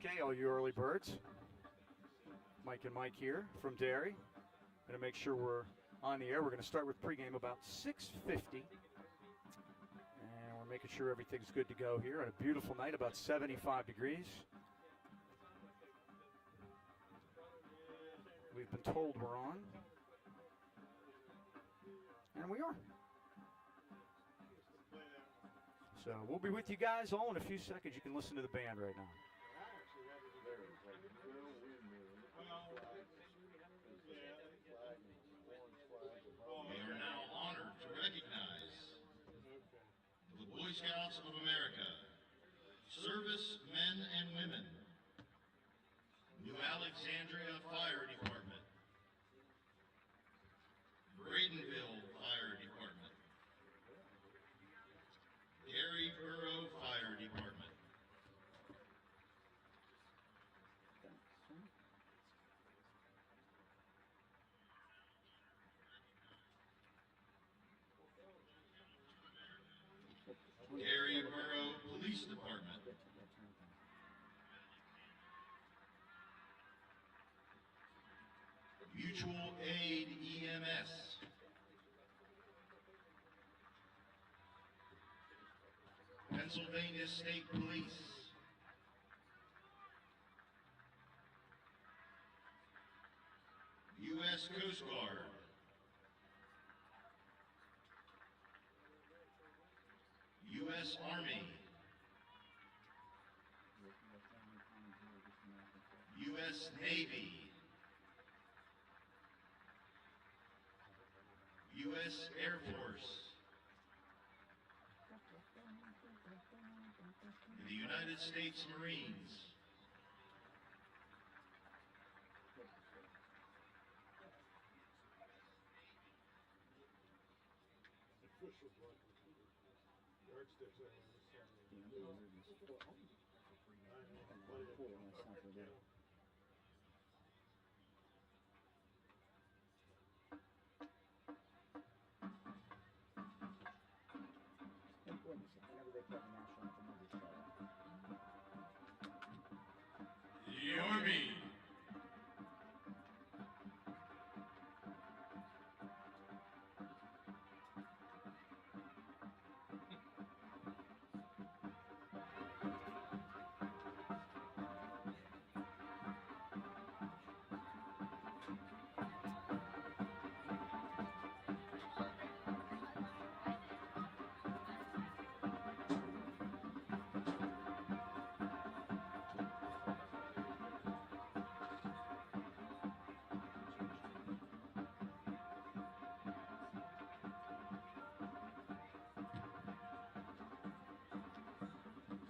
Okay, all you early birds. Mike and Mike here from Derry. Going to make sure we're on the air. We're going to start with pregame about 6:50. And we're making sure everything's good to go here on a beautiful night, about 75 degrees. We've been told we're on. And we are. So we'll be with you guys all in a few seconds. You can listen to the band right now. We are now honored to recognize the Boy Scouts of America, Service Men and Women, New Alexandria Fire Department, Bradenville Fire Department, Derry Burrell Fire Department, Derry Burrell Police Department, Mutual Aid EMS, Pennsylvania State Police, U.S. Coast Guard, U.S. Army, U.S. Navy, U.S. Air Force, and the United States Marines. The Army.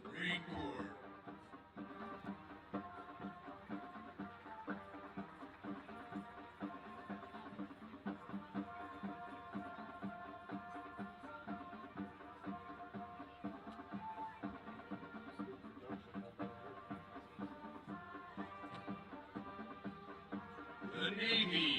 Marine Corps. The Navy.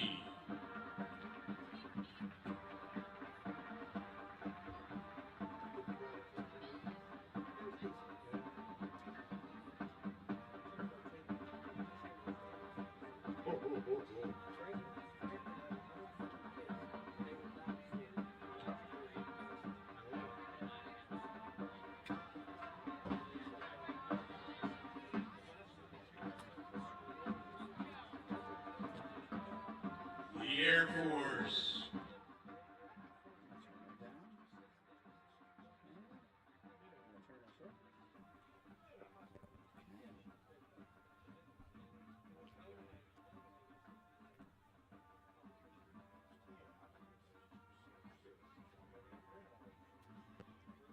The Air Force.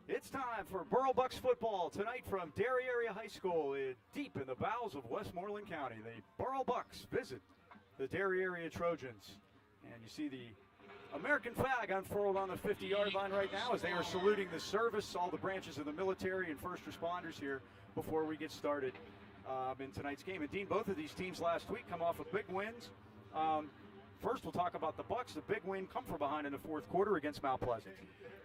It's time for Burrell Bucks football tonight from Derry Area High School deep in the bowels of Westmoreland County. The Burrell Bucks visit the Derry Area Trojans. And you see the American flag unfurled on the 50-yard line right now as they are saluting the service, all the branches of the military and first responders here before we get started in tonight's game. And Dean, both of these teams last week come off of big wins. First, we'll talk about the Bucks. The big win come from behind in the fourth quarter against Mount Pleasant.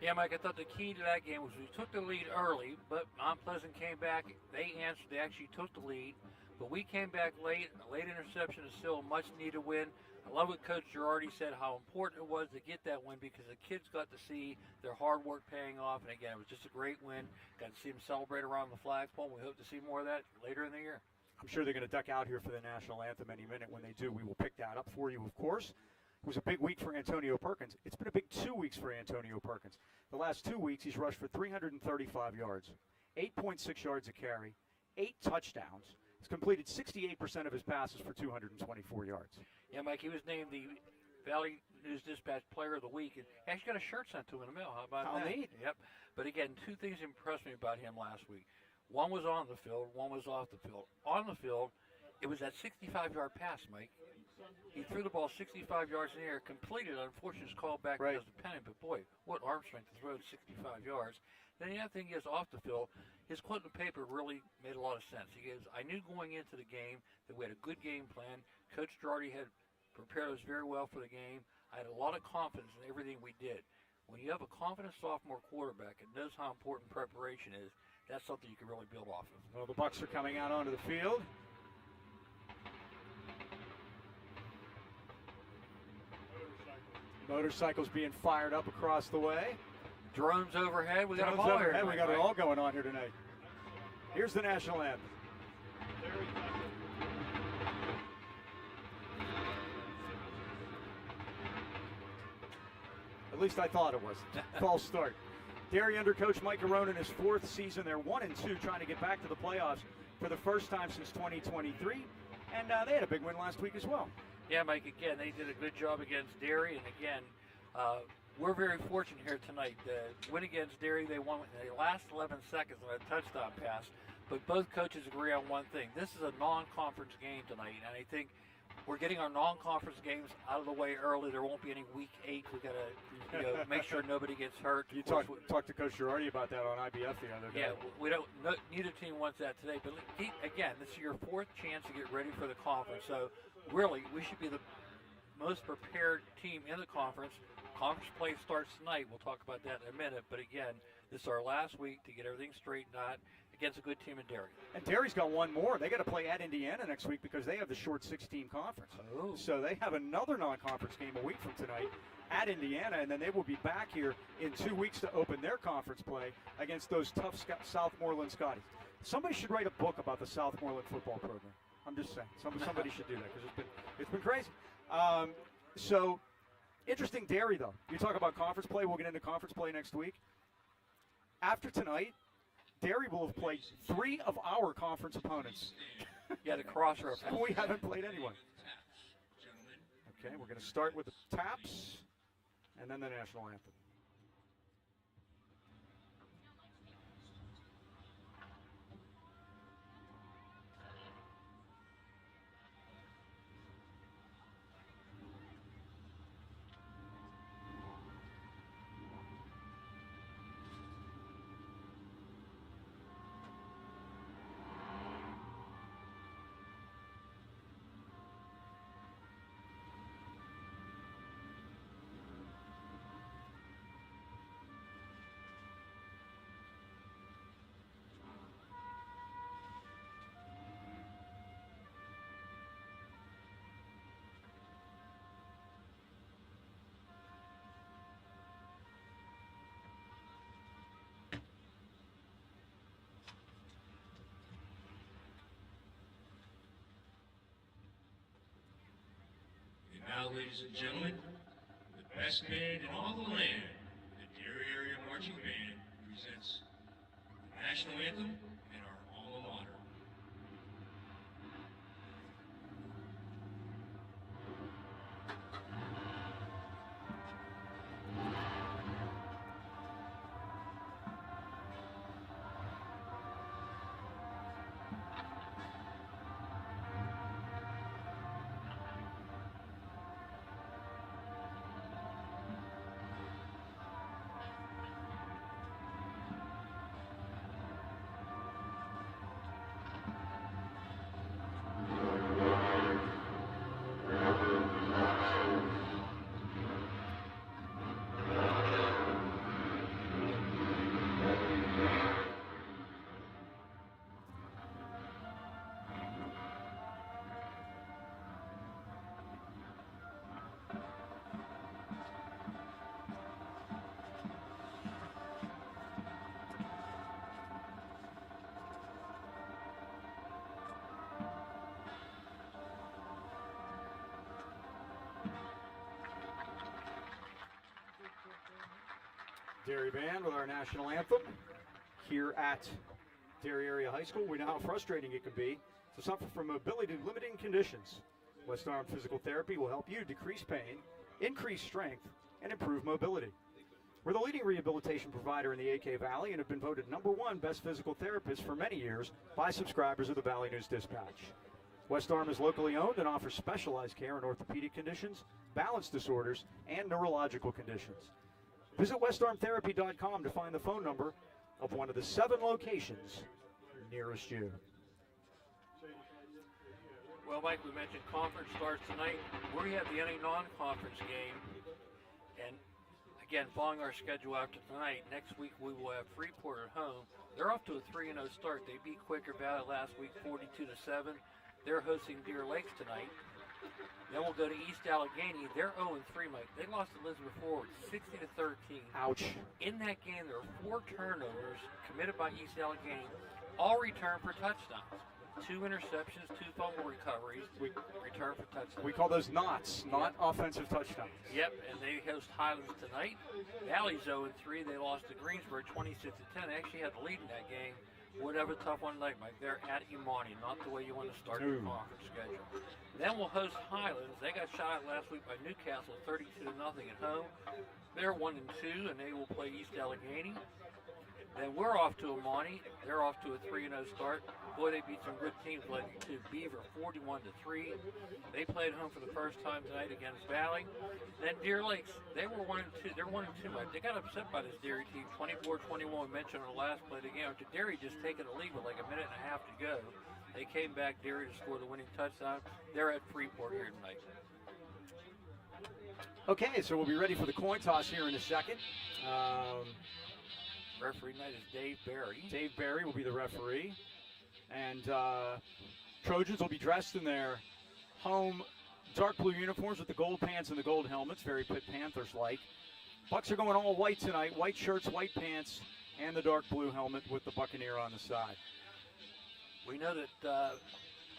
Yeah, Mike, I thought the key to that game was we took the lead early, but Mount Pleasant came back. They answered. They actually took the lead. But we came back late. A late interception is still a much-needed win. I love what Coach Girardi said, how important it was to get that win because the kids got to see their hard work paying off. And again, it was just a great win. Got to see them celebrate around the flagpole. We hope to see more of that later in the year. I'm sure they're going to duck out here for the national anthem any minute. When they do, we will pick that up for you, of course. It was a big week for Antonio Perkins. It's been a big 2 weeks for Antonio Perkins. The last 2 weeks, he's rushed for 335 yards, 8.6 yards a carry, 8 touchdowns. He's completed 68% of his passes for 224 yards. Yeah, Mike, he was named the Valley News Dispatch Player of the Week. And he actually got a shirt sent to him in the mail. How about that? Neat. Yep. But again, 2 things impressed me about him last week. One was on the field, one was off the field. On the field, it was that 65-yard pass, Mike. He threw the ball 65 yards in the air, completed. Unfortunately, was called back because of the penalty. But boy, what arm strength to throw it 65 yards. Then the other thing is off the field, his quote in the paper really made a lot of sense. He goes, I knew going into the game that we had a good game plan. Coach Girardi had prepared us very well for the game. I had a lot of confidence in everything we did. When you have a confident sophomore quarterback and knows how important preparation is, that's something you can really build off of. Well, the Bucs are coming out onto the field. Motorcycles being fired up across the way. Drones overhead. We got Drones them all overhead. here. We got it all going on here tonight. Here's the national anthem. At least I thought it was. False start. Derry under Coach Mike Arone in his 4th season. They're 1-2, trying to get back to the playoffs for the first time since 2023. And they had a big win last week as well. Yeah, Mike, again, they did a good job against Derry. And again, we're very fortunate here tonight. The win against Derry, they won in the last 11 seconds on a touchdown pass. But both coaches agree on one thing. This is a non-conference game tonight. And I think we're getting our non-conference games out of the way early. There won't be any week 8. We got to make sure nobody gets hurt. You talked to Coach Girardi about that on IBF the other day. Yeah, we don't. Neither team wants that today. But again, this is your 4th chance to get ready for the conference. So really, we should be the most prepared team in the conference. Conference play starts tonight. We'll talk about that in a minute. But again, this is our last week to get everything straightened out against a good team in Derry. And Derry's got one more. They got to play at Indiana next week because they have the short 16 conference. Oh. So they have another non-conference game a week from tonight at Indiana, and then they will be back here in 2 weeks to open their conference play against those tough Southmoreland Scotties. Somebody should write a book about the Southmoreland football program. I'm just saying. Somebody should do that because it's been crazy. So interesting Derry, though. You talk about conference play. We'll get into conference play next week. After tonight, Derry will have played 3 of our conference opponents. Yeah, the cross-reference. We haven't played anyone. Okay, we're going to start with the taps and then the national anthem. Now, ladies and gentlemen, the best band in all the land, the Derry Area Marching Band, presents the national anthem and our alma mater. Derry band with our national anthem here at Derry Area High School. We know how frustrating it can be to suffer from mobility-limiting conditions. West Arm Physical Therapy will help you decrease pain, increase strength, and improve mobility. We're the leading rehabilitation provider in the AK Valley and have been voted #1 best physical therapist for many years by subscribers of the Valley News Dispatch. West Arm is locally owned and offers specialized care in orthopedic conditions, balance disorders, and neurological conditions. Visit westarmtherapy.com to find the phone number of one of the 7 locations nearest you. Well, Mike, we mentioned conference starts tonight. We have the any non-conference game. And again, following our schedule after tonight, next week we will have Freeport at home. They're off to a 3-0 start. They beat Quaker Valley last week 42-7. They're hosting Deer Lakes tonight. Then we'll go to East Allegheny. They're 0-3, Mike. They lost to Elizabeth Forward 60-13. Ouch. In that game, there were 4 turnovers committed by East Allegheny, all returned for touchdowns. 2 interceptions, 2 fumble recoveries, return for touchdowns. We call those knots, not offensive touchdowns. Yep, and they host Highlands tonight. Valley's 0-3. They lost to Greensburg 26-10. They actually had the lead in that game. Would have a tough one tonight, Mike. They're at Imani, not the way you want to start your conference schedule. Then we'll host Highlands. They got shot at last week by Newcastle 32-0 at home. They're 1-2, and they will play East Allegheny. Then we're off to Imani. They're off to a 3-0 start. Boy, they beat some good teams like to Beaver 41-3. They played home for the first time tonight against Valley. Then Deer Lakes, they were 1-2. They're 1-2. Mike. They got upset by this Derry team, 24-21. We mentioned on the last play of the game. After Derry just taking a lead with like a minute and a half to go, they came back Derry to score the winning touchdown. They're at Freeport here tonight. Okay, so we'll be ready for the coin toss here in a second. Referee tonight is Dave Barry. Dave Barry will be the referee. And Trojans will be dressed in their home dark blue uniforms with the gold pants and the gold helmets, very Pitt Panthers-like. Bucks are going all white tonight, white shirts, white pants, and the dark blue helmet with the Buccaneer on the side. We know that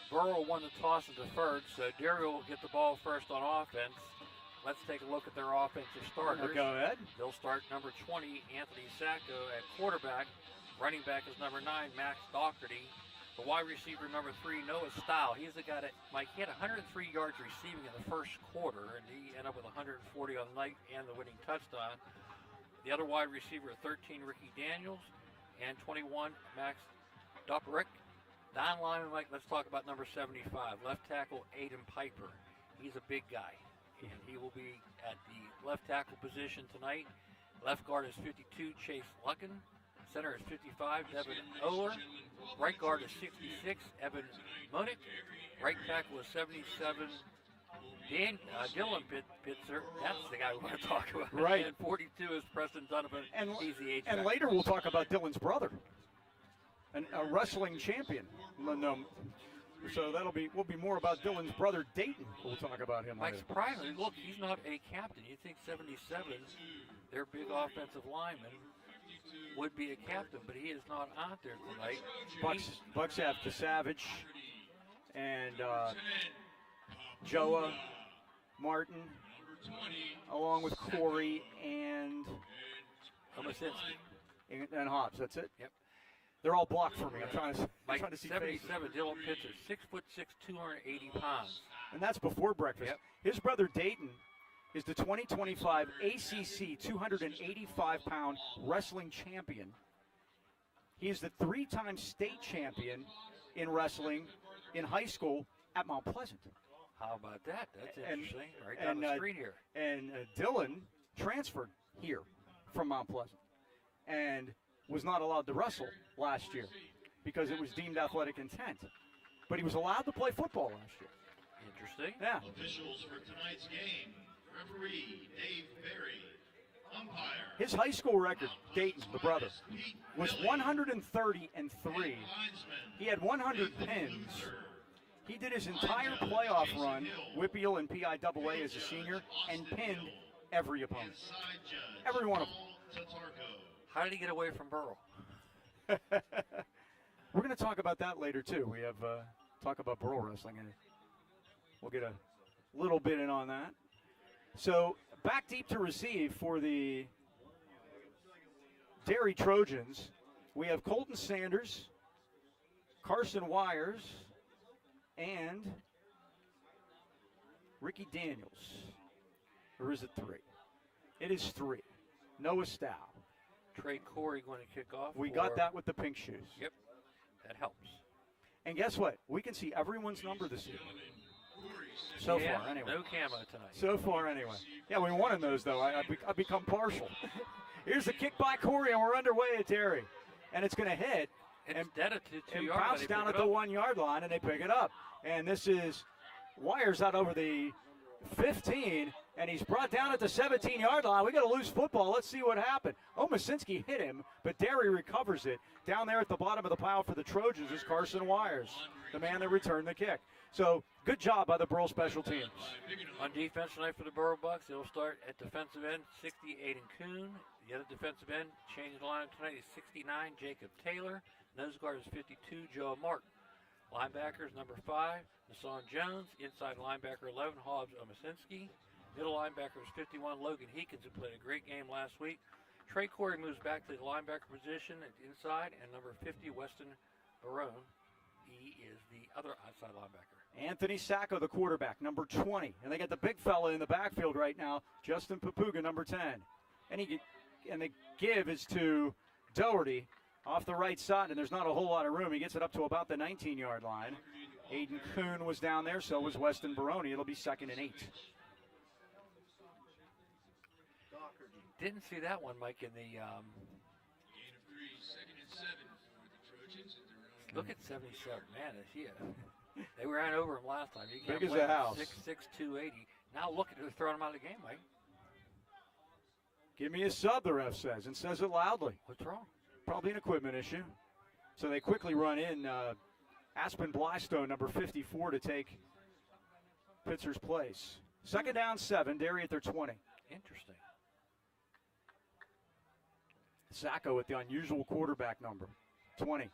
Burrell won the toss and deferred, so Derry will get the ball first on offense. Let's take a look at their offensive starters. Go ahead. They'll start number 20, Anthony Sacco at quarterback. Running back is number 9, Max Doherty. The wide receiver, number 3, Noah Stile. He's the guy that, Mike, he had 103 yards receiving in the first quarter, and he ended up with 140 on the night and the winning touchdown. The other wide receiver, 13, Ricky Daniels, and 21, Max Doherty. Down lineman, Mike, let's talk about number 75, left tackle, Aiden Piper. He's a big guy, and he will be at the left tackle position tonight. Left guard is 52, Chase Lucken. Center is 55, Devin Oler. Right guard is 66, Evan Monick. Right tackle is 77, Dylan Pitzer. That's the guy we want to talk about. Right. And 42 is Preston Donovan. He's the H-back. And later we'll talk about Dylan's brother, a wrestling champion. So we'll be more about Dylan's brother Dayton. We'll talk about him Mike, later. surprisingly, look, he's not a captain. You think 77, their big offensive lineman, would be a captain, but he is not out there tonight. Bucks have Kasavage and Joa Martin, along with Corey and Hobbs. That's it. Yep. They're all blocked for me. I'm trying to see 77, faces. Dylan Pitzer, 6'6", 280 pounds. And that's before breakfast. Yep. His brother Dayton is the 2025 ACC 285-pound wrestling champion. He is the 3-time state champion in wrestling in high school at Mount Pleasant. How about that? That's interesting. Right down the street here. And Dylan transferred here from Mount Pleasant and was not allowed to wrestle last year because it was deemed athletic intent. But he was allowed to play football last year. Interesting. Yeah. Officials for tonight's game. Referee Dave Barry. Umpire. His high school record, Dayton, the brother, was 130-3. He had 100 pins. He did his entire playoff run, Whippeal and PIAA as a senior, and pinned every opponent. Every one of them. How did he get away from Burrell? We're going to talk about that later, too. We have talk about Burrell wrestling, and we'll get a little bit in on that. So back deep to receive for the Derry Trojans, we have Colton Sanders, Carson Wires, and Ricky Daniels. Or is it 3? It is 3. Noah Stow. Trey Corey going to kick off. We got that with the pink shoes. Yep, that helps. And guess what? We can see everyone's number this year. So far, anyway. No camo tonight. So far, anyway. Yeah, we wanted those, though. I've become partial. Here's the kick by Corey, and we're underway at Derry. And it's going to hit. It's dead at the 2 and yard line. bounce down at the 1 yard line, and they pick it up. And this is Wires out over the 15, and he's brought down at the 17-yard line. We got a loose football. Let's see what happened. Omasinski hit him, but Derry recovers it. Down there at the bottom of the pile for the Trojans is Carson Wires, the man that returned the kick. So good job by the Burrell special teams. On defense tonight for the Burrell Bucks, they'll start at defensive end, 60, Aiden Kuhn. The other defensive end, changing the lineup tonight, is 69, Jacob Taylor. Nose guard is 52, Joe Martin. Linebackers, number 5, Nassan Jones. Inside linebacker, 11, Hobbs Omasinski. Middle linebacker is 51, Logan Heekins, who played a great game last week. Trey Corey moves back to the linebacker position at inside, and number 50, Weston Barone. He is the other outside linebacker. Anthony Sacco, the quarterback, number 20. And they got the big fella in the backfield right now, Justin Papuga, number 10. And the give is to Doherty off the right side, and there's not a whole lot of room. He gets it up to about the 19-yard line. Aiden Kuhn was down there, so was Weston Barone. It'll be 2nd and 8. Didn't see that one, Mike, in the Gain of 3, 2nd and 7 for the Trojans at their own. look at 77. Man, they ran over him last time. You can't Big as blame a house. 6'6", 280. Now look at it, throwing him out of the game, Mike. Give me a sub, the ref says, and says it loudly. What's wrong? Probably an equipment issue. So they quickly run in Aspen Blystone, number 54, to take Pitzer's place. 2nd down, 7. Derry at their 20. Interesting. Sacco with the unusual quarterback number, 20.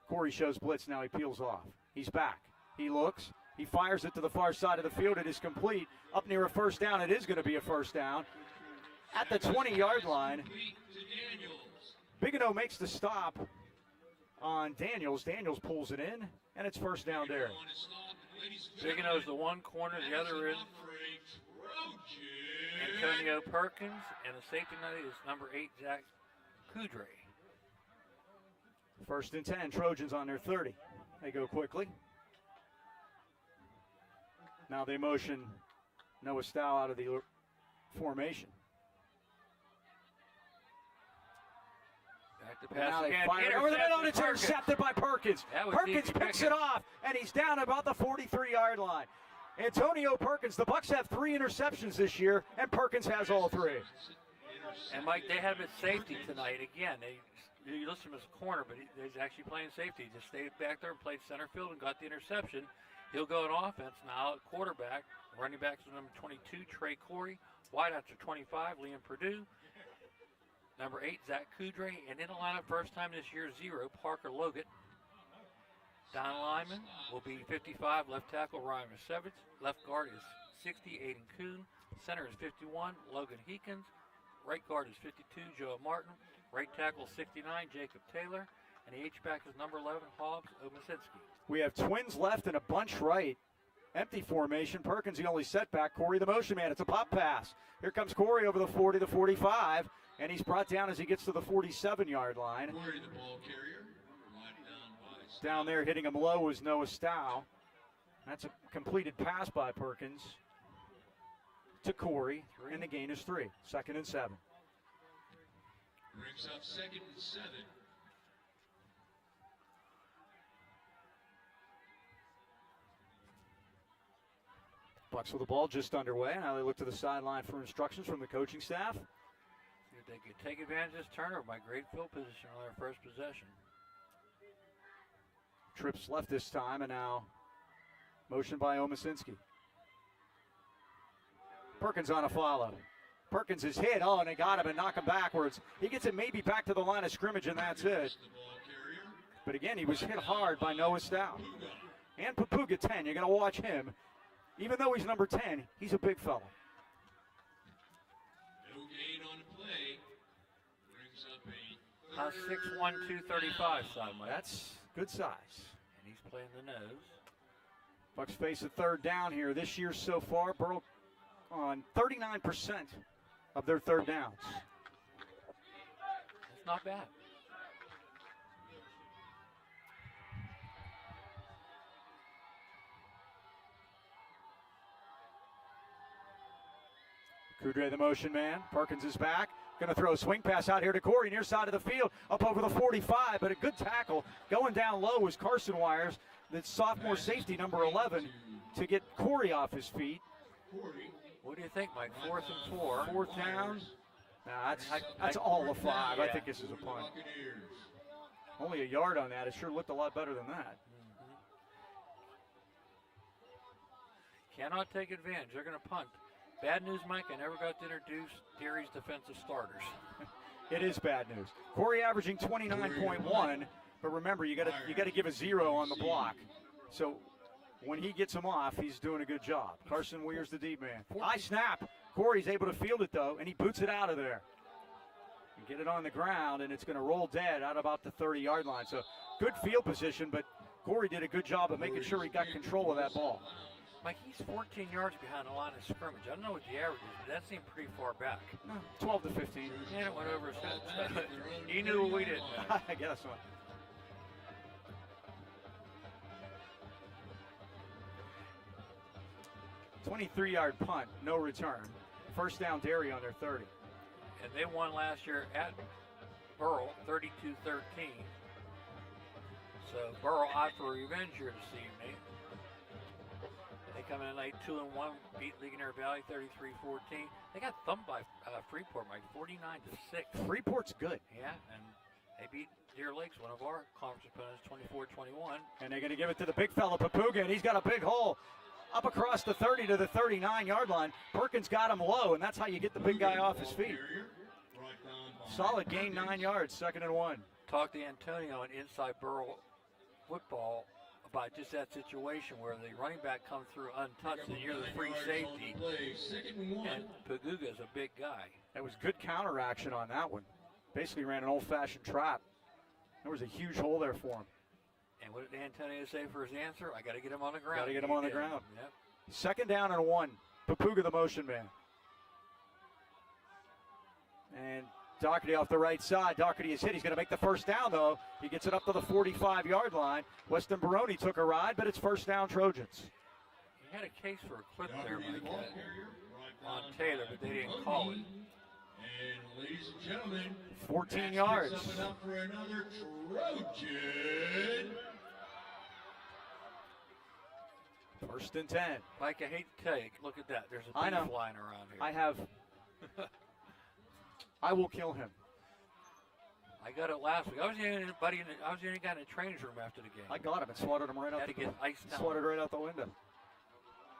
Corey shows blitz. Now he peels off. He's back. He looks. He fires it to the far side of the field. It is complete. Up near a first down. It is going to be a first down. At the 20-yard line, Bigelow makes the stop on Daniels. Daniels pulls it in, and it's first down there. Bigenow's the one corner, the other is Antonio Perkins, and the safety net is number 8, Zach Kudre. 1st and 10. Trojans on their 30. They go quickly. Now they motion Noah Stow out of the formation. Back to And now pass they again. fire it over the middle, and it's Perkins. intercepted by Perkins. Perkins picks it off, and he's down about the 43-yard line. Antonio Perkins, the Bucks have 3 interceptions this year, and Perkins has all 3. And Mike, they have him at safety tonight. Again, you list him as a corner, but he's actually playing safety. He just stayed back there and played center field and got the interception. He'll go on offense now at quarterback. Running backs are number 22, Trey Corey. Wideouts are 25, Liam Purdue. Number 8, Zach Kudre. And in the lineup first time this year, 0, Parker Logan. Don Lyman will be 55, left tackle Ryan Masevich. Left guard is 60, Aiden Kuhn. Center is 51, Logan Heekins. Right guard is 52, Joe Martin. Right tackle 69, Jacob Taylor. And the H-back is number 11, Hobbs Omasinski. We have twins left and a bunch right. Empty formation. Perkins the only setback. Corey the motion man. It's a pop pass. Here comes Corey over the 40 to 45. And he's brought down as he gets to the 47-yard line. Corey, the ball carrier, down there hitting him low was Noah Stow. That's a completed pass by Perkins to Corey, and the gain is 3. 2nd and 7. Brings up 2nd and 7. Bucks with the ball just underway. Now they look to the sideline for instructions from the coaching staff. If they could take advantage of this turnover by great field position on their first possession. Trips left this time, and now motion by Omasinski. Perkins on a follow. Perkins is hit. Oh, and they got him and knock him backwards. He gets it maybe back to the line of scrimmage, and that's it. But again, he was hit hard by Noah Stow. And Papuga 10. You're going to watch him. Even though he's number 10, he's a big fella. No gain on the play. Brings up a 6'1", 235 side, Mike. That's good size. And he's playing the nose. Bucks face a third down here. This year so far, Burrell on 39% of their third downs. That's not bad. Coudray, the motion man. Perkins is back. Going to throw a swing pass out here to Corey, near side of the field, up over the 45, but a good tackle. Going down low was Carson Wires, the sophomore safety, number 11, to get Corey off his feet. What do you think, Mike? 4th and 4. Fourth down. Nah, that's all a 5. Yeah. I think this is a punt. Only a yard on that. It sure looked a lot better than that. Cannot take advantage. They're going to punt. Bad news, Mike, I never got to introduce Derry's defensive starters. It is bad news. Corey averaging 29.1, but remember, you got to give a 0 on the block. So when he gets him off, he's doing a good job. Carson Weir's the deep man. High snap. Corey's able to field it, though, and he boots it out of there. And get it on the ground, and it's going to roll dead out about the 30-yard line. So good field position, but Corey did a good job of making sure he got control of that ball. Mike, he's 14 yards behind the line of scrimmage. I don't know what the average is, but that seemed pretty far back. 12 to 15. And it went over his head. He knew what we didn't know. I guess so. A 23-yard punt, no return. First down, Derry on their 30. And they won last year at Burrell, 32-13. So Burrell out for revenge here this evening. They come in late 2-1, beat Ligonier Valley 33-14. They got thumped by Freeport, Mike, 49-6. Freeport's good. Yeah, and they beat Deer Lakes, one of our conference opponents, 24-21. And they're going to give it to the big fella, Papuga, and he's got a big hole up across the 30 to the 39-yard line. Perkins got him low, and that's how you get the big guy off his feet. Solid gain, 9 yards, 2nd and 1. Talk to Antonio on Inside Burrell Football about just that situation where the running back comes through untouched and you're the free safety. And Paguga is a big guy. That was good counter action on that one. Basically ran an old-fashioned trap. There was a huge hole there for him. And what did Antonio say for his answer? I got to get him on the ground. Got to get him on the ground. Yep. 2nd down and 1. Papuga, the motion man. And Doherty off the right side. Doherty is hit. He's going to make the first down, though. He gets it up to the 45-yard line. Weston Baroni took a ride, but it's first down Trojans. He had a case for a clip there, Mike, on Taylor, but they didn't call it. And ladies and gentlemen, 14 yards. Coming up for another Trojan. 1st and 10. Mike, I hate to tell you, look at that. There's a I bee know. flying around here. I have. I will kill him. I got it last week. I was the only guy in the trainer's room after the game. I got him and swatted him right out Had to get iced down. swatted right out the window.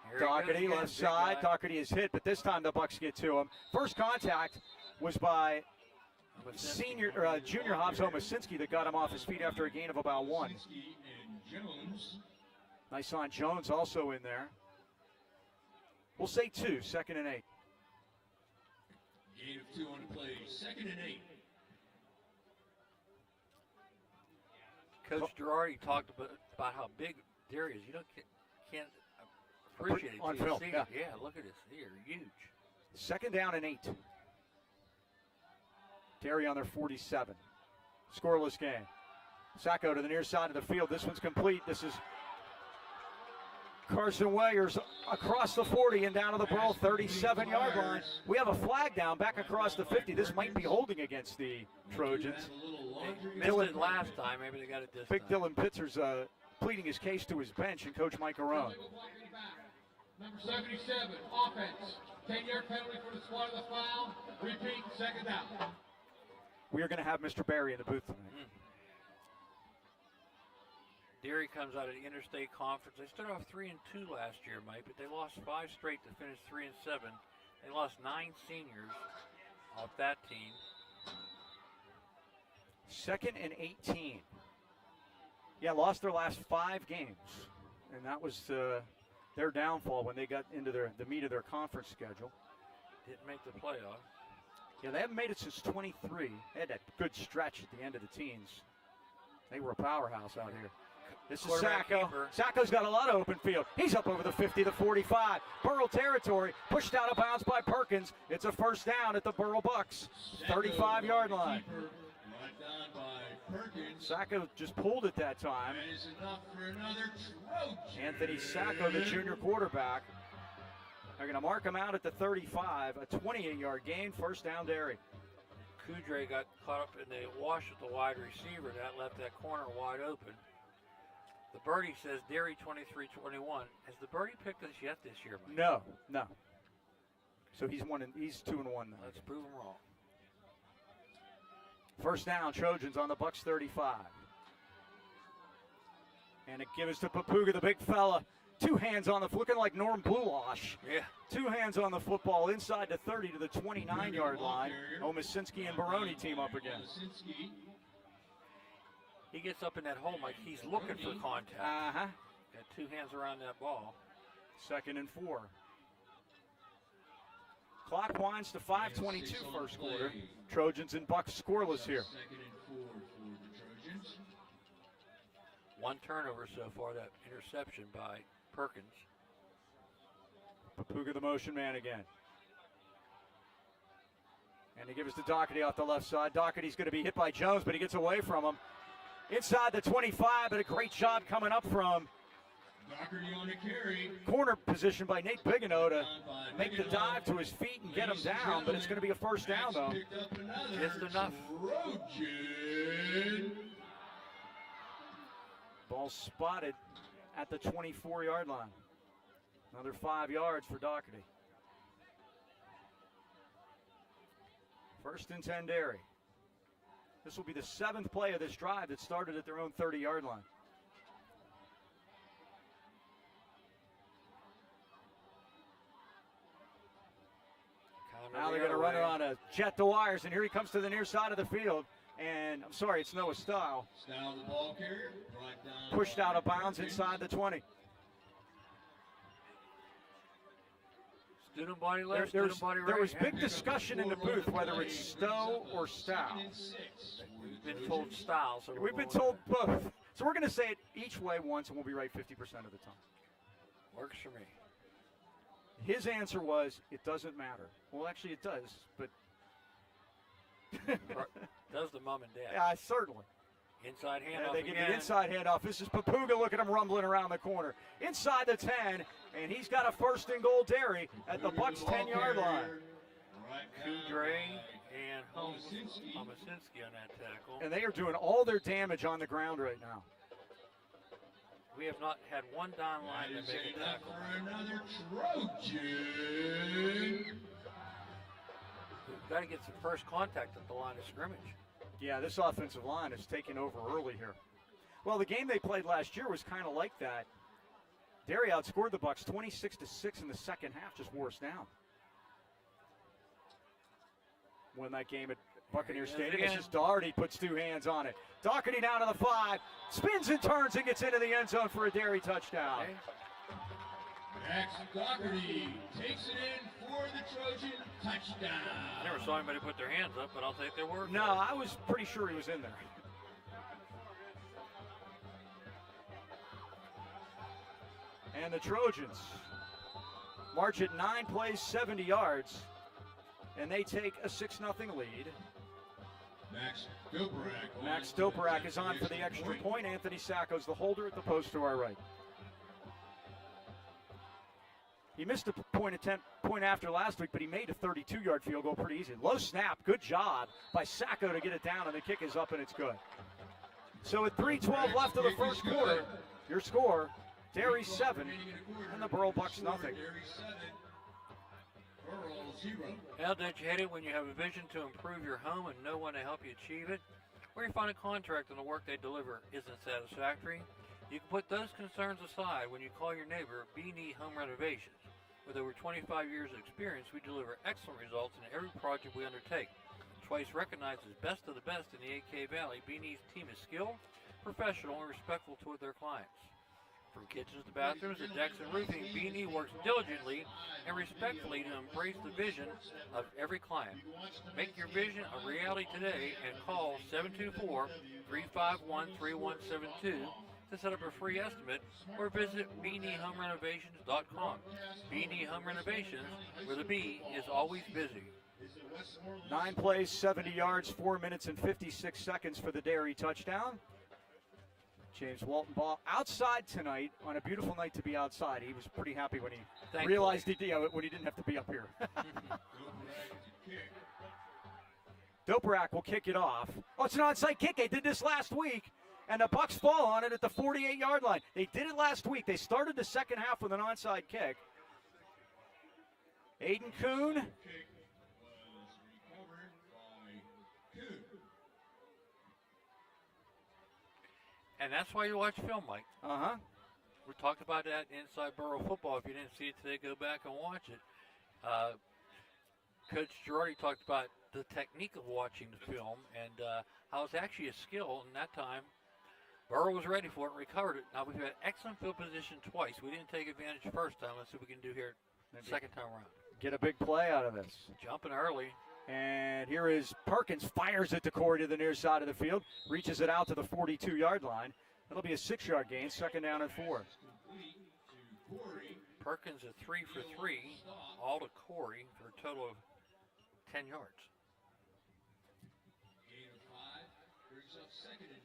Here he goes Doherty again, left big side. guy. Doherty is hit, but this time the Bucks get to him. First contact was by junior Hobbs Omasinski that got him off his feet after a gain of about 1. Nice on Jones also in there. We'll say 2, 2nd and 8. Gain of 2 on the play, 2nd and 8. Coach Girardi talked about how big Derry is. You can't appreciate it On till you film, see yeah. it. Yeah, look at this. They're huge. 2nd down and 8. Derry on their 47. Scoreless game. Sacco to the near side of the field. This one's complete. This is Carson Wayers across the 40 and down to the Burrell 37-yard line. We have a flag down back across the 50. This might be holding against the Trojans. They missed it last time. Maybe they got it this Big time. Dylan Pitzer's pleading his case to his bench and Coach Mike Arone. Number 77, offense. 10-yard penalty for the spot of the foul. Repeat, 2nd down. We are going to have Mr. Barry in the booth tonight. Derry comes out of the Interstate Conference. They started off 3-2 last year, Mike, but they lost 5 straight to finish 3-7. They lost 9 seniors off that team. 2nd and 18. Yeah, lost their last 5 games, and that was their downfall when they got into the meat of their conference schedule. Didn't make the playoff. Yeah, they haven't made it since 23. They had that good stretch at the end of the teens. They were a powerhouse out here. This is Sacco. Sacco's got a lot of open field. He's up over the 50, the 45. Burrell territory, pushed out of bounds by Perkins. It's a first down at the Burrell Bucks, 35-yard line. Sacco just pulled it that time. Anthony Sacco, the junior quarterback. They're going to mark him out at the 35, a 28-yard gain, first down Derry. Kudre got caught up in the wash with the wide receiver. That left that corner wide open. The birdie says Derry 23-21. Has the birdie picked us yet this year, Mike? No. So he's 2-1 now. Let's prove him wrong. First down, Trojans on the Bucks 35. And it gives to Papuga, the big fella. 2 hands on the, looking like Norm Bluash. Yeah. 2 hands on the football, inside the 30 to the 29-yard line. Omasinski and Baroni team up again. He gets up in that hole, Mike. He's looking for contact. Got 2 hands around that ball. 2nd and 4. Clock winds to 5:22 first quarter. Trojans and Bucks scoreless here. 2nd and 4 for the Trojans. 1 turnover so far, that interception by Perkins. Papuga the motion man again. And he gives to Doherty off the left side. Doherty's going to be hit by Jones, but he gets away from him. Inside the 25, but a great job coming up from Doherty on a carry. corner position by Nate Bigelow to make the dive to his feet and get him down, but it's going to be a first down, though. Just enough. Trojan. Ball spotted at the 24-yard line. Another 5 yards for Doherty. 1st and 10 Derry. This will be the 7th play of this drive that started at their own 30-yard line. Now they're going to run it on a jet to wires, and here he comes to the near side of the field. And I'm sorry, it's Noah Style. Style the ball carrier. Pushed out of bounds inside the 20. Student body left, student body right. There was big discussion in the booth whether it's Stowe or Style. We've been told Style. So we've been told both. So we're going to say it each way once, and we'll be right 50% of the time. Works for me. His answer was, it doesn't matter. Well, actually it does, but... Does the mom and dad. Yeah, certainly. Inside handoff They get again. the inside handoff. This is Papuga. Look at him rumbling around the corner. Inside the 10, and he's got a 1st and goal Derry at the Bucks 10-yard line. Kudre and Omasinski on that tackle. And they are doing all their damage on the ground right now. We have not had one down line to make a tackle. For another Trojan. We've got to get some first contact at the line of scrimmage. Yeah, this offensive line is taking over early here. Well, the game they played last year was kind of like that. Derry outscored the Bucks 26-6 in the second half, just wore us down. Won that game at Buccaneer Stadium. It's just Doherty puts 2 hands on it. Doherty down to the 5, spins and turns and gets into the end zone for a Derry touchdown. Okay. Max Doherty takes it in for the Trojan touchdown. I never saw anybody put their hands up, but I'll take their word. No, I was pretty sure he was in there. And the Trojans march at 9 plays, 70 yards, and they take a 6-0 lead. Max Doperak is on for the extra point. Anthony Sacco's the holder at the post to our right. He missed a point after last week, but he made a 32-yard field goal pretty easy. Low snap, good job by Sacco to get it down, and the kick is up, and it's good. So with 3:12 left of the first quarter, your score, Derry 7, and the Burrell Bucks nothing. How don't you hate it when you have a vision to improve your home and no one to help you achieve it? Or you find a contract and the work they deliver isn't satisfactory? You can put those concerns aside when you call your neighbor B&E Home Renovations. With over 25 years of experience, we deliver excellent results in every project we undertake. Twice recognized as best of the best in the AK Valley, B&E's team is skilled, professional, and respectful toward their clients. From kitchens to bathrooms to decks and roofing, B&E works diligently and respectfully to embrace the vision of every client. Make your vision a reality today and call 724-351-3172 to set up a free estimate or visit BeanieHomeRenovations.com. B&E Home Renovations, where the B is always busy. 9 plays, 70 yards, 4 minutes and 56 seconds for the Derry touchdown. James Walton ball outside tonight on a beautiful night to be outside. He was pretty happy when he realized when he didn't have to be up here. Doperak will kick it off. Oh, it's an onside kick. They did this last week, and the Bucks fall on it at the 48-yard line. They did it last week. They started the second half with an onside kick. Aiden Kuhn. And that's why you watch film, Mike. Uh-huh. We talked about that inside Burrell football. If you didn't see it today, go back and watch it. Coach Girardi talked about the technique of watching the film and how it's actually a skill. And that time, Burrell was ready for it and recovered it. Now, we've had excellent field position twice. We didn't take advantage the first time. Let's see what we can do here second time around. Get a big play out of this. Jumping early. And here is Perkins, fires it to Corey to the near side of the field, reaches it out to the 42-yard line. That'll be a 6-yard gain, second down and 4. Perkins a 3 for 3, all to Corey for a total of 10 yards. Gain of 5, brings up second and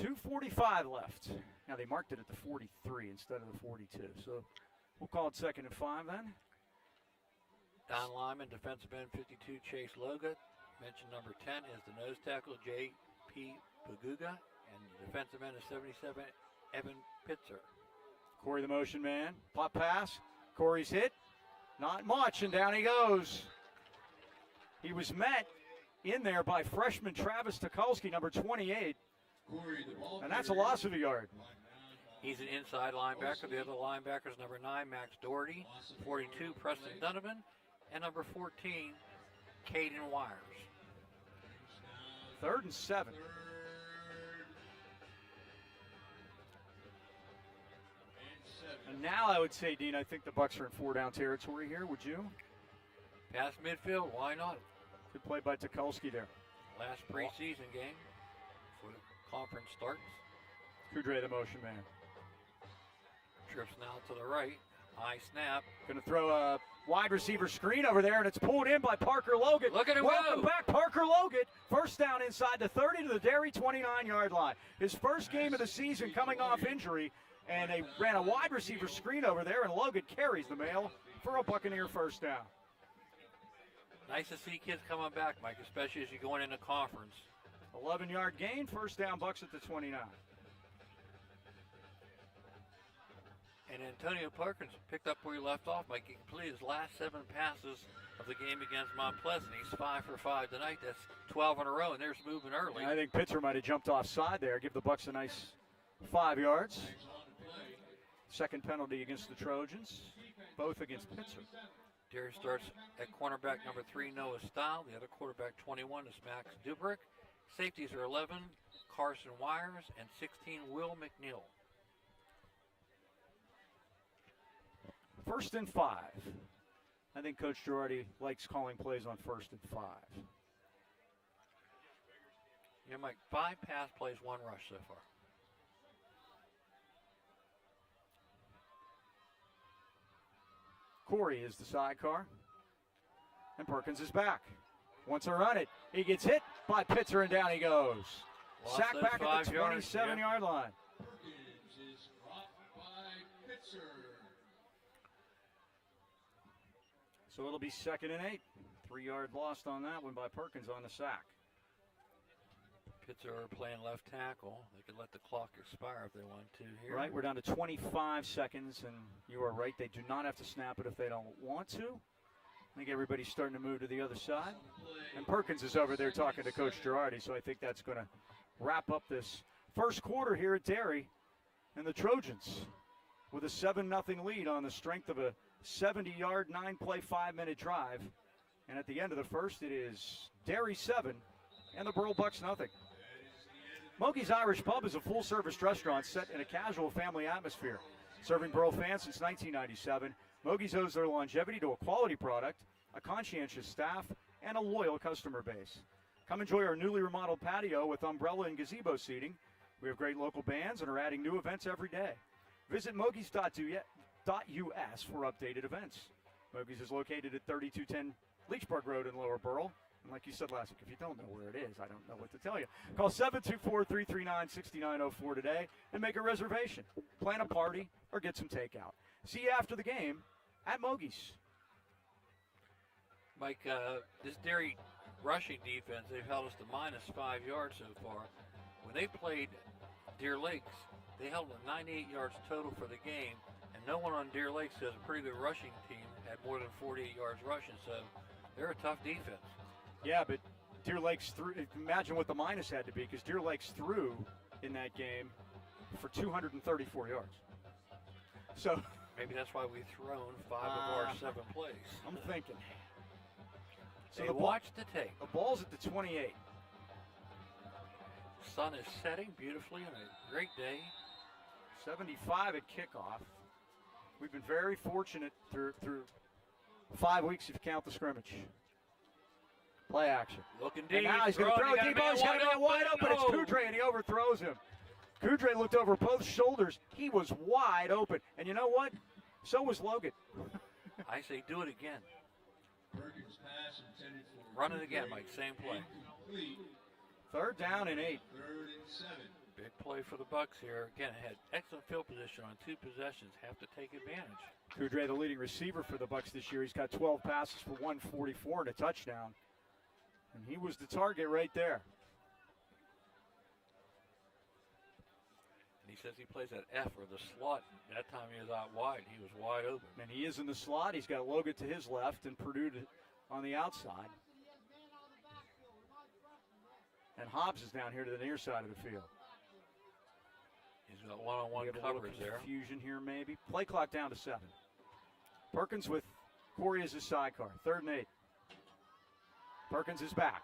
5. 2:45 left. Now they marked it at the 43 instead of the 42, so we'll call it second and 5 then. Don Lyman, defensive end 52, Chase Loga. Mentioned number 10 is the nose tackle, J.P. Paguga. And the defensive end is 77, Evan Pitzer. Corey the motion man. Pop pass. Corey's hit. Not much, and down he goes. He was met in there by freshman Travis Tukolsky, number 28. And that's a loss of a yard. He's an inside linebacker. The other linebackers, number 9, Max Doherty, 42, Preston Donovan, and number 14, Caden Wires. 3rd and 7. And now I would say, Dean, I think the Bucks are in 4-down territory here. Would you? Past midfield, why not? Good play by Tukolsky there. Last preseason game for the conference starts. Kudre the motion man. Trips now to the right. High snap. Going to throw a wide receiver screen over there, and it's pulled in by Parker Logan. Look at him Welcome go. back, Parker Logan. First down inside the 30 to the Derry 29-yard line. His first game of the season coming off injury, and they ran a wide receiver screen over there, and Logan carries the mail for a Buccaneer first down. Nice to see kids coming back, Mike, especially as you're going into conference. 11-yard gain, first down, Bucks at the 29. And Antonio Perkins picked up where he left off. Mike, he completed his last 7 passes of the game against Mount Pleasant. He's 5 for 5 tonight. That's 12 in a row, and there's moving early. And I think Pitzer might have jumped offside there. Give the Bucks a nice 5 yards. Second penalty against the Trojans, both against Pitzer. Derry starts at cornerback number 3, Noah Stile. The other quarterback, 21, is Max Dubrick. Safeties are 11, Carson Wires, and 16, Will McNeil. 1st and 5. I think Coach Girardi likes calling plays on 1st and 5. Yeah, Mike, 5 pass plays, 1 rush so far. Corey is the sidecar. And Perkins is back. Wants to run it. He gets hit by Pitzer, and down he goes. Lost Sack those back at the 5 yards, 27-yard line. Perkins is dropped by Pitzer. So it'll be 2nd and 8. 3-yard lost on that one by Perkins on the sack. Pitzer playing left tackle. They could let the clock expire if they want to here. Right, we're down to 25 seconds, and you are right. They do not have to snap it if they don't want to. I think everybody's starting to move to the other side. And Perkins is over there talking to Coach Girardi, so I think that's going to wrap up this first quarter here at Derry. And the Trojans with a 7-0 lead on the strength of a 70-yard, 9-play, 5-minute drive. And at the end of the first, it is Derry 7 and the Burrell Bucks nothing. Mogi's Irish Pub is a full-service restaurant set in a casual family atmosphere. Serving Burrell fans since 1997, Mogi's owes their longevity to a quality product, a conscientious staff, and a loyal customer base. Come enjoy our newly remodeled patio with umbrella and gazebo seating. We have great local bands and are adding new events every day. Visit mogies.us for updated events. Mogies is located at 3210 Leechburg Road in Lower Burrell. And like you said last week, if you don't know where it is, I don't know what to tell you. Call 724-339-6904 today and make a reservation. Plan a party or get some takeout. See you after the game at Mogies. Mike, this Derry rushing defense, they've held us to -5 yards so far. When they played Deer Lakes, they held them 98 yards total for the game, and no one on Deer Lakes has a pretty good rushing team, had more than 48 yards rushing, so they're a tough defense. Yeah, but Deer Lakes threw, imagine what the minus had to be, because Deer Lakes threw in that game for 234 yards. So maybe that's why we've thrown 5 of our 7 plays. I'm thinking. So they watched the tape. The ball's at the 28. Sun is setting beautifully on a great day. 75 at kickoff. We've been very fortunate through 5 weeks if you count the scrimmage. Play action. Looking deep. And now he's going to throw it deep. He's got a man wide open. It's Kudre, and he overthrows him. Kudre looked over both shoulders. He was wide open. And you know what? So was Logan. I say do it again. Perkins pass intended for Run it again, Mike. Same play. Incomplete. 3rd down and 8. 3rd and 7. Big play for the Bucks here. Again, had excellent field position on 2 possessions. Have to take advantage. Kudre, the leading receiver for the Bucks this year. He's got 12 passes for 144 and a touchdown. And he was the target right there. And he says he plays that F or the slot. That time he was out wide. He was wide open. And he is in the slot. He's got Logan to his left and Purdue on the outside. And Hobbs is down here to the near side of the field. He's got one-on-one coverage there. Confusion here maybe. Play clock down to 7. Perkins with Corey as his sidecar. 3rd and 8. Perkins is back.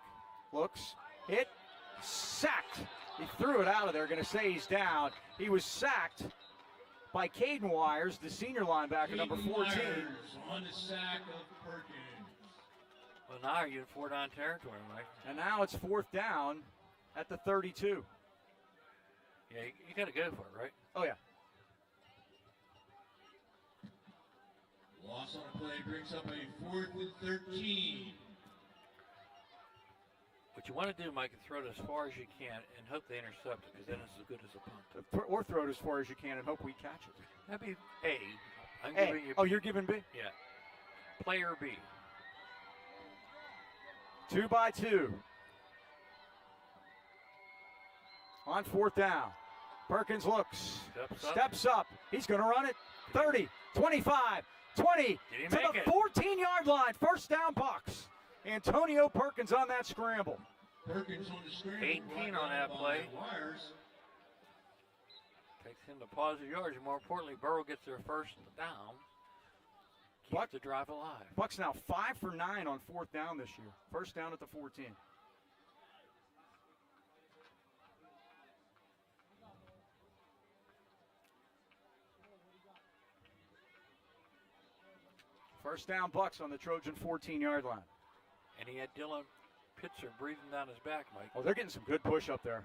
Looks. Hit. Sacked. He threw it out of there. Going to say he's down. He was sacked by Caden Wires, the senior linebacker, number 14. On the sack of Perkins. Well, now you're in 4-down territory, Mike. And now it's 4th down at the 32. Yeah, you got to go for it, right? Oh, yeah. Loss on a play brings up a 4th and 13. What you want to do, Mike, is throw it as far as you can and hope they intercept it, because then it's as good as a punt. Or throw it as far as you can and hope we catch it. That'd be A. I'm A. giving you Oh, B. you're giving B? Yeah. Player B. 2 by 2. On 4th down. Perkins looks. Steps up. He's going to run it. 30, 25, 20 to the 14-yard line. 1st down Bucks. Antonio Perkins on that scramble. Perkins on the scramble. 18 on that play. Wires. Takes him to positive yards. And more importantly, Burrell gets their 1st down. Keeps the drive alive. Bucks now 5 for 9 on 4th down this year. 1st down at the 14. First down Bucks on the Trojan 14-yard line. And he had Dylan Pitzer breathing down his back, Mike. Oh, they're getting some good push up there.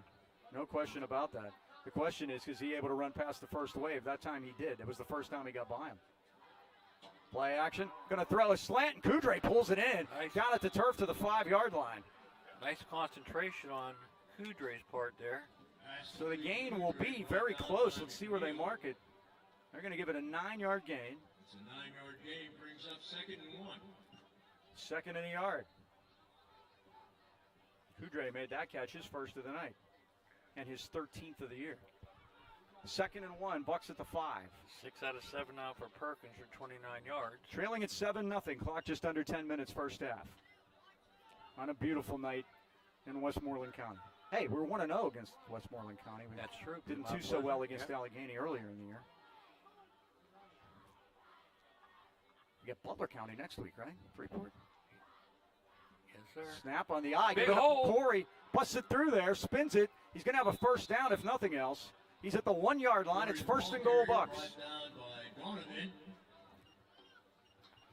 No question about that. The question is he able to run past the first wave? That time he did. It was the first time he got by him. Play action. Going to throw a slant, and Kudre pulls it in. Nice. Down at the turf to the 5-yard line. Nice concentration on Kudre's part there. So the gain will be very close. Let's see where they mark it. They're going to give it a 9-yard gain. It's a 9-yard gain, brings up 2nd and 1. 2nd and a yard. Kudre made that catch, his 1st of the night, and his 13th of the year. 2nd and 1, Bucks at the 5. 6 out of 7 now for Perkins for 29 yards. Trailing at 7-0, clock just under 10 minutes, 1st half. On a beautiful night in Westmoreland County. Hey, we're 1-0 against Westmoreland County. We That's true. didn't do so well against Allegheny earlier in the year. We get Butler County next week, right? Freeport? Yes, sir. Snap on the eye. Big Give it up hole. to Corey. Busts it through there. Spins it. He's going to have a first down if nothing else. He's at the 1 yard line. It's first and goal Bucks.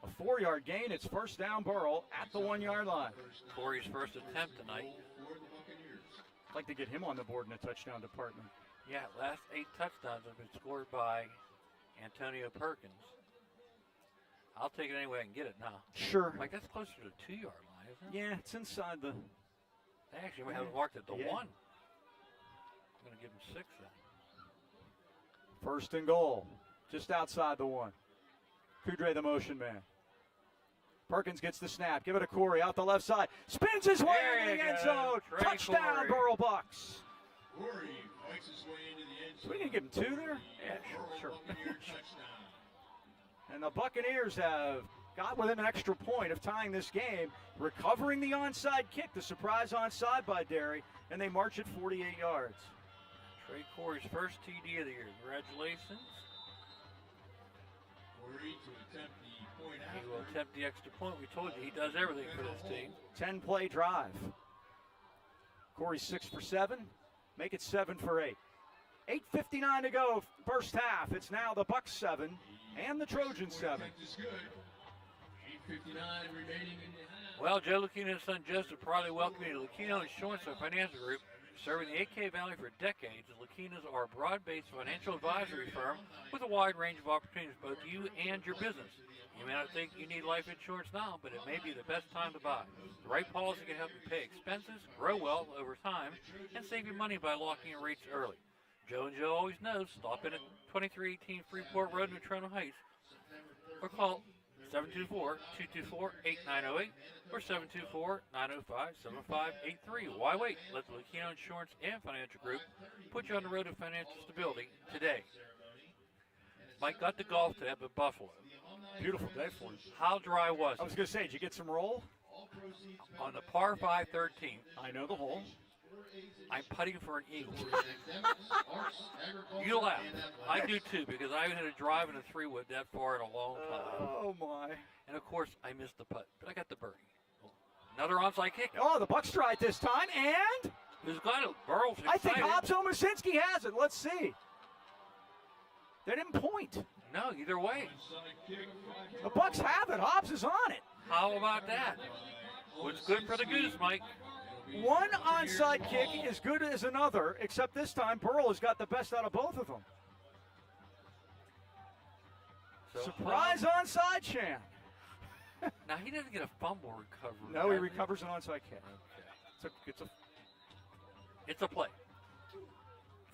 A 4 yard gain. It's first down Burrell at the 1 yard line. Corey's first attempt tonight. I'd like to get him on the board in the touchdown department. Yeah, last 8 touchdowns have been scored by Antonio Perkins. I'll take it any way I can get it now. Sure. Like, that's closer to the 2 yard line, isn't it? Yeah, it's inside the. They actually have it marked at the 1. Yeah. I'm going to give him 6 then. First and goal. Just outside the 1. Kudre, the motion man. Perkins gets the snap. Give it to Corey out the left side. Spins his way into the end zone. Trey Touchdown, Corey. Burrell Bucks. Corey fights his way into the end So we can give him 2 there? Yeah, sure. touchdown. And the Buccaneers have got within an extra point of tying this game, recovering the onside kick, the surprise onside by Derry, and they march it 48 yards. Trey Corey's first TD of the year. Congratulations. Corey to attempt the point He after. will attempt the extra point. We told you he does everything for this team. 10-play drive. Corey 6 for 7. Make it 7 for 8. 8:59 to go, first half. It's now the Bucks 7 and the Trojans 7. Attempt is good. 8:59 remaining in the half. Well, Joe Lucchino and son Joseph proudly welcome you to Lucchino Insurance and Financial Group. Serving the 8K Valley for decades, the Lucchinos are a broad-based financial advisory firm with a wide range of opportunities for both you and your business. You may not think you need life insurance now, but it may be the best time to buy. The right policy can help you pay expenses, grow wealth over time, and save you money by locking your rates early. Joe and Joe always knows. Stop in at 2318 Freeport Road in Natrona Heights or call 724-224-8908 or 724-905-7583. Why wait? Let the Lucchino Insurance and Financial Group put you on the road to financial stability today. Mike got to golf today up at Buffalo. Beautiful day for him. How dry was I it? was going to say, did you get some roll? On the par 5 13, I know the hole. I'm putting for an eagle. You laugh. I do too, because I haven't had a drive in a 3-wood that far in a long time. Oh, my. And of course, I missed the putt, but I got the birdie. Another onside kick. Oh, the Bucks try it this time, and Who's got it? Burrell's I think excited. Hobbs Omasinski has it. Let's see. They didn't point. No, either way. The Bucks have it. Hobbs is on it. How about that? What's good for the goose, Mike? One onside kick is good as another, except this time Burrell has got the best out of both of them. So, Surprise onside, Chan. Now, he doesn't get a fumble recovery. No, he does recovers an onside kick. Okay. It's a It's a play.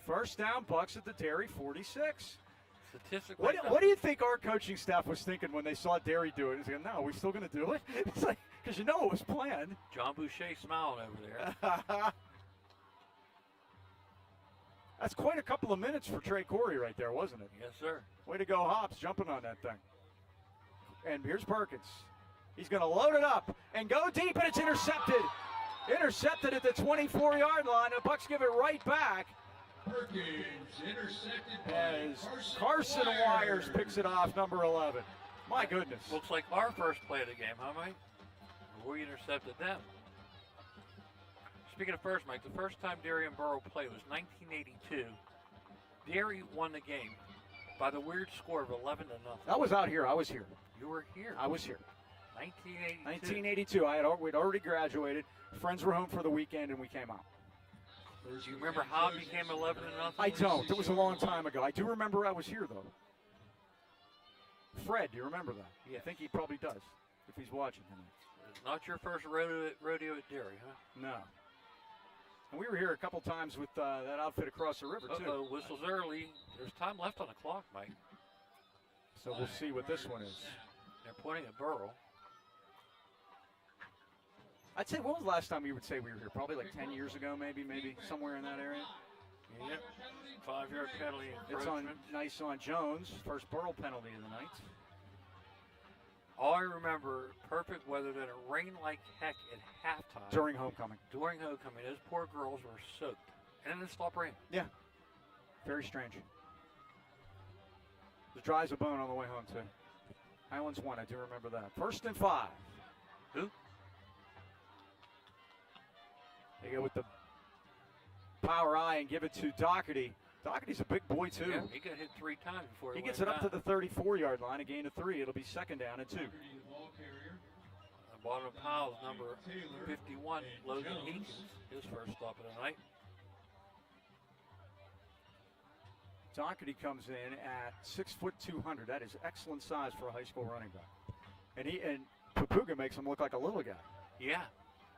first down, Bucks at the Derry 46. Statistically, What do you think our coaching staff was thinking when they saw Derry do it? He's like, no, are we still going to do it? It's like, because you know it was planned. John Boucher smiling over there. That's quite a couple of minutes for Trey Corey right there, wasn't it? Yes, sir. Way to go, Hobbs, jumping on that thing. And here's Perkins. He's going to load it up and go deep, and it's intercepted. Intercepted at the 24-yard line. The Bucks give it right back Perkins intercepted by as Carson Wires picks it off, number 11. My goodness. Looks like our first play of the game, huh, Mike? We intercepted them. Speaking of first, Mike, the first time Derry and Burrell played was 1982. Derry won the game by the weird score of 11-0. That was out here. I was here. You were here. I was here. 1982. 1982. We'd already graduated. Friends were home for the weekend, and we came out. Do you remember how it became 11-0? I don't. It was a long time ago. I do remember I was here, though. Fred, do you remember that? Yes. I think he probably does, if he's watching tonight. It's not your first rodeo at Derry, huh? No. And we were here a couple times with that outfit across the river, too. Uh-oh, whistles early. There's time left on the clock, Mike. So we'll see what this one is. They're pointing at Burrell. I'd say, when was the last time we would say we were here? Probably like 10 years ago, maybe somewhere in that area. Yep. 5-yard penalty. It's on encroachment. nice on Jones. First Burrell penalty of the night. All I remember, perfect weather, then it rained like heck at halftime. During homecoming. During homecoming, those poor girls were soaked. And then it stopped raining. Yeah. Very strange. It dry as a bone on the way home, too. Highlands won, I do remember that. 1st and 5. Who? They go with the power eye and give it to Doherty. Doherty's a big boy, too. Yeah, he got hit 3 times before He he gets went it up to down. the 34-yard line, a gain of 3. It'll be 2nd down and 2. The bottom of piles, number 51, Logan Heekins, his first stop of the night. Doherty comes in at 6 foot 200. That is excellent size for a high school running back. And Papuga makes him look like a little guy. Yeah,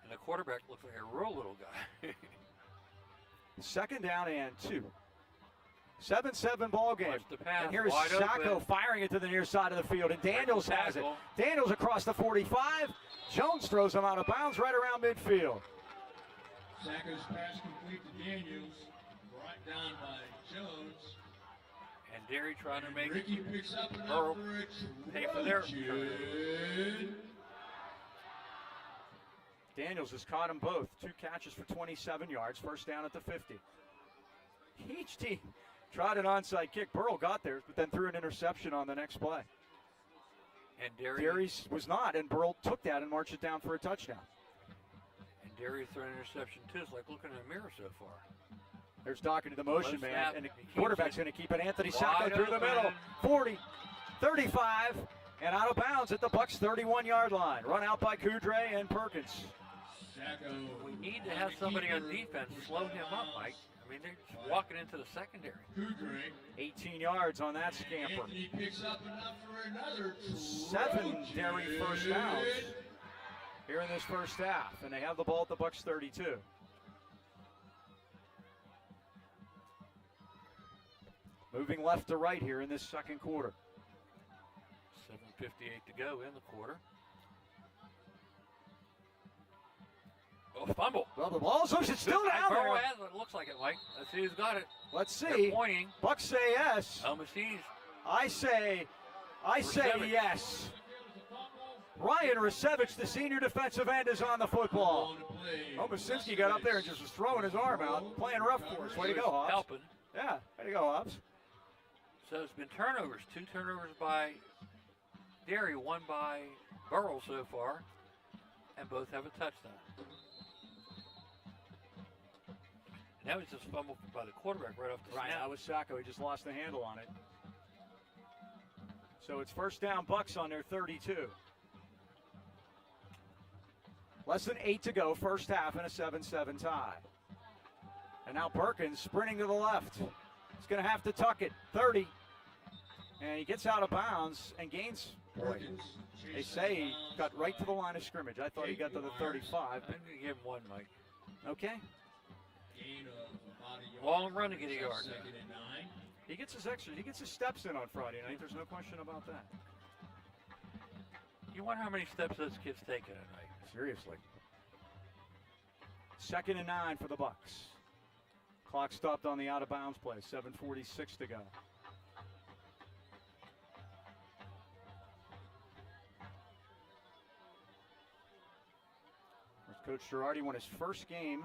and the quarterback looks like a real little guy. 2nd down and 2. 7-7 ball game. Watch the pass, And here's wide Sacco open. firing it to the near side of the field, and Daniels has it. Tackle. Daniels across the 45. Jones throws him out of bounds right around midfield. Sacco's pass complete to Daniels. Brought down by Jones. And Derry trying to make Ricky picks up enough Burrell for a pay for their Trojan. Daniels has caught them both. 2 catches for 27 yards. First down at the 50. Each team tried an onside kick. Burrell got theirs, but then threw an interception on the next play. and Derry. Derry's was not, and Burrell took that and marched it down for a touchdown. And Derry threw an interception too. It's like looking in a mirror so far. There's Doherty, the motion Low man, snap. and the He keeps quarterback's it going to keep it. Anthony Sacco wide through the open. middle. 40, 35, and out of bounds at the Bucks' 31-yard line. Run out by Kudre and Perkins. Sacco. We need to have somebody on defense slow him up, Mike. I mean, they're just walking into the secondary. Kudre. 18 yards on that scamper. Anthony picks up enough for another 7 Derry first downs here in this first half, and they have the ball at the Bucks' 32. Moving left to right here in this second quarter. 7:58 to go in the quarter. Oh, fumble. Well, the ball's loose. It's still down Burrow there. has it. Looks like it, Mike. Let's see who's got it. Let's They're see. pointing. Bucks say yes. Almaci's. I say Rusevich. yes. Ryan Rusevich, the senior defensive end, is on the football. Omasinski got up there and just was throwing his arm out, playing rough for us. Way to go, Hobbs. Helping. Yeah, way to go, Hobbs. So it's been turnovers. 2 turnovers by Derry, 1 by Burrell so far, and both have a touchdown. And that was just fumbled by the quarterback right off the Right, snap. that was Sacco. He just lost the handle on it. So it's first down, Bucks on their 32. Less than 8 to go, first half, in a 7-7 tie. And now Perkins sprinting to the left. He's going to have to tuck it. 30. And he gets out of bounds and gains. Boy, they say he got right to the line of scrimmage. I thought he got to the 35. I'm going to give him 1, Mike. Okay. Gain of about a yard. Long run to get a yard. Second and 9. He gets his steps in on Friday night. There's no question about that. You wonder how many steps those kids take in a night. Seriously. 2nd and 9 for the Bucks. Clock stopped on the out of bounds play. 7:46 to go. Coach Girardi won his first game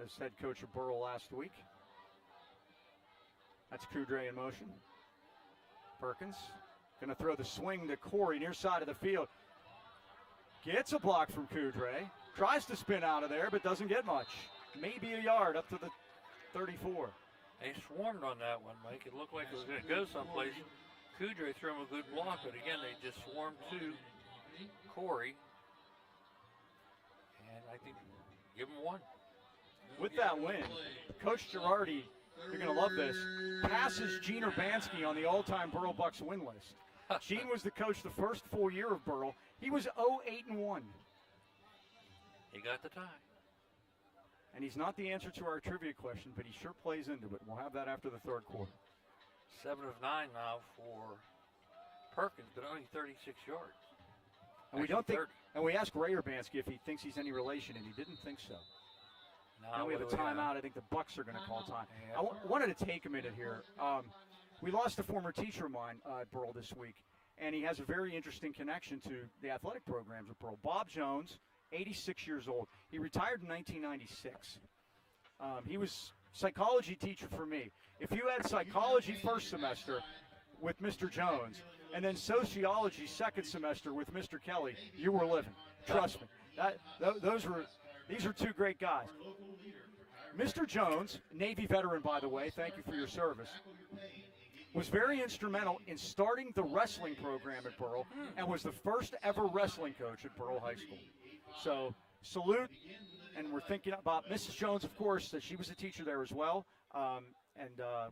as head coach of Burrell last week. That's Kudre in motion. Perkins going to throw the swing to Corey near side of the field. Gets a block from Kudre. Tries to spin out of there, but doesn't get much. Maybe a yard up to the 34. They swarmed on that one, Mike. It looked like it was going to go someplace. Kudre threw him a good block, but again, they just swarmed to Corey. And I think give him 1. With that win, Coach Girardi, you're going to love this, passes Gene Urbanski on the all-time Burrell Bucks win list. Gene was the coach the first full year of Burrell. He was 0-8-1. He got the tie. And he's not the answer to our trivia question, but he sure plays into it. We'll have that after the third quarter. 7 of 9 now for Perkins, but only 36 yards. And we don't think, 30. and we asked Ray Urbanski if he thinks he's any relation, and he didn't think so. Now Now we have a what do timeout. I think the Bucks are going to call time. Yeah. I wanted to take a minute here. We lost a former teacher of mine at Burrell this week, and he has a very interesting connection to the athletic programs at Burrell. Bob Jones, 86 years old. He retired in 1996. He was psychology teacher for me. If you had psychology first semester with Mr. Jones and then sociology second semester with Mr. Kelly, you were living. Trust me. Those were These are two great guys. Mr. Jones, Navy veteran, by the way, thank you for your service, was very instrumental in starting the wrestling program at Burrell and was the first ever wrestling coach at Burrell High School. So salute, and we're thinking about Mrs. Jones, of course, that she was a teacher there as well,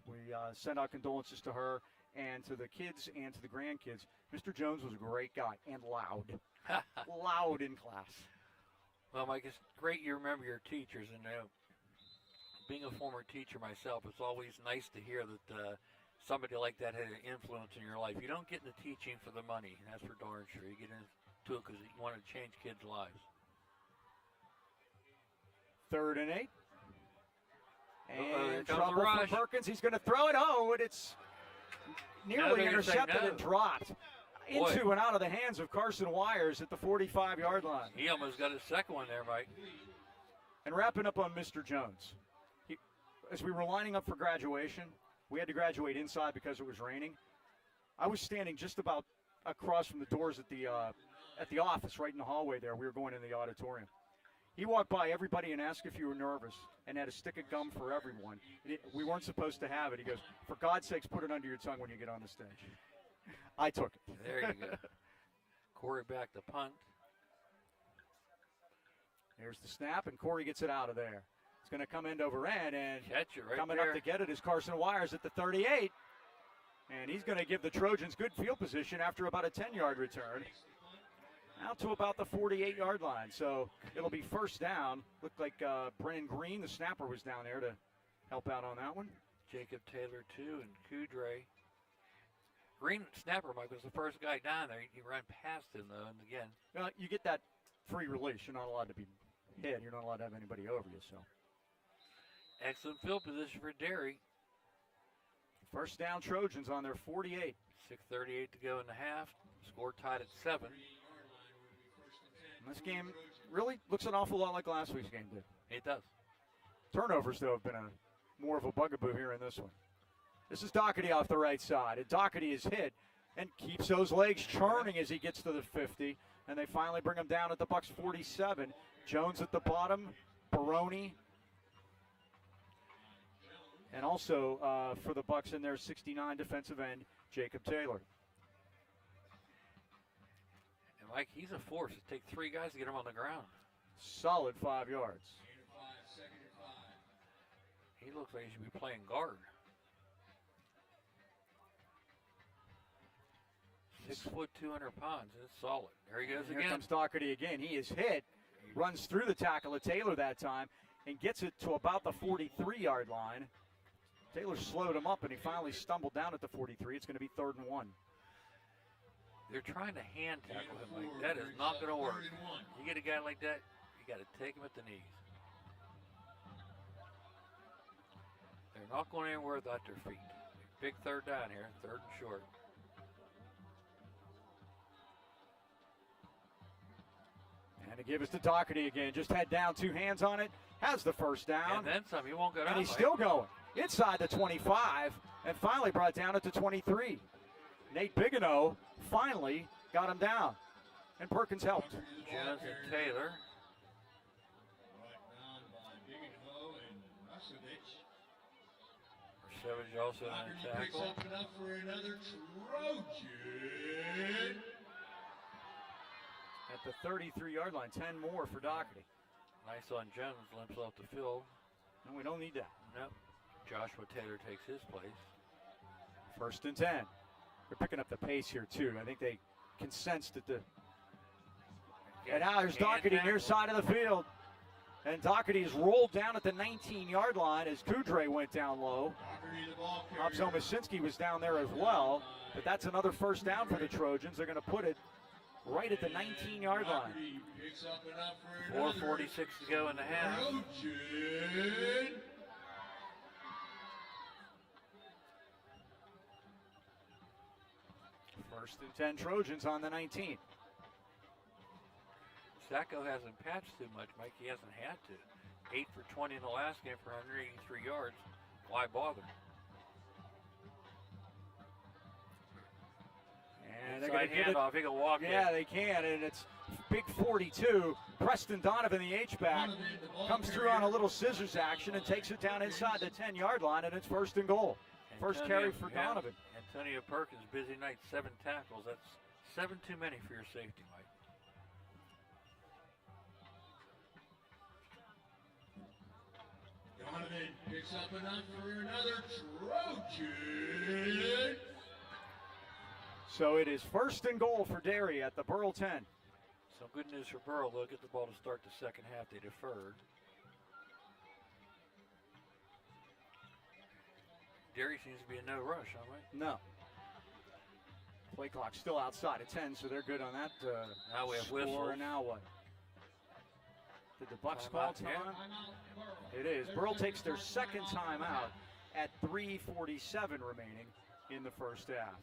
we send our condolences to her and to the kids and to the grandkids. Mr. Jones was a great guy and loud. Loud in class. Well, Mike, it's great you remember your teachers, and being a former teacher myself, it's always nice to hear that somebody like that had an influence in your life. You don't get into teaching for the money, and that's for darn sure. You get into it because you want to change kids' lives. 3rd and 8. Here And comes trouble the rush. for Perkins. He's going to throw it. Oh, and it's nearly they're gonna say intercepted no. and dropped into and out of the hands of Carson Wires at the 45-yard line. He almost got his second one there, Mike. And wrapping up on Mr. Jones. As we were lining up for graduation, we had to graduate inside because it was raining. I was standing just about across from the doors at the office, right in the hallway there. We were going in the auditorium. He walked by everybody and asked if you were nervous and had a stick of gum for everyone. We weren't supposed to have it. He goes, for God's sakes, put it under your tongue when you get on the stage. I took it. There you go. Corey back to punt. Here's the snap, and Corey gets it out of there. It's going to come end over end, and Catch it right coming there. up to get it is Carson Wires at the 38. And he's going to give the Trojans good field position after about a 10-yard return. Out to about the 48-yard line. So it'll be first down. Looked like Brennan Green, the snapper, was down there to help out on that one. Jacob Taylor, too, and Kudre. Green snapper, Mike, was the first guy down there. He ran past him, though, and again. You get that free release. You're not allowed to be hit. You're not allowed to have anybody over you. So Excellent field position for Derry. first down Trojans on their 48. 6:38 to go in the half. Score tied at 7. And this game really looks an awful lot like last week's game did. It does. Turnovers, though, have been more of a bugaboo here in this one. This is Doherty off the right side. And Doherty is hit and keeps those legs churning as he gets to the 50. And they finally bring him down at the Bucks 47. Jones at the bottom, Baroni. And also for the Bucks in their 69 defensive end, Jacob Taylor. And Mike, he's a force. It takes 3 guys to get him on the ground. Solid 5 yards. He looks like he should be playing guard. 6 foot, 200 pounds. It's solid. There he goes Here again. comes Doherty again. He is hit, runs through the tackle of Taylor that time, and gets it to about the 43-yard line. Taylor slowed him up, and he finally stumbled down at the 43. It's going to be 3rd and 1. They're trying to hand tackle him, Mike. That is not going to work. You get a guy like that, you got to take him at the knees. They're not going anywhere without their feet. Big 3rd down here, 3rd and short. And to give us to Doherty again. Just head down, 2 hands on it. Has the first down. And then some. He won't go down. And he's Mike. still going. Inside the 25. And finally brought down at the 23. Nate Bigelow finally got him down. And Perkins helped. Jones and Taylor. Savage also on the Picks tackle. up enough for another Trojan. At the 33-yard line, 10 more for Doherty. Nice on Jones, limps off the field. And we don't need that. Nope. Joshua Taylor takes his place. 1st and 10. They're picking up the pace here, too. I think they can sense that the... And now there's Doherty near side of the field. And Doherty is rolled down at the 19-yard line as Kudre went down low. Obzomasinski was down there as well. But that's another first down for the Trojans. They're going to put it right at the 19-yard line. 4:46 to go in the half. Trojan. First and 10 Trojans on the 19. Sacco hasn't patched too much, Mike. He hasn't had to. 8 for 20 in the last game for 183 yards. Why bother? And they're going to get it. Handoff. He can walk in. Yeah, they can, and it's big 42. Preston Donovan, the H-back, comes through on a little scissors action and takes it down inside the 10-yard line, and it's 1st and goal. First carry for Donovan. Antonio Perkins, busy night, 7 tackles. That's 7 too many for your safety, Mike. Donovan picks up enough for another Trojan. So it is 1st and goal for Derry at the Burrell 10. Some good news for Burrell. They'll get the ball to start the second half. They deferred. Derry seems to be in no rush, huh, Mike? No. Play clock still outside at 10, so they're good on that Now we have score. whistles. And now what? Did the Bucks call time? Yeah. It is. Burrell takes their second timeout at 3:47 remaining in the first half.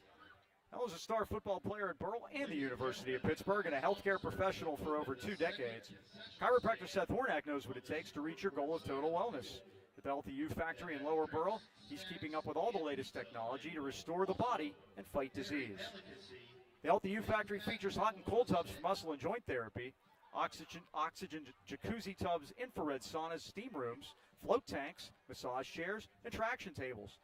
That was a star football player at Burrell and the University of Pittsburgh and a healthcare professional for over 2 decades. Chiropractor Seth Hornak knows what it takes to reach your goal of total wellness. At the Healthy U Factory in Lower Burrell, he's keeping up with all the latest technology to restore the body and fight disease. The Healthy U Factory features hot and cold tubs for muscle and joint therapy, oxygen jacuzzi tubs, infrared saunas, steam rooms, float tanks, massage chairs, and traction tables.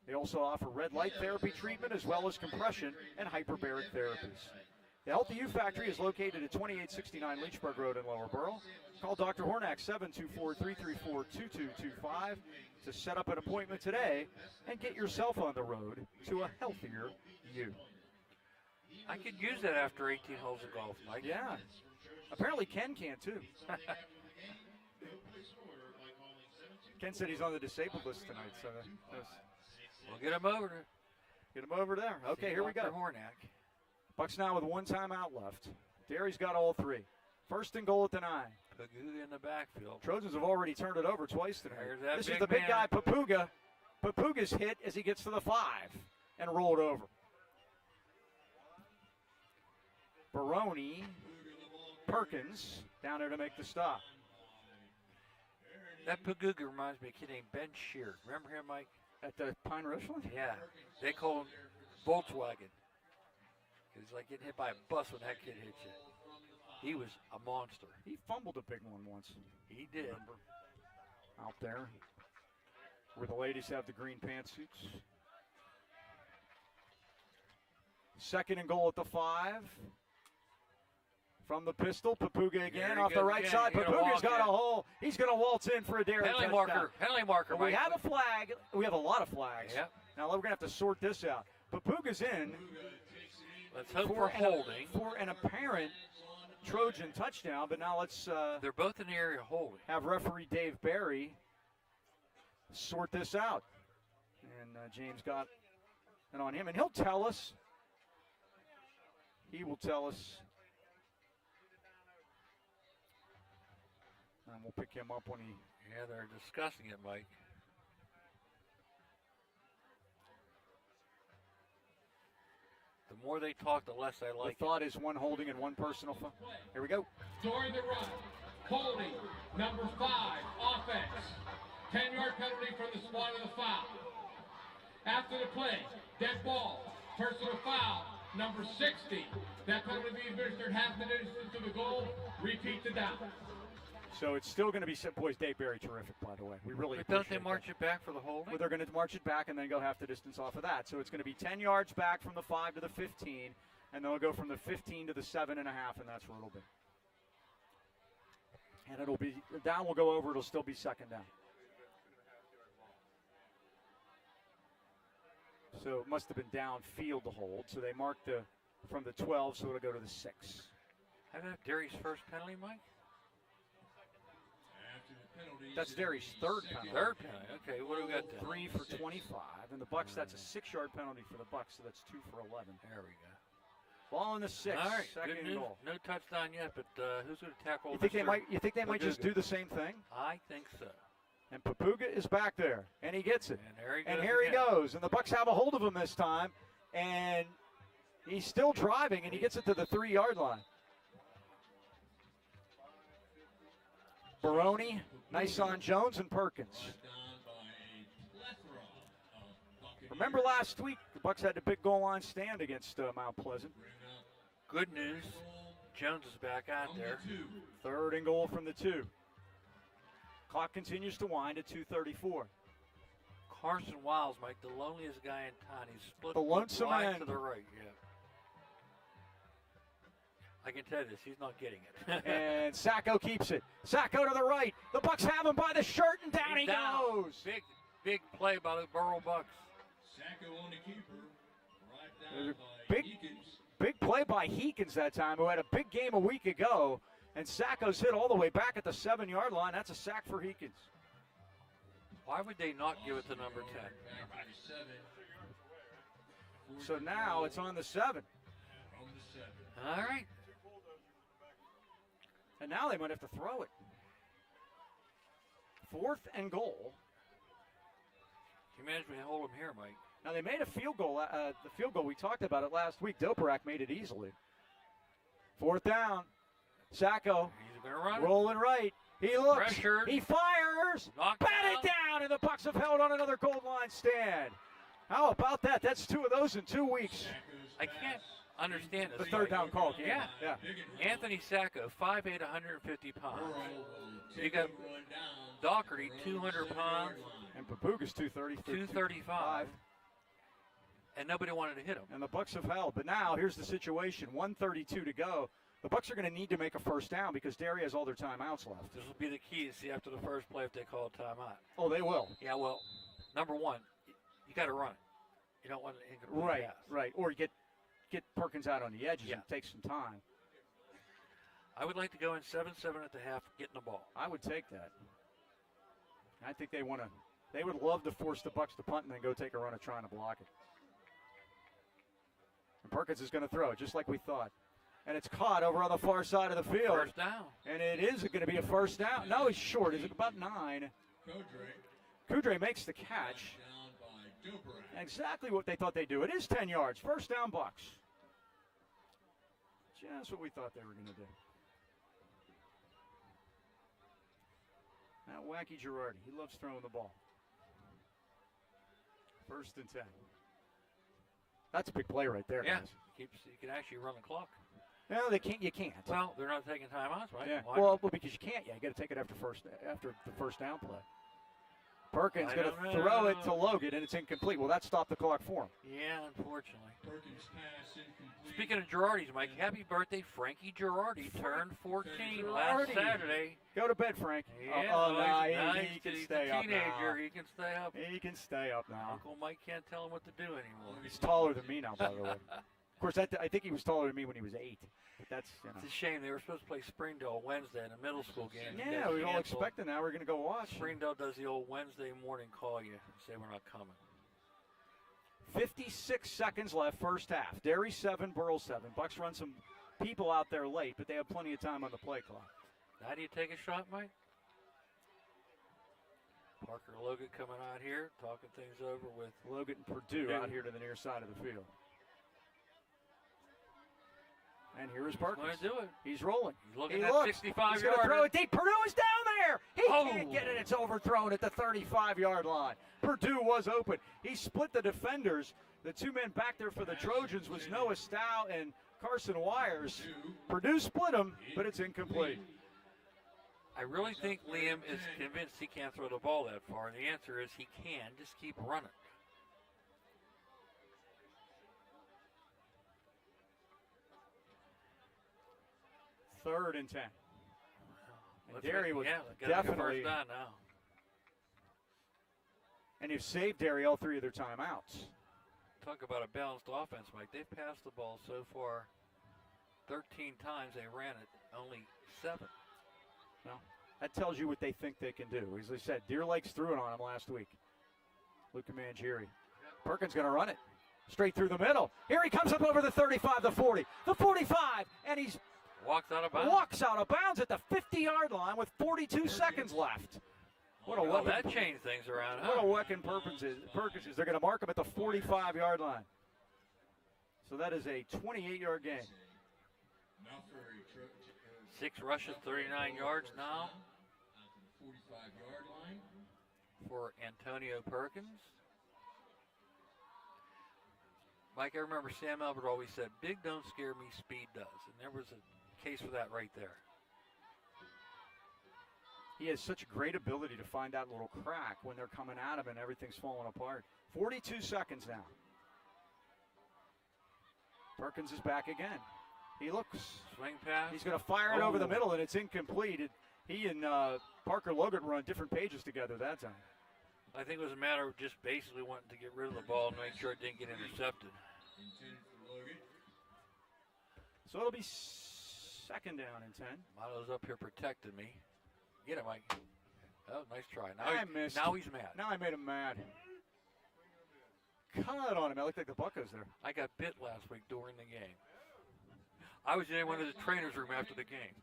They also offer red light therapy treatment as well as compression and hyperbaric therapies. The Healthy U Factory is located at 2869 Leechburg Road in Lower Burrell. Call Dr. Hornak 724-334-2225 to set up an appointment today and get yourself on the road to a healthier you. I could use that after 18 holes of golf, Mike. Yeah. Apparently Ken can too. Ken said he's on the disabled list tonight, so We'll get him over there. get him over there. Okay, here we go. Dr. Hornak. Bucks now with 1 timeout left. Derry's got all 3. 1st and goal at the 9. Paguga in the backfield. Trojans have already turned it over twice tonight. There's that This is big the big man. guy, Papuga. Papuga's hit as he gets to the 5 and rolled over. Baroni, Perkins down there to make the stop. That Paguga reminds me of a kid named Ben Shear. Remember him, Mike? At the Pine Ridge one? Yeah. They call him Volkswagen. It's like getting hit by a bus when that kid hits you. He was a monster. He fumbled a big one once. He did. Remember? Out there where the ladies have the green pantsuits. 2nd and goal at the 5. From the pistol, Papuga again There he off the goes right again. side. He's gonna Papuga's walk got in. a hole. He's going to waltz in for a Derry Penalty touchdown. marker. Penalty marker, But we Mike. have a flag. We have a lot of flags. Yep. Now we're going to have to sort this out. Papuga's in Let's hope for for holding. for an apparent Trojan touchdown. But now let's They're both in the area holding. have referee Dave Barry sort this out. And James got it on him. And he'll tell us. He will tell us. And we'll pick him up when he. Yeah, they're discussing it, Mike. The more they talk, the less I like The thought is one holding and one personal foul. Here we go. During the run, holding, number 5, offense. 10-yard penalty for the spot of the foul. After the play, dead ball, personal foul, number 60. That penalty being administered half the distance to the goal. Repeat the down. So it's still going to be boys. Dave Barry, terrific, by the way. We really But don't they appreciate march that. it back for the holding? Well, they're going to march it back and then go half the distance off of that. So it's going to be 10 yards back from the 5 to the 15, and then we'll go from the 15 to the 7.5, and that's where it'll be. And it'll be down. Will go over. It'll still be 2nd down. So it must have been downfield to hold. So they marked from the 12, so it'll go to the 6. How about Derry's first penalty, Mike? That's Derry's 3rd penalty. Third penalty. Okay, what do we got there? 3 for 25, and the Bucks. That's a 6-yard penalty for the Bucks, so that's 2 for 11. There we go. Ball in the 6. All right, 2nd good and news. goal. No touchdown yet, but who's going to tackle? You think they Mr. might? You think they might just Paguga? do the same thing? I think so. And Papuga is back there, and he gets it. And there he goes. And here he again. goes, and the Bucks have a hold of him this time, and he's still driving, and he gets it to the 3-yard line. Baroni, Nyson Jones, and Perkins. Remember last week, the Bucks had the big goal line stand against Mount Pleasant. Good news. Jones is back out there. 3rd and goal from the 2. Clock continues to wind at 2:34. Carson Wiles, Mike, the loneliest guy in town. He's split The lonesome wide end. to the right, yeah. I can tell you this, he's not getting it. And Sacco keeps it. Sacco to the right. The Bucks have him by the shirt, and down he goes. Big play by the Burrell Bucks. Sacco on the keeper. Right down by Big, Eakins. big play by Heekins that time, who had a big game a week ago. And Sacco's hit all the way back at the 7-yard line. That's a sack for Heekins. Why would they not give it to number 10? Back to the 7. So now it's on the 7. From the 7. All right. And now they might have to throw it. 4th and goal. Can you imagine we hold him here, Mike? Now they made a field goal. The field goal, we talked about it last week. Doperak made it easily. 4th down. Sacco He's going to run. rolling right. He looks. Pressured. He fires. Knocked Batted down, and the Bucks have held on another goal line stand. How about that? That's 2 of those in 2 weeks. I can't understand The this. 3rd down call. Yeah. Yeah. Anthony Sacco, 5'8", 150 pounds. You got Doherty, 200 pounds, And Papuga's 230. 235. And nobody wanted to hit him. And the Bucks have held. But now here's the situation. 1:32 to go. The Bucks are going to need to make a first down because Derry has all their timeouts left. This will be the key to see after the first play if they call a timeout. Oh, they will. Yeah, well, number one, you got to run it. You don't want an incomplete Right, pass. right. Or get Perkins out on the edges Yeah. and take some time. I would like to go in 7-7 at the half, getting the ball. I would take that. I think they want to. They would love to force the Bucks to punt and then go take a run at trying to block it. And Perkins is going to throw it just like we thought. And it's caught over on the far side of the field. First down. And it is going to be a first down. No, he's short. Is it about 9? Kudre makes the catch. Down by Doperak. Exactly what they thought they'd do. It is 10 yards. First down, Bucks. Just what we thought they were going to do. Now, Wacky Girardi, he loves throwing the ball. 1st and 10. That's a big play right there, Yeah, guys. you can actually run the clock. No, they can't. You can't. Well, they're not taking timeouts, right? Yeah. Why? Well, because you can't. Yeah, you got to take it after the first down play. Perkins I going don't to throw know. it to Logan, and it's incomplete. Well, that stopped the clock for him. Yeah, unfortunately. Perkins pass incomplete. Speaking of Girardi's, Mike, happy birthday, Frankie Girardi. Turned 14 last Girardi. Saturday. Go to bed, Frank. Yeah, Nah, he's he can he's stay a up teenager. now. He can stay up. He can stay up now. Uncle Mike can't tell him what to do anymore. He's taller than me now, by the way. Of course, I think he was taller than me when he was 8. But that's, It's a shame. They were supposed to play Springdale Wednesday in a middle school game. It Yeah, got we were all canceled. expecting that. We're going to go watch. Springdale does the old Wednesday morning call you and say we're not coming. 56 seconds left, first half. Derry 7, Burrell 7. Bucks run some people out there late, but they have plenty of time on the play clock. How do you take a shot, Mike? Parker Logan coming out here, talking things over with Logan and Purdue out here to the near side of the field. And here is going Perkins. to do it. He's rolling. He's looking He at looks. 65 He's going to throw yards. it deep. Purdue is down there. He Oh. can't get it. It's overthrown at the 35-yard line. Purdue was open. He split the defenders. The 2 men back there for the Trojans was Noah Stow and Carson Wires. Purdue split them, but it's incomplete. I really think Liam is convinced he can't throw the ball that far, and the answer is he can. Just keep running. Third and 10. And Let's Derry make- would yeah, gotta make a definitely, first down now. and you've saved Derry all 3 of their timeouts. Talk about a balanced offense, Mike. They've passed the ball so far 13 times. They ran it only 7. Well, that tells you what they think they can do. As I said, Deer Lakes threw it on him last week. Luca Mangieri. Perkins going to run it straight through the middle. Here he comes up over the 35, the 40, the 45, and he's Walks out of bounds. walks out of bounds at the 50-yard line with 42 seconds left. What a Well, weapon! that changed things around, What huh? a weapon Perkins is. They're going to mark him at the 45-yard line. So that is a 28-yard gain. 6 rushes, 39 yards now 45-yard line. for Antonio Perkins. Mike, I remember Sam Albert always said, big don't scare me, speed does. And there was a case for that right there. He has such a great ability to find that little crack when they're coming at him and everything's falling apart. 42 seconds now. Perkins is back again. He looks. Swing pass. He's going to fire it over the middle, and it's incomplete. He and Parker Logan were on different pages together that time. I think it was a matter of just basically wanting to get rid of the ball and make sure it didn't get intercepted. So it'll be second down and 10. Motto's up here protecting me. Get it, Mike. Oh, nice try. Now he's mad. Now I made him mad. Cut on him. I looked like the Buccos there. I got bit last week during the game. I was in one of the trainer's room after the game.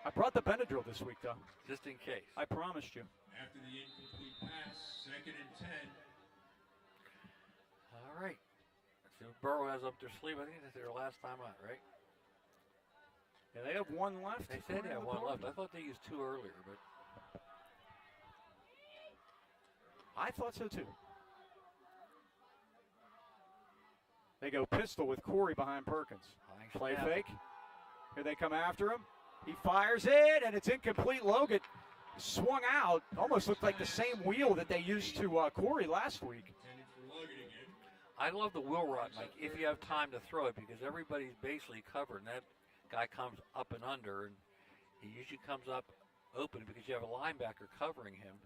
I brought the Benadryl this week, though. Just in case. I promised you. After the incomplete pass, second and 10. All right. Let's see what Burrell has up their sleeve. I think that's their last time out, right? Yeah, they have one left. They said they had one left. I thought they used two earlier, but I thought so too. They go pistol with Corey behind Perkins. Play fake. Here they come after him. He fires it, and it's incomplete. Logan swung out. Almost looked like the same wheel that they used to Corey last week. I love the wheel run, Mike, if you have time to throw it, because everybody's basically covered, and that guy comes up and under, and he usually comes up open because you have a linebacker covering him.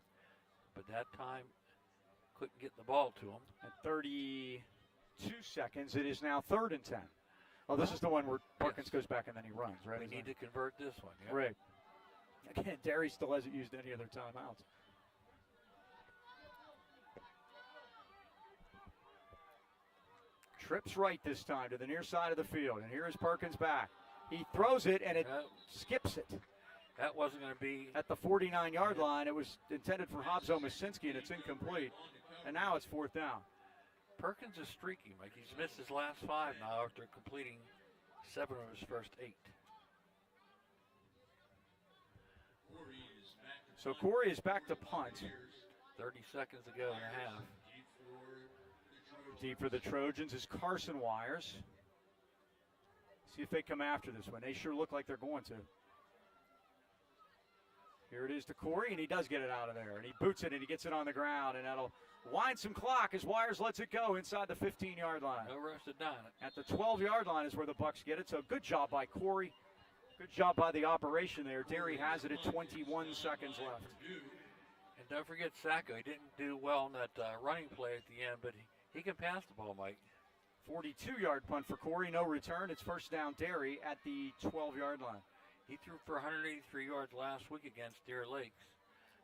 But that time, couldn't get the ball to him. At 32 seconds, it is now third and 10. Oh, this is the one where Perkins goes back and then he runs, right? We need to convert this one. Yeah. Right. Again, Derry still hasn't used any of their timeouts. Trips right this time to the near side of the field, and here is Perkins back. He throws it, and it skips it. That wasn't going to be. At the 49-yard line, it was intended for Hobzo Masinski, and it's incomplete. And now it's fourth down. Perkins is streaky, Mike. He's missed his last 5 now after completing 7 of his first 8. So Corey is back to punt. 30 seconds to go and a half. Deep for the Trojans is Carson Wires. See if they come after this one. They sure look like they're going to. Here it is to Corey, and he does get it out of there. And he boots it, and he gets it on the ground, and that'll wind some clock as Wires lets it go inside the 15-yard line. No rush to down it. At the 12-yard line is where the Bucks get it. So good job by Corey. Good job by the operation there. Derry has it at 21 seconds left. And don't forget Sacco. He didn't do well on that running play at the end, but he can pass the ball, Mike. 42-yard punt for Corey. No return. It's first down Derry at the 12-yard line. He threw for 183 yards last week against Deer Lakes.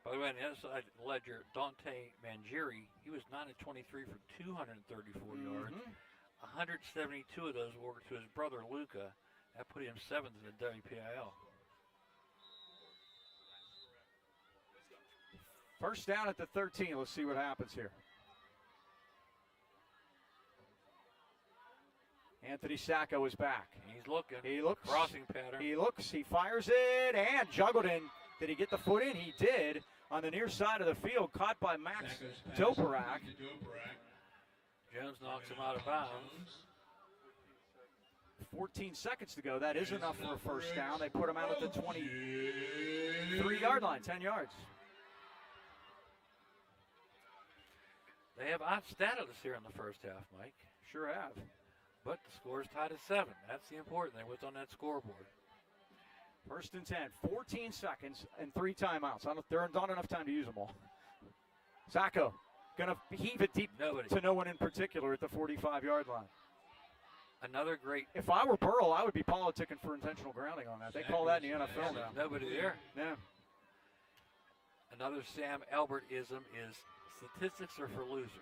By the way, on the other side of the ledger, Dante Mangieri, he was 9 of 23 for 234 yards. 172 of those were to his brother Luca. That put him 7th in the WPIL. First down at the 13. Let's see what happens here. Anthony Sacco is back. He's looking. He looks. Crossing pattern. He looks. He fires it and juggled in. Did he get the foot in? He did. On the near side of the field, caught by Max Doperak. Jones knocks him out of bounds. 14 seconds to go. That is enough for a first down. They put him out at the 23-yard line, 10 yards. They have outstatted us here in the first half, Mike. Sure have. But the score's tied at 7. That's the important thing. What's on that scoreboard? First and 10, 14 seconds and 3 timeouts. There aren't enough time to use them all. Sacco going to heave it deep to no one in particular at the 45-yard line. Another great. If I were Burrell, I would be politicking for intentional grounding on that. They call that in the NFL now. Nobody there. Yeah. Another Sam Albert-ism is statistics are for losers.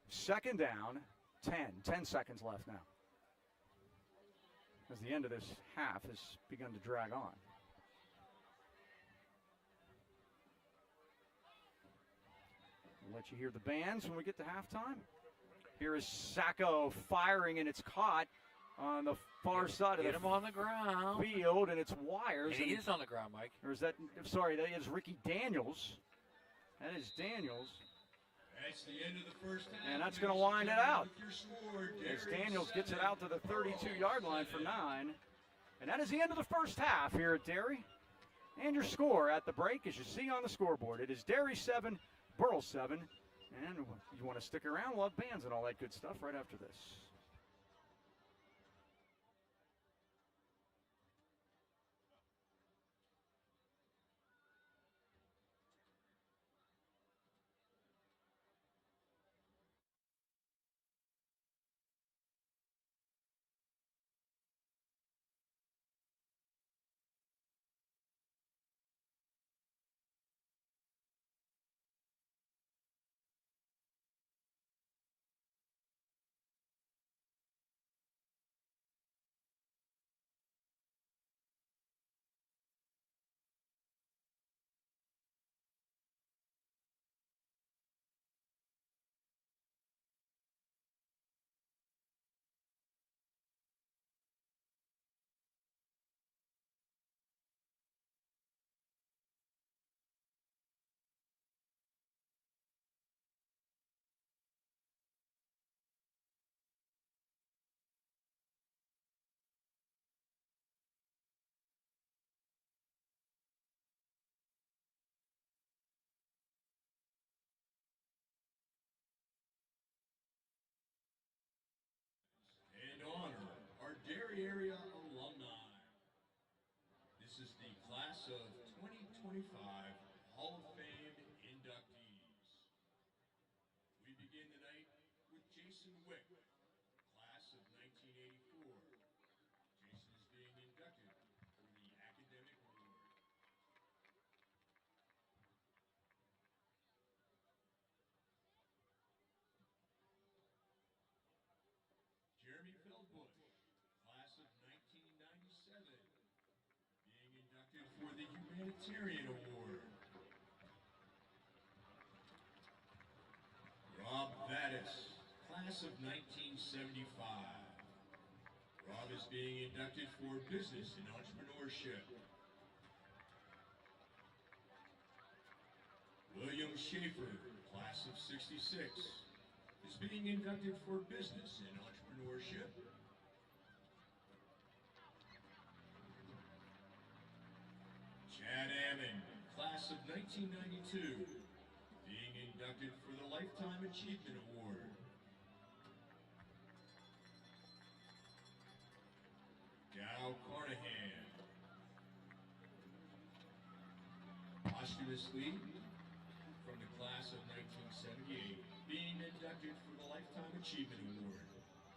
Second down, 10 seconds left now. As the end of this half has begun to drag on. We'll let you hear the bands when we get to halftime. Here is Sacco firing, and it's caught on the far side of Get the him on the ground. field, and it's Wires. And he is on the ground, Mike. Or is that, sorry, that is Ricky Daniels. That is Daniels. That's the end of the first half. And that's going to wind it out. With your score, As Derry Daniels gets it 7, out to the 32-yard line for 7. 9. And that is the end of the first half here at Derry. And your score at the break, as you see on the scoreboard, it is Derry 7, Burrell 7. And you want to stick around, we'll have bands and all that good stuff right after this. And honor our Derry area alumni. This is the class of 2025 Hall of Fame inductees. We begin tonight with Jason Wick, class of 1984. Jason is being inducted for the Academic Award. Jeremy Feldbush, class of 1997, being inducted for the Humanitarian Award. Rob Vaddis, class of 1975. Rob is being inducted for Business and Entrepreneurship. William Schaefer, class of 66, is being inducted for Business and Entrepreneurship. Chad Ammon, class of 1992, being inducted for the Lifetime Achievement Award. Dow Carnahan, posthumously from the class of 1978, being inducted for the Lifetime Achievement Award.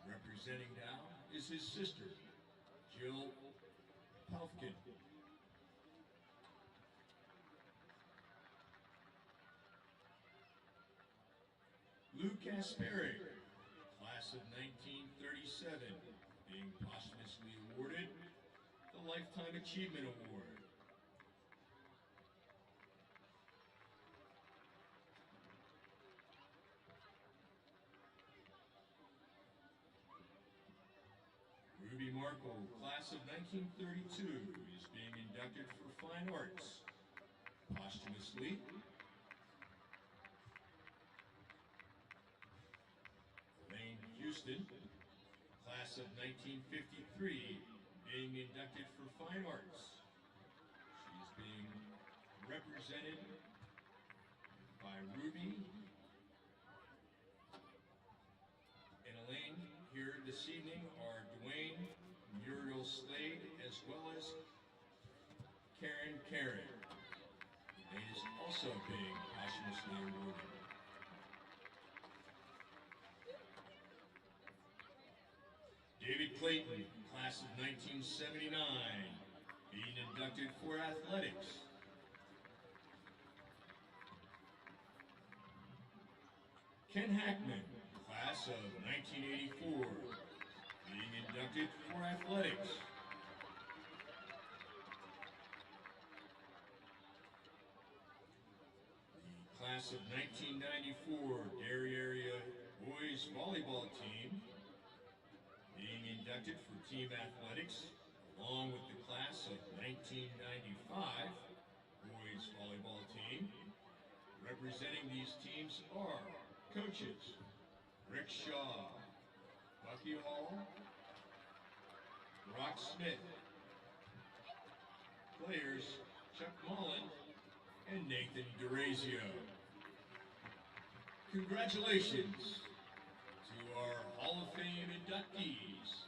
Representing Dow is his sister, Jill Pavlik. Lou Kasperi, class of 1937, being posthumously awarded the Lifetime Achievement Award. Ruby Markle, class of 1932, is being inducted for Fine Arts, posthumously. Elaine Houston, class of 1953, being inducted for Fine Arts. She is being represented by Ruby and Elaine. Here this evening are Dwayne, Muriel Slade, as well as Karen Carey. Elaine is also being posthumously awarded. David Clayton, class of 1979, being inducted for athletics. Ken Hackman, class of 1984, being inducted for athletics. The class of 1994 Derry area boys volleyball team being inducted inducted for team athletics, along with the class of 1995 boys volleyball team. Representing these teams are coaches Rick Shaw, Bucky Hall, Brock Smith, players Chuck Mullen and Nathan DeRazio. Congratulations to our Hall of Fame inductees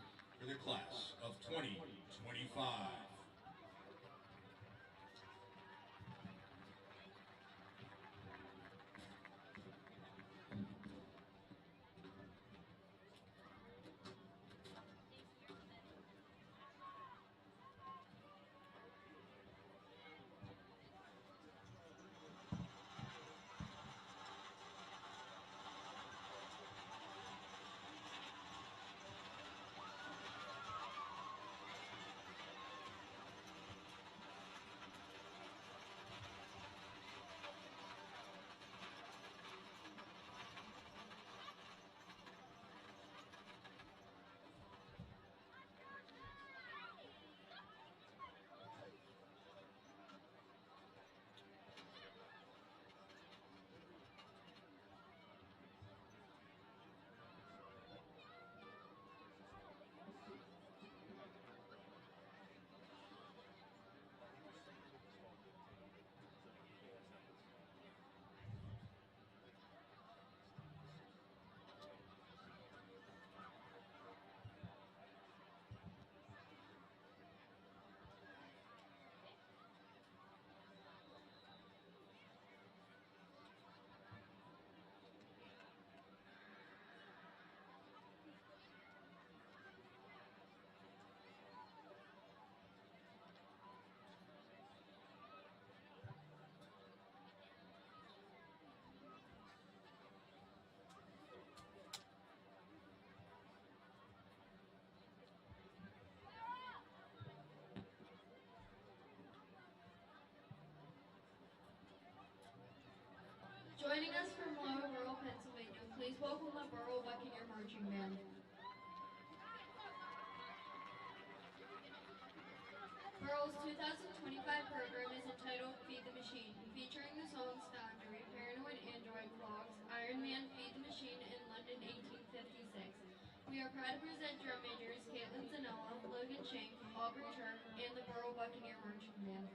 for the class of 2025. Joining us from Lower Burrell, Pennsylvania, please welcome the Burrell Buccaneer Marching Band. Burrell's 2025 program is entitled Feed the Machine, featuring the songs Boundary, Paranoid Android Vlogs, Iron Man, Feed the Machine, and London 1856. We are proud to present drum majors Caitlin Zanella, Logan Shank, Aubrey Sherm, and the Burrell Buccaneer Marching Band.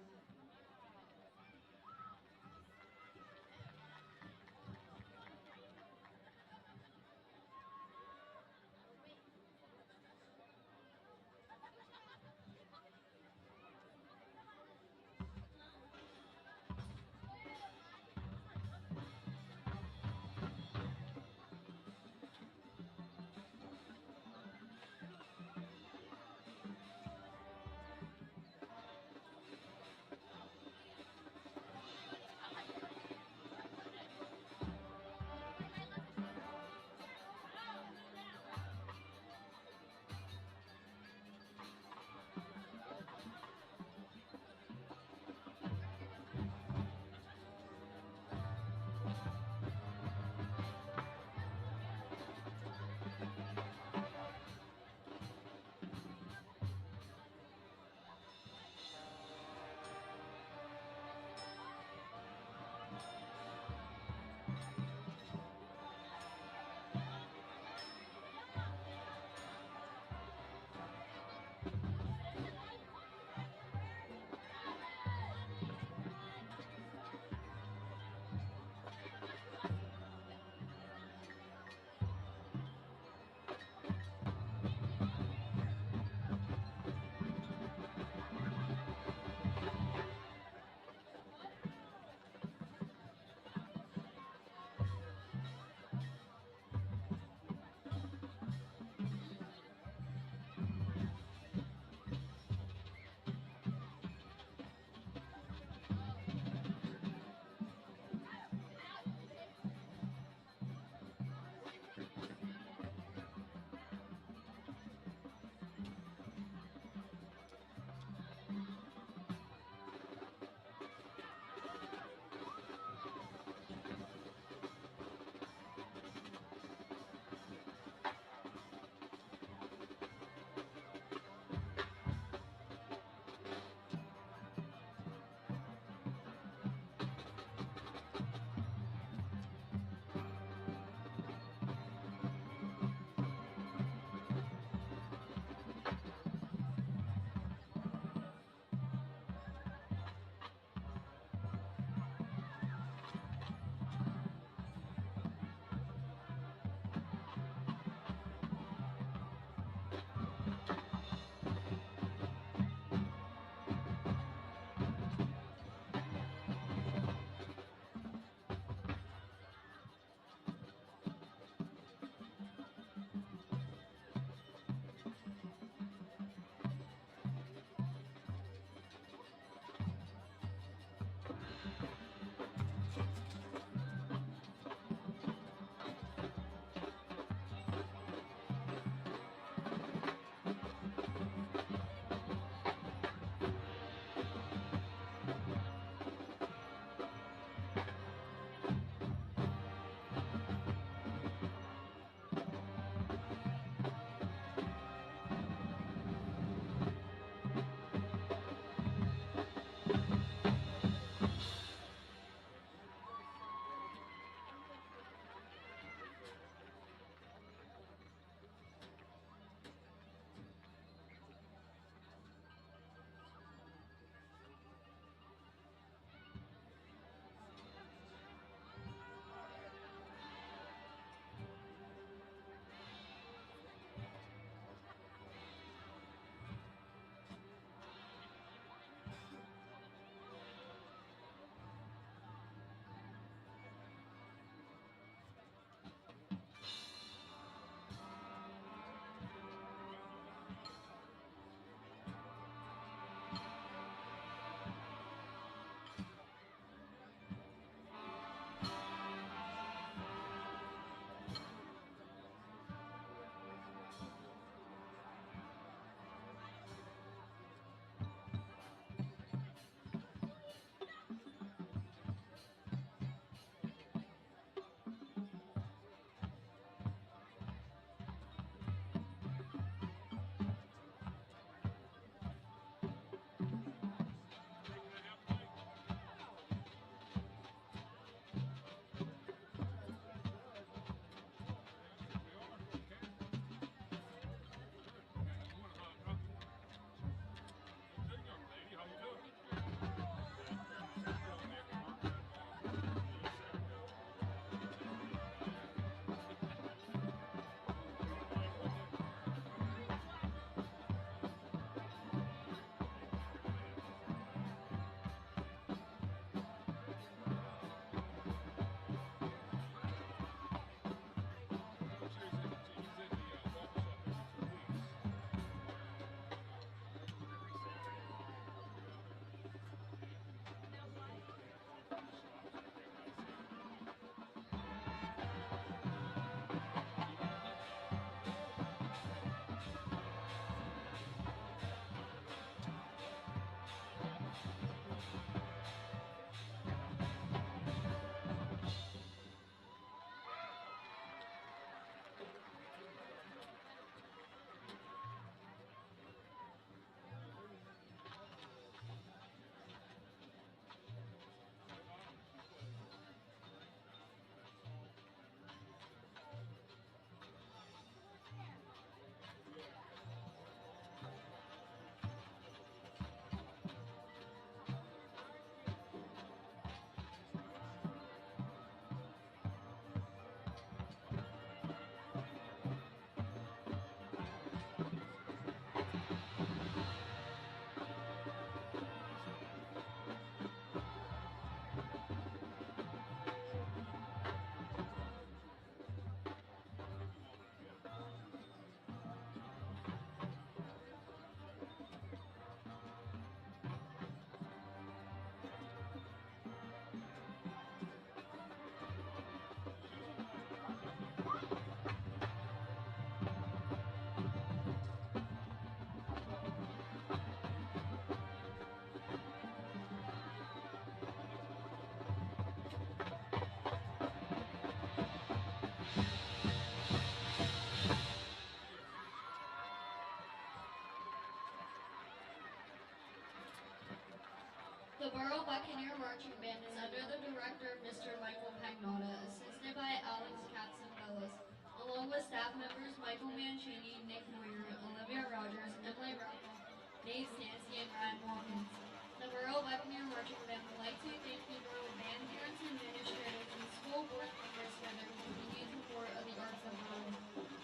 Mace Nancy, and Ryan Watkins. The Burrell Buccaneer Marching Band would like to thank the Burrell band parents and administrators and school board members for their continued support of the arts of Burrell.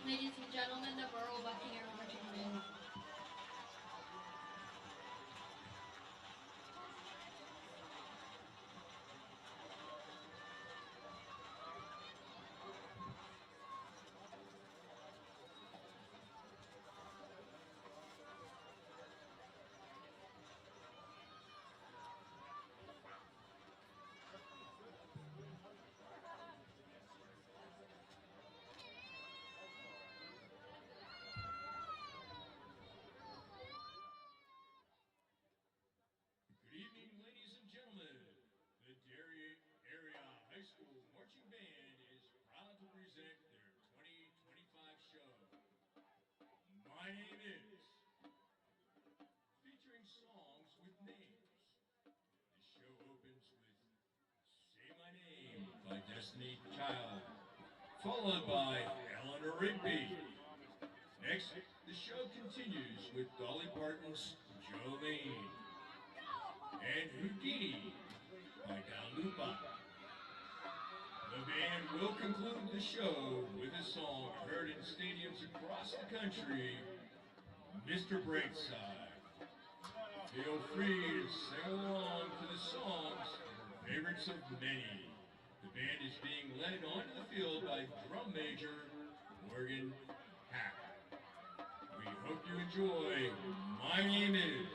Ladies and gentlemen, the Burrell Buccaneer Marching Band. Good evening, ladies and gentlemen. The Derry Area High School Marching Band is proud to present their 2025 show. My Name Is, featuring songs with names. The show opens with Say My Name by Destiny Child, followed by Eleanor Rigby. Next, the show continues with Dolly Parton's Jolene and Houdini by Don Lupa. The band will conclude the show with a song heard in stadiums across the country, Mr. Brightside. Feel free to sing along to the songs, favorites of many. The band is being led onto the field by drum major Morgan Hack. We hope you enjoy My Name Is.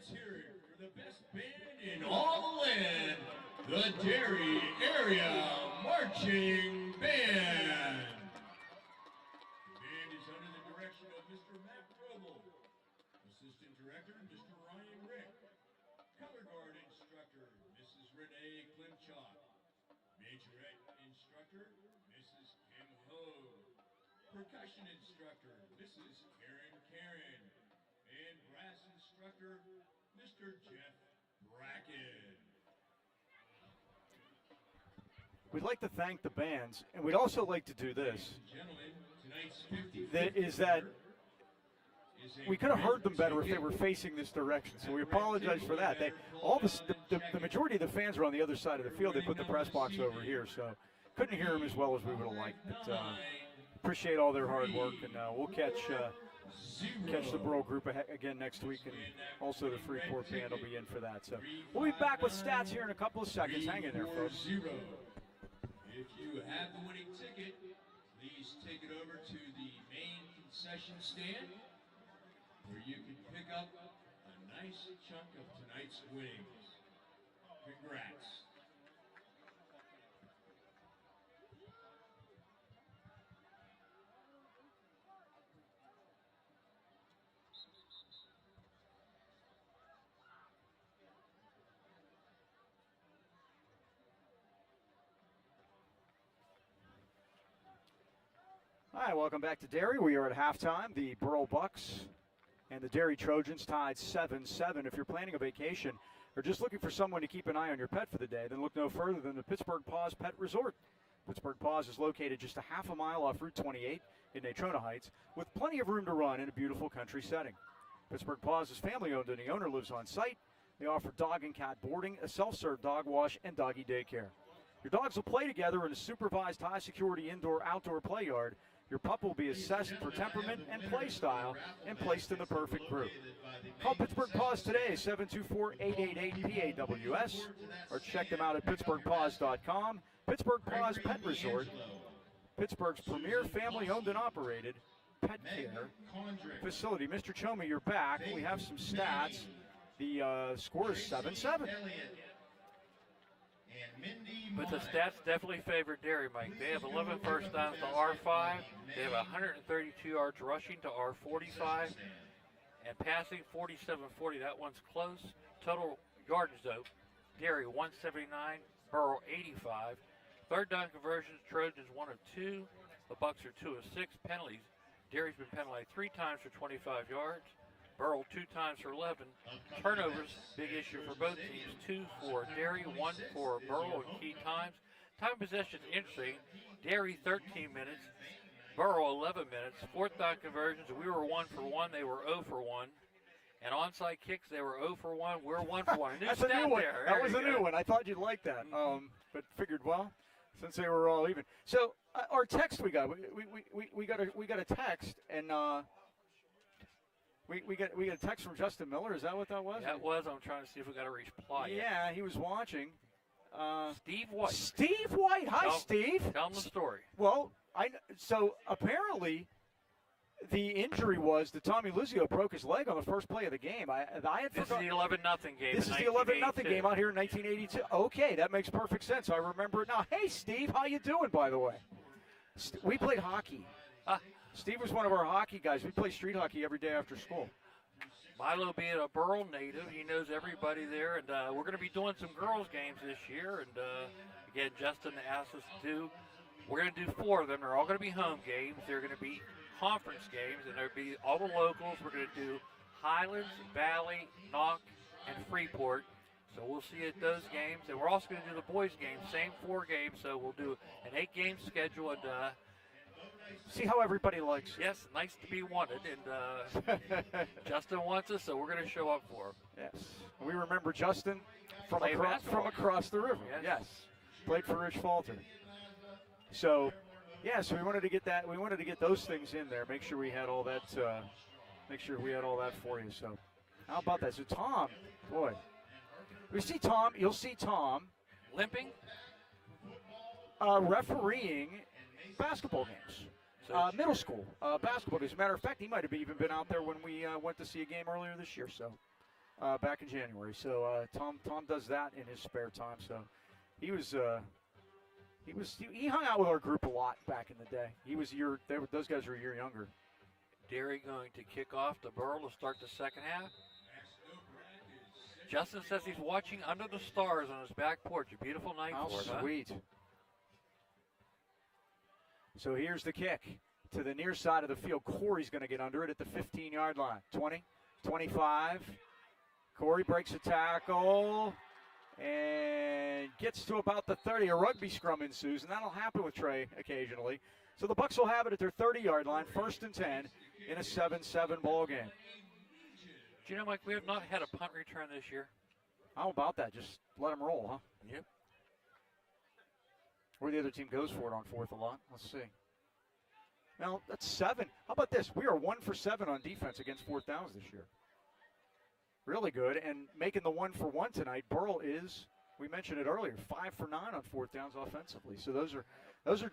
Let's hear it for the best band in all the land, the Derry Area Marching Band. The band is under the direction of Mr. Matt Roble, Assistant Director, Mr. Ryan Rick, Color Guard Instructor, Mrs. Renee Klimchuk, Majorette Instructor, Mrs. Kim Ho, Percussion Instructor, Mrs. Karen, and Brass Instructor, Mr. Jeff Bracken. We'd like to thank the bands, and we'd also like to do this. Gentlemen, tonight's That is that we could have heard them better if they were facing this direction, so we apologize for that. The majority of the fans are on the other side of the field. They put the press box over here, so couldn't hear them as well as we would have liked. But appreciate all their hard work, and we'll catch the Burrell group again next week, and also the Freeport band will be in for that. So we'll be back with stats here in a couple of seconds. Hang in there, folks. If you have the winning ticket, please take it over to the main concession stand, where you can pick up a nice chunk of tonight's winnings. Congrats. All right, welcome back to Derry. We are at halftime. The Burrell Bucks and the Derry Trojans tied 7-7. If you're planning a vacation or just looking for someone to keep an eye on your pet for the day, then look no further than the Pittsburgh Paws Pet Resort. Pittsburgh Paws is located just a half a mile off Route 28 in Natrona Heights, with plenty of room to run in a beautiful country setting. Pittsburgh Paws is family-owned, and the owner lives on site. They offer dog and cat boarding, a self-serve dog wash, and doggy daycare. Your dogs will play together in a supervised high-security indoor-outdoor play yard. Your pup will be assessed for temperament and play style and placed in the perfect group. Call Pittsburgh Paws today, 724-888-PAWS, or check them out at pittsburghpaws.com. Pittsburgh Paws Pet Resort, Pittsburgh's premier family-owned and operated pet care facility. Mr. Chomey, you're back. We have some stats. The score is 7-7. But the stats definitely favor Derry, Mike. They have 11 first downs to R5. They have 132 yards rushing to R45. And passing 47-40. That one's close. Total yardage, though, Derry 179, Burrell 85. Third down conversions, Trojans 1 of 2. The Bucks are 2 of 6. Penalties, Derry's been penalized 3 times for 25 yards. Burrell 2 times for 11. Turnovers, big issue for both teams. 2 for Derry, 1 for Burrell in key times. Time of possession is interesting. Derry 13 minutes, Burrell 11 minutes. Fourth down conversions, we were 1 for 1. They were 0 for 1. And onside kicks, they were 0 for 1. We're 1 for 1. That's a new one. That was a new one. I thought you'd like that. But figured, well, since they were all even. So our text we got a text, and we got a text from Justin Miller. Is that what that was? That was. I'm trying to see if we got a reply. Yeah, he was watching. Steve White. Steve White. Hi, Steve. Tell him the story. Well, so apparently the injury was that Tommy Lizio broke his leg on the first play of the game. I had This is forgotten. the 11-0 game. This is the 11-0 game out here in 1982. Okay, that makes perfect sense. I remember it now. Hey, Steve, how you doing, by the way? We played hockey. Steve was one of our hockey guys. We play street hockey every day after school. Milo being a Burrell native, he knows everybody there, and we're going to be doing some girls' games this year. And again, Justin asked us to do. We're going to do 4 of them. They're all going to be home games. They're going to be conference games, and there'll be all the locals. We're going to do Highlands, Valley, Knock, and Freeport. So we'll see at those games. And we're also going to do the boys' games, same 4 games. So we'll do an 8-game schedule and see how everybody likes it. Yes, nice to be wanted. And Justin wants us, so we're going to show up for him. Yes. We remember Justin from Played across the river. Yes. Played for Rich Falter. So, yeah, so we wanted to get that. We wanted to get those things in there. Make sure we had all that. Make sure we had all that for you. So, how about that? So, Tom, boy, we see Tom. You'll see Tom Limping? refereeing basketball games. Middle school basketball games. As a matter of fact, he might have even been out there when we went to see a game earlier this year. So, back in January. So Tom does that in his spare time. So he hung out with our group a lot back in the day. Those guys were a year younger. Derry going to kick off to Burrell to start the second half. Justin says he's watching under the stars on his back porch. A beautiful night How for it, sweet. So here's the kick to the near side of the field. Corey's going to get under it at the 15-yard line. 20, 25. Corey breaks a tackle and gets to about the 30. A rugby scrum ensues, and that'll happen with Trey occasionally. So the Bucks will have it at their 30-yard line, 1st and 10 in a 7-7 ball game. Do you know, Mike, we have not had a punt return this year? How about that? Just let them roll, huh? Yep. Or the other team goes for it on 4th a lot. Let's see. Now, that's 7. How about this? We are 1 for 7 on defense against 4th downs this year. Really good. And making the 1 for 1 tonight, Burrell is, we mentioned it earlier, 5 for 9 on 4th downs offensively. So those are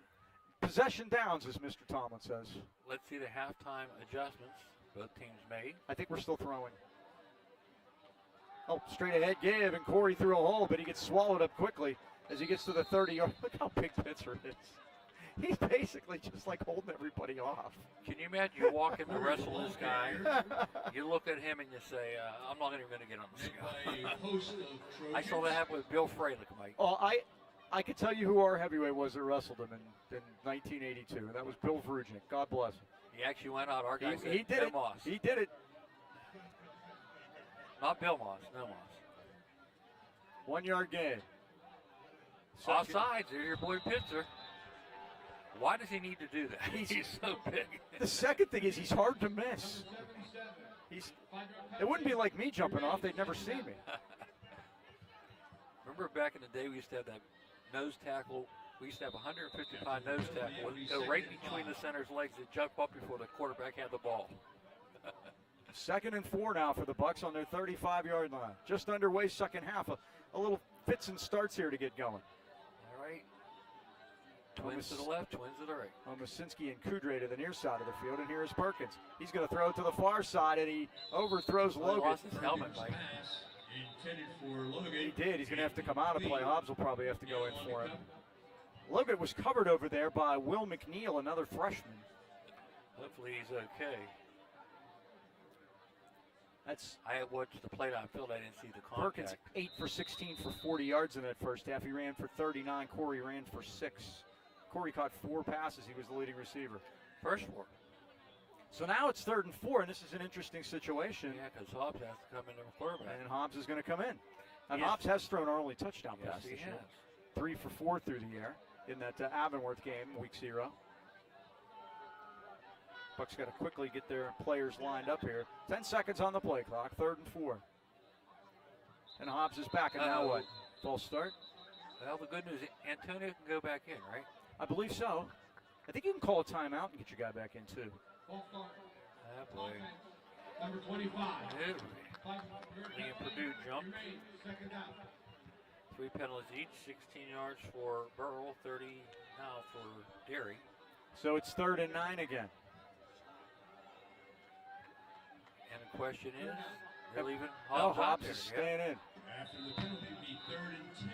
possession downs, as Mr. Tomlin says. Let's see the halftime adjustments both teams made. I think we're still throwing. Oh, straight ahead give, and Corey threw a hole, but he gets swallowed up quickly as he gets to the 30-yard. Look how big Pitzer is. He's basically just like holding everybody off. Can you imagine you walk in to wrestle this guy, you look at him and you say, I'm not even going to get on the scale. I saw that happen with Bill Freilich, Mike. Oh, I could tell you who our heavyweight was that wrestled him in 1982, and that was Bill Vrujnik. God bless him. He actually went out. Our guy said, he did Bill it. Moss. He did it. Not Bill Moss, no Moss. 1-yard gain. Offsides, there's your boy Pitzer. Why does he need to do that? He's so big. The second thing is he's hard to miss. It wouldn't be like me jumping off. They'd never see me. Remember back in the day we used to have that nose tackle. We used to have 150-pound nose tackle. It would go right between the center's legs and jump up before the quarterback had the ball. 2nd and 4 now for the Bucks on their 35-yard line. Just underway second half. A little fits and starts here to get going. All right. Twins to the left, twins to the right. Mosinski and Kudre to the near side of the field, and here's Perkins. He's going to throw it to the far side, and he overthrows Logan. He lost his helmet, Mike. He did. He's going to have to come out of play. Hobbs will probably have to go in for him. Logan was covered over there by Will McNeil, another freshman. Hopefully he's okay. That's I watched the play down field. I didn't see the contact. Perkins 8 for 16 for 40 yards in that first half. He ran for 39. Corey ran for 6. Corey caught 4 passes. He was the leading receiver. First 4. So now it's 3rd and 4, and this is an interesting situation. Yeah, because Hobbs has to come in the quarterback. And Hobbs is going to come in. And Yes. Hobbs has thrown our only touchdown Yes, pass he this year. has. 3 for 4 through the air in that Avonworth game, week 0. Bucks got to quickly get their players lined up here. 10 seconds on the play clock, 3rd and 4. And Hobbs is back, and now what? False start? Well, the good news, Antonio can go back in, right? I believe so. I think you can call a timeout and get your guy back in, too. Ah, boy. Number 25. Lee and Purdue jumped. 3 penalties each, 16 yards for Burrell, 30 now for Derry. So it's 3rd and 9 again. And the question is, you're leaving No, Hobbs out Hobbs there. is staying in. After the penalty, it'll be 3rd and 10.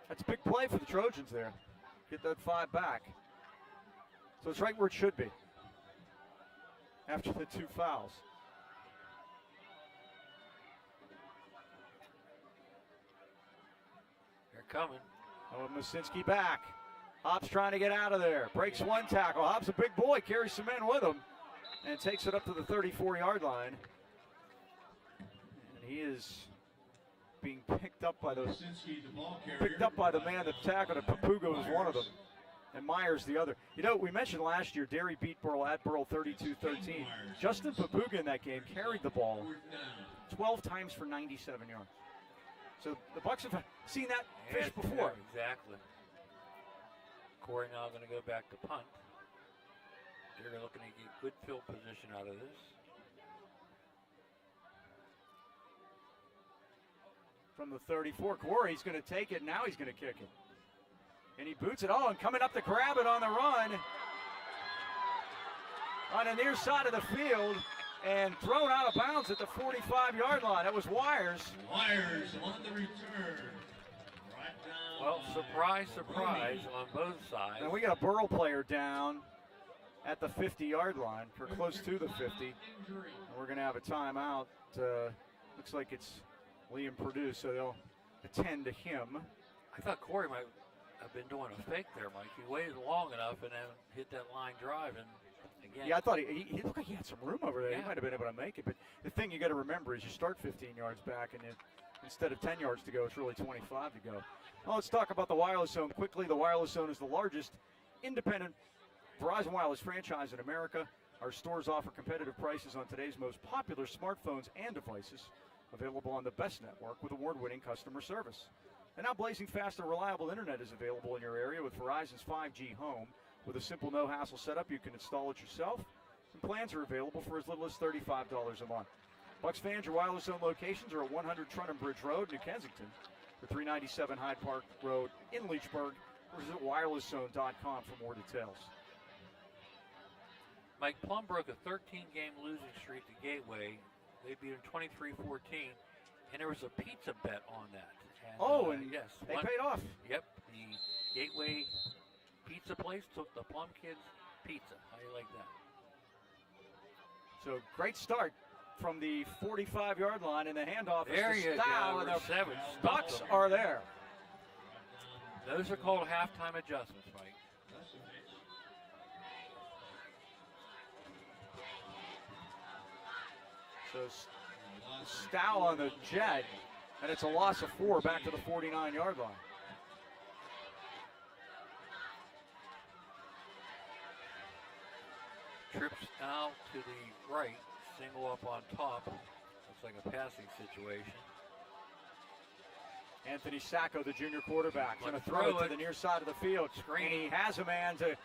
That's a big play for the Trojans there. Get that 5 back. So it's right where it should be after the 2 fouls. They're coming. Oh, Mosinski back. Hobbs trying to get out of there. Breaks 1 tackle. Hobbs a big boy, carries some men with him, and takes it up to the 34-yard line. And he is being picked up by the man that tackled it. Papuga was one of them, and Myers the other. You know, we mentioned last year Derry beat Burrell at Burrell 32-13. Justin Papuga in that game carried the ball 12 times for 97 yards. So the Bucks have seen that fish before. Yeah, exactly. Corey now going to go back to punt. They're looking to get good field position out of this. From the 34, Corey's going to take it. Now he's going to kick it. And he boots it. Oh, and coming up to grab it on the run. On the near side of the field. and thrown out of bounds at the 45-yard line. That was Wires. Wires on the return. Right down. Well, by surprise, surprise Rooney. on both sides. And we got a Burrell player down at the 50-yard line, or close to the 50. Injury. And we're going to have a timeout. Looks like it's Liam Purdue, so they'll attend to him. I thought Corey might have been doing a fake there, Mike. He waited long enough and then hit that line drive. And again, Yeah, I thought he looked like he had some room over there. Yeah. He might have been able to make it. But the thing you got to remember is you start 15 yards back, and instead of 10 yards to go, it's really 25 to go. Well, let's talk about the Wireless Zone quickly. The Wireless Zone is the largest independent Verizon Wireless franchise in America. Our stores offer competitive prices on today's most popular smartphones and devices, available on the best network with award-winning customer service. And now blazing fast and reliable internet is available in your area with Verizon's 5G Home. With a simple no-hassle setup, you can install it yourself, and plans are available for as little as $35 a month. Bucks fans, your Wireless Zone locations are at 100 Trunham Bridge Road, New Kensington, or 397 Hyde Park Road in Leechburg, or visit wirelesszone.com for more details. Mike, Plum broke a 13-game losing streak to Gateway. They beat him 23-14, and there was a pizza bet on that. And, yes, they paid off. Yep, the Gateway pizza place took the Plum Kids pizza. How do you like that? So great start from the 45-yard line, and the handoff There is to you Stow, go. and the Seven. Bucks are there. Those are called halftime adjustments, Mike. So Stow on the jet, and it's a loss of 4 back to the 49-yard line. Trips out to the right, single up on top. Looks like a passing situation. Anthony Sacco, the junior quarterback, going to Let's throw it throw to it. the near side of the field. Screen. And he has a man to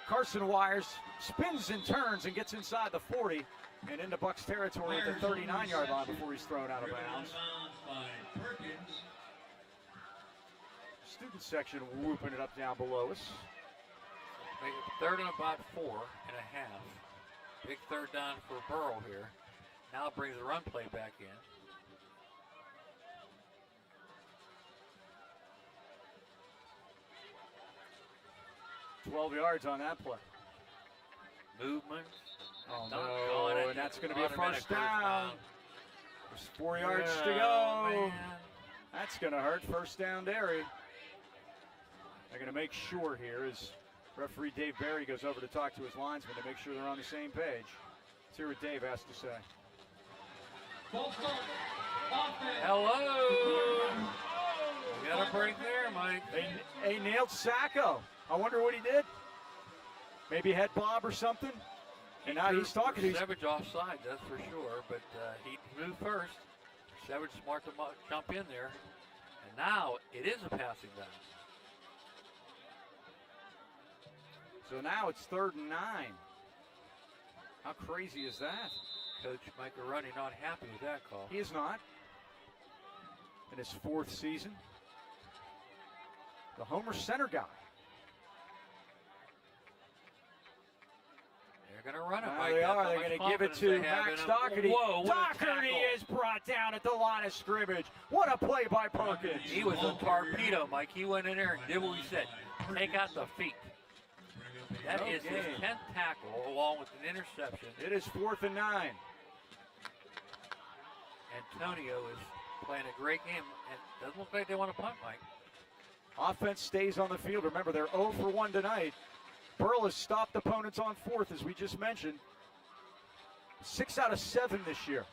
Carson Wires, spins and turns and gets inside the 40 and into Bucks territory at the 39-yard line before he's thrown out of Driven bounds. by Perkins. Student section whooping it up down below us. Make it third and about 4.5. Big third down for Burrell here. Now brings the run play back in. 12 yards on that play. Movement. Oh, Doggone no, it. and that's going to be a Automatic first down. There's 4 yards to Yeah, go. man. That's going to hurt. First down, Derry. They're going to make sure here as referee Dave Berry goes over to talk to his linesmen to make sure they're on the same page. Let's hear what Dave has to say. False start. Offense. Hello. We got a break there, Mike. They nailed Sacco. I wonder what he did. Maybe head bob or something. And now he's talking to Savage offside, that's for sure. But he moved first. Savage smart to jump in there. And now it is a passing down. So now it's 3rd and 9. How crazy is that? Coach Mike Aruni not happy with that call. He is not. In his 4th season. The Homer Center guy. They're going to run it, Now Mike. they That's are. how They're much going to give it confidence to they have Max in him. Doherty. Whoa, what a Doherty tackle. is brought down at the line of scrimmage. What a play by Perkins. He was a torpedo, Mike. He went in there and did what we said. Take out the feet. That is his Okay. 10th tackle, along with an interception. It is 4th and 9. Antonio is playing a great game, and it doesn't look like they want to punt, Mike. Offense stays on the field. Remember, they're 0 for 1 tonight. Burrell has stopped opponents on 4th, as we just mentioned. 6 out of 7 this year.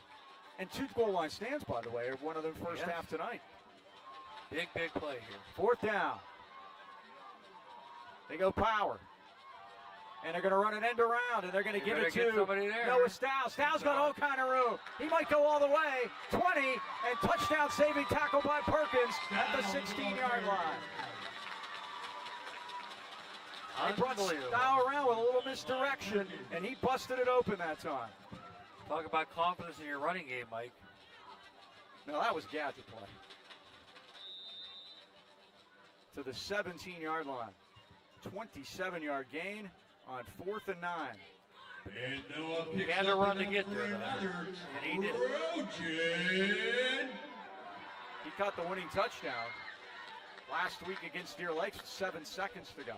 And 2 goal line stands, by the way, one of them first Yes. half tonight. Big play here. 4th down. They go power. And they're going to run an end around, and they're going to You give better it get to somebody there. Noah Stow. Stow's got all kind of room. He might go all the way. 20, and touchdown saving tackle by Perkins at the 16-yard line. They brought Unbelievable. Stow around with a little misdirection, and he busted it open that time. Talk about confidence in your running game, Mike. No, that was gadget play. To the 17-yard line. 27-yard gain on 4th and 9. And Noah He picks had to up run to enough get for there, though. another And he did. Trojan. He caught the winning touchdown last week against Deer Lakes with 7 seconds to go.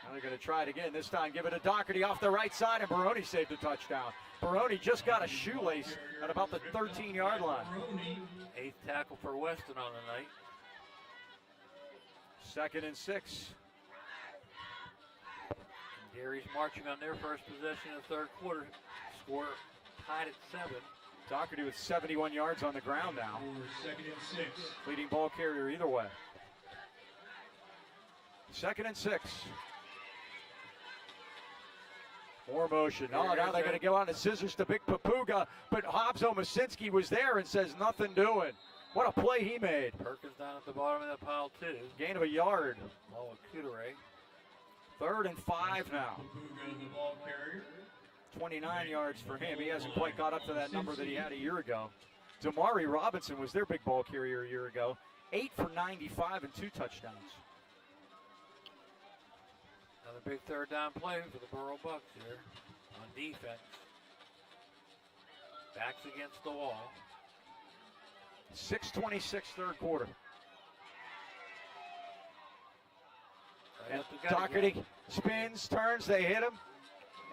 Now they're going to try it again. This time give it to Doherty off the right side, and Baroni saved a touchdown. Baroni just got a shoelace at about the 13-yard line. 8th tackle for Weston on the night. 2nd and 6. Derry's marching on their first possession of the third quarter. Score tied at 7. Doherty with 71 yards on the ground now. For 2nd and 6. Leading ball carrier either way. 2nd and 6. More motion. Oh, now they're going to go on the scissors to Big Papuga, but Hobbs Omasinski was there and says nothing doing. What a play he made. Perkins down at the bottom of that pile, too. Gain of a yard. Oh, Cudere. 3rd and 5 now. Papuga, the ball carrier. 29 yards for him. He hasn't quite got up to that number that he had a year ago. Damari Robinson was their big ball carrier a year ago. 8 for 95 and 2 touchdowns. Another big third down play for the Burrell Bucks here on defense. Backs against the wall. 6:26 third quarter. And Got to Doherty spins, turns, they hit him,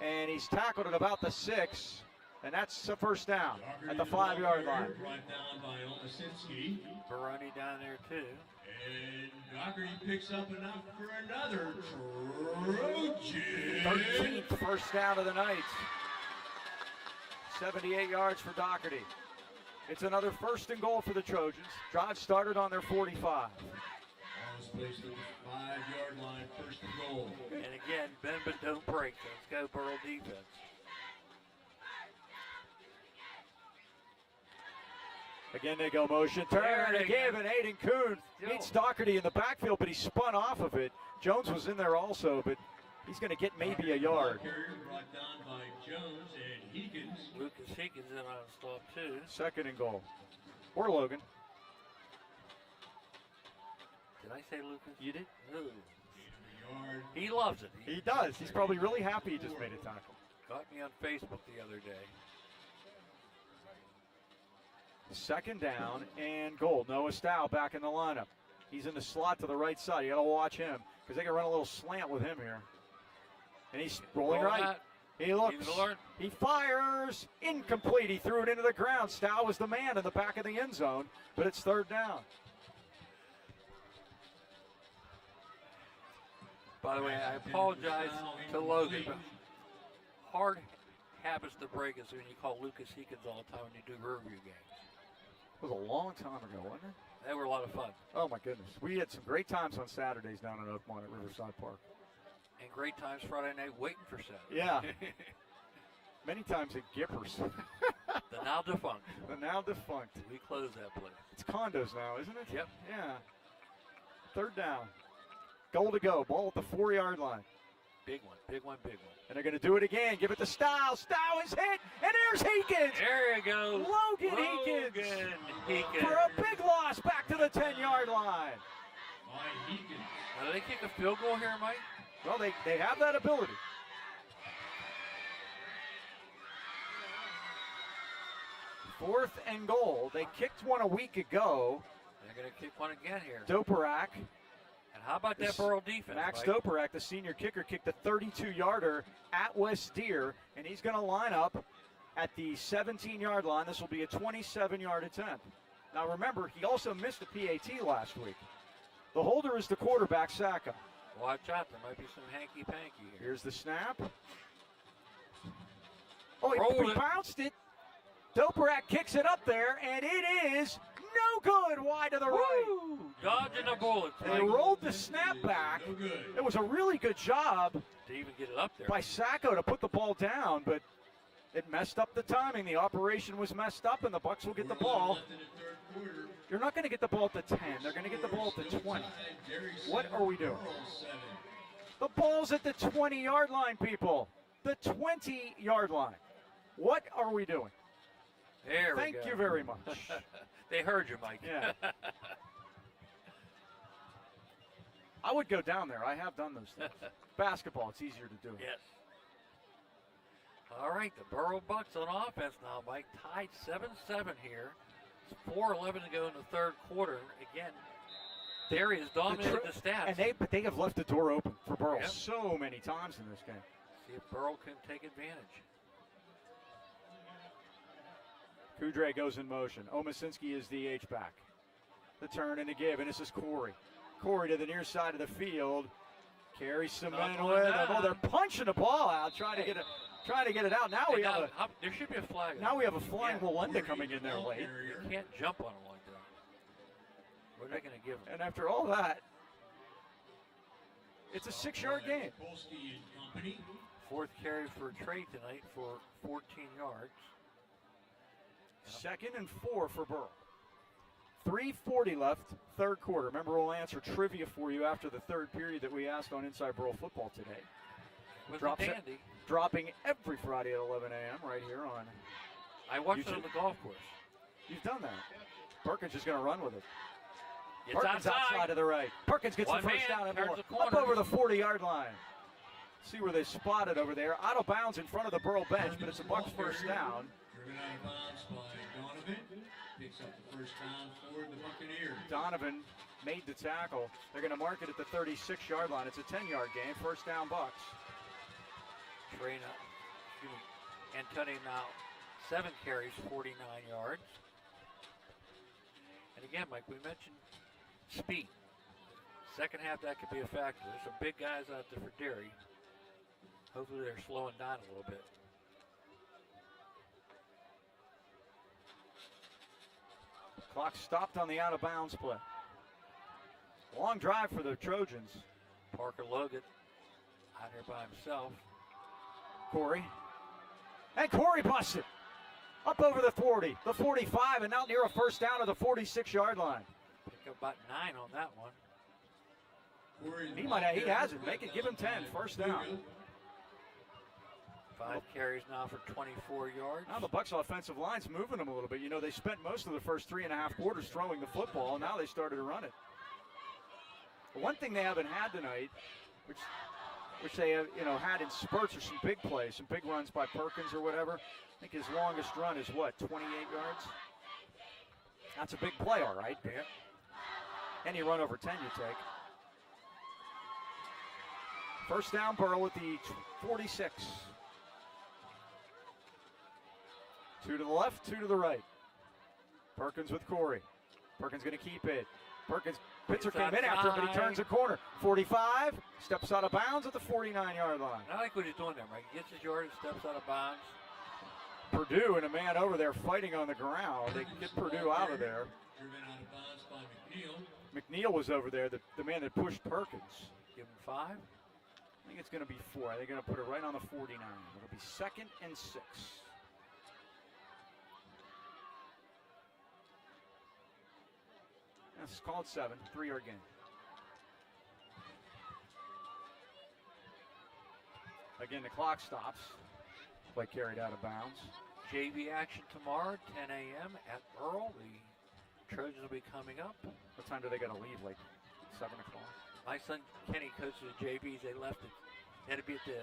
and he's tackled at about the 6, and that's a first down at the 5-yard line. Brought down by Omasinski. Baroni down there too. And Doherty picks up enough for another Trojan. 13th first down of the night. 78 yards for Doherty. It's another 1st and goal for the Trojans. Drive started on their 45. Ball is placed at the 5-yard line, 1st and goal. And again, bend but don't break. So let's go Burrell defense. Again, they go motion. Turn again, and Aiden Kuhn meets Doherty in the backfield, but he spun off of it. Jones was in there also, but he's going to get maybe a yard. Carrier brought down by Jones and Heekins. Lucas Heekins in on stop too. 2nd and goal. Or Logan. Did I say Lucas? You did? No. Yard. He loves it. He does. He's probably really happy he just made a tackle. Got me on Facebook the other day. 2nd down and goal. Noah Stow back in the lineup. He's in the slot to the right side. You got to watch him because they can run a little slant with him here. And he's rolling Roll right. that. He looks. He's alert. He fires. Incomplete. He threw it into the ground. Stow was the man in the back of the end zone, but it's 3rd down. By the way, I apologize to Logan, but hard habits to break is when you call Lucas Heekins all the time when you do Riverview games. It was a long time ago, wasn't it? They were a lot of fun. Oh my goodness. We had some great times on Saturdays down in Oakmont at Riverside Park. And great times Friday night waiting for Saturday. Yeah. Many times at Gippers. The now defunct. The now defunct. We close that place. It's condos now, isn't it? Yep. Yeah. 3rd down. Goal to go. Ball at the 4-yard line. Big one, big one, big one. And they're going to do it again. Give it to Stow. Stow is hit. And there's Heekins. There you go. Logan Heekins. Heekins. For a big loss back to the 10-yard line. By Heekins. Now, do they kick a field goal here, Mike? Well, they have that ability. Fourth and goal. They kicked one a week ago. They're going to kick one again here. Doperak. And how about that Burrell defense, Max Mike? Doperak, the senior kicker, kicked a 32-yarder at West Deer, and he's going to line up at the 17-yard line. This will be a 27-yard attempt. Now remember, he also missed a PAT last week. The holder is the quarterback, Saka. Watch out, there might be some hanky-panky here. Here's the snap. Oh, Rolled he it. bounced it. Doperak kicks it up there, and it is no good wide to the right. Woo! Dodging a bullet. They rolled the snap back. No good. It was a really good job To even get it up there. by Sacco to put the ball down, but it messed up the timing. The operation was messed up, and the Bucks will get the ball. Left in the 3rd quarter. You're not going to get the ball at the 10. They're going to get the ball at the 20. Derry What 7, are we doing? Burrell 7. The ball's at the 20-yard line, people. The 20-yard line. What are we doing? There we Thank go. you very much. They heard you, Mike. Yeah. I would go down there. I have done those things. Basketball, it's easier to do. Yes. All right, the Burrell Bucks on offense now, Mike, tied 7-7 here. It's 4:11 to go in the third quarter. Again, Derry has dominated the stats. But they have left the door open for Burrell Yep. so many times in this game. See if Burrell can take advantage. Kudre goes in motion. Omasinski is the H-back. The turn and the give, and this is Corey. Corey to the near side of the field. Carries some men going with him. down. Oh, they're punching the ball out, trying to get it out. Now Hey, we have there should be a flag. now we have a flying Yeah. Walenda coming in there late. You can't jump on him like that. What are they going to give him? And after all that, it's a 6-yard gain. Polsky and company. Fourth carry for Trey tonight for 14 yards. 2nd and 4 for Burrell. 3:40 left, third quarter. Remember, we'll answer trivia for you after the third period that we asked on Inside Burrell Football today. Was Drops a it. dandy. Dropping every Friday at 11 a.m. right here on. I watched it on YouTube. the golf course. You've done that. Perkins is going to run with it. It's Perkins outside of the right. Perkins gets One the first man down and turns more. the corner. Up over the 40-yard line. See where they spotted over there. Out of bounds in front of the Burrell bench, but it's a Bucks first down. Driven out of bounds by Donovan. Picks up the first down for the Buccaneers. Donovan made the tackle. They're going to mark it at the 36-yard line. It's a 10-yard gain. First down, Bucks. Antonio now 7 carries, 49 yards. And again, Mike, we mentioned speed. Second half, that could be a factor. There's some big guys out there for Derry. Hopefully they're slowing down a little bit. Clock stopped on the out-of-bounds play. Long drive for the Trojans. Parker Logan out here by himself. Corey. And Corey busts it. Up over the 40, the 45, and now near a first down at the 46-yard line. Pick up about 9 on that one. He has it. Make it, give him 10. First down. 5 carries now for 24 yards. Now the Bucks offensive line's moving them a little bit. You know, they spent most of the first 3.5 quarters throwing the football, and now they started to run it. One thing they haven't had tonight, which they have, had in spurts, are some big plays, some big runs by Perkins or whatever. I think his longest run is what, 28 yards? That's a big play, all right. Yeah. Any run over 10 you take. First down, Burrell at the 46. 2 to the left, 2 to the right. Perkins with Corey. Perkins going to keep it. Perkins, Pitzer came in after him, but he turns a corner. 45, steps out of bounds at the 49-yard line. I like what he's doing there, Mike. He gets his yardage, steps out of bounds. Purdue and a man over there fighting on the ground. They can get Purdue out of there. Driven out of bounds by McNeil. McNeil was over there, the man that pushed Perkins. Give him 5. I think it's going to be 4. They're going to put it right on the 49. It'll be 2nd and 6. That's called 7, 3-yard gain. Again, the clock stops. Play carried out of bounds. JV action tomorrow, 10 a.m. at Burrell. The Trojans will be coming up. What time do they got to leave? Like 7 o'clock? My son Kenny coaches the JVs. They left it. They had to be at the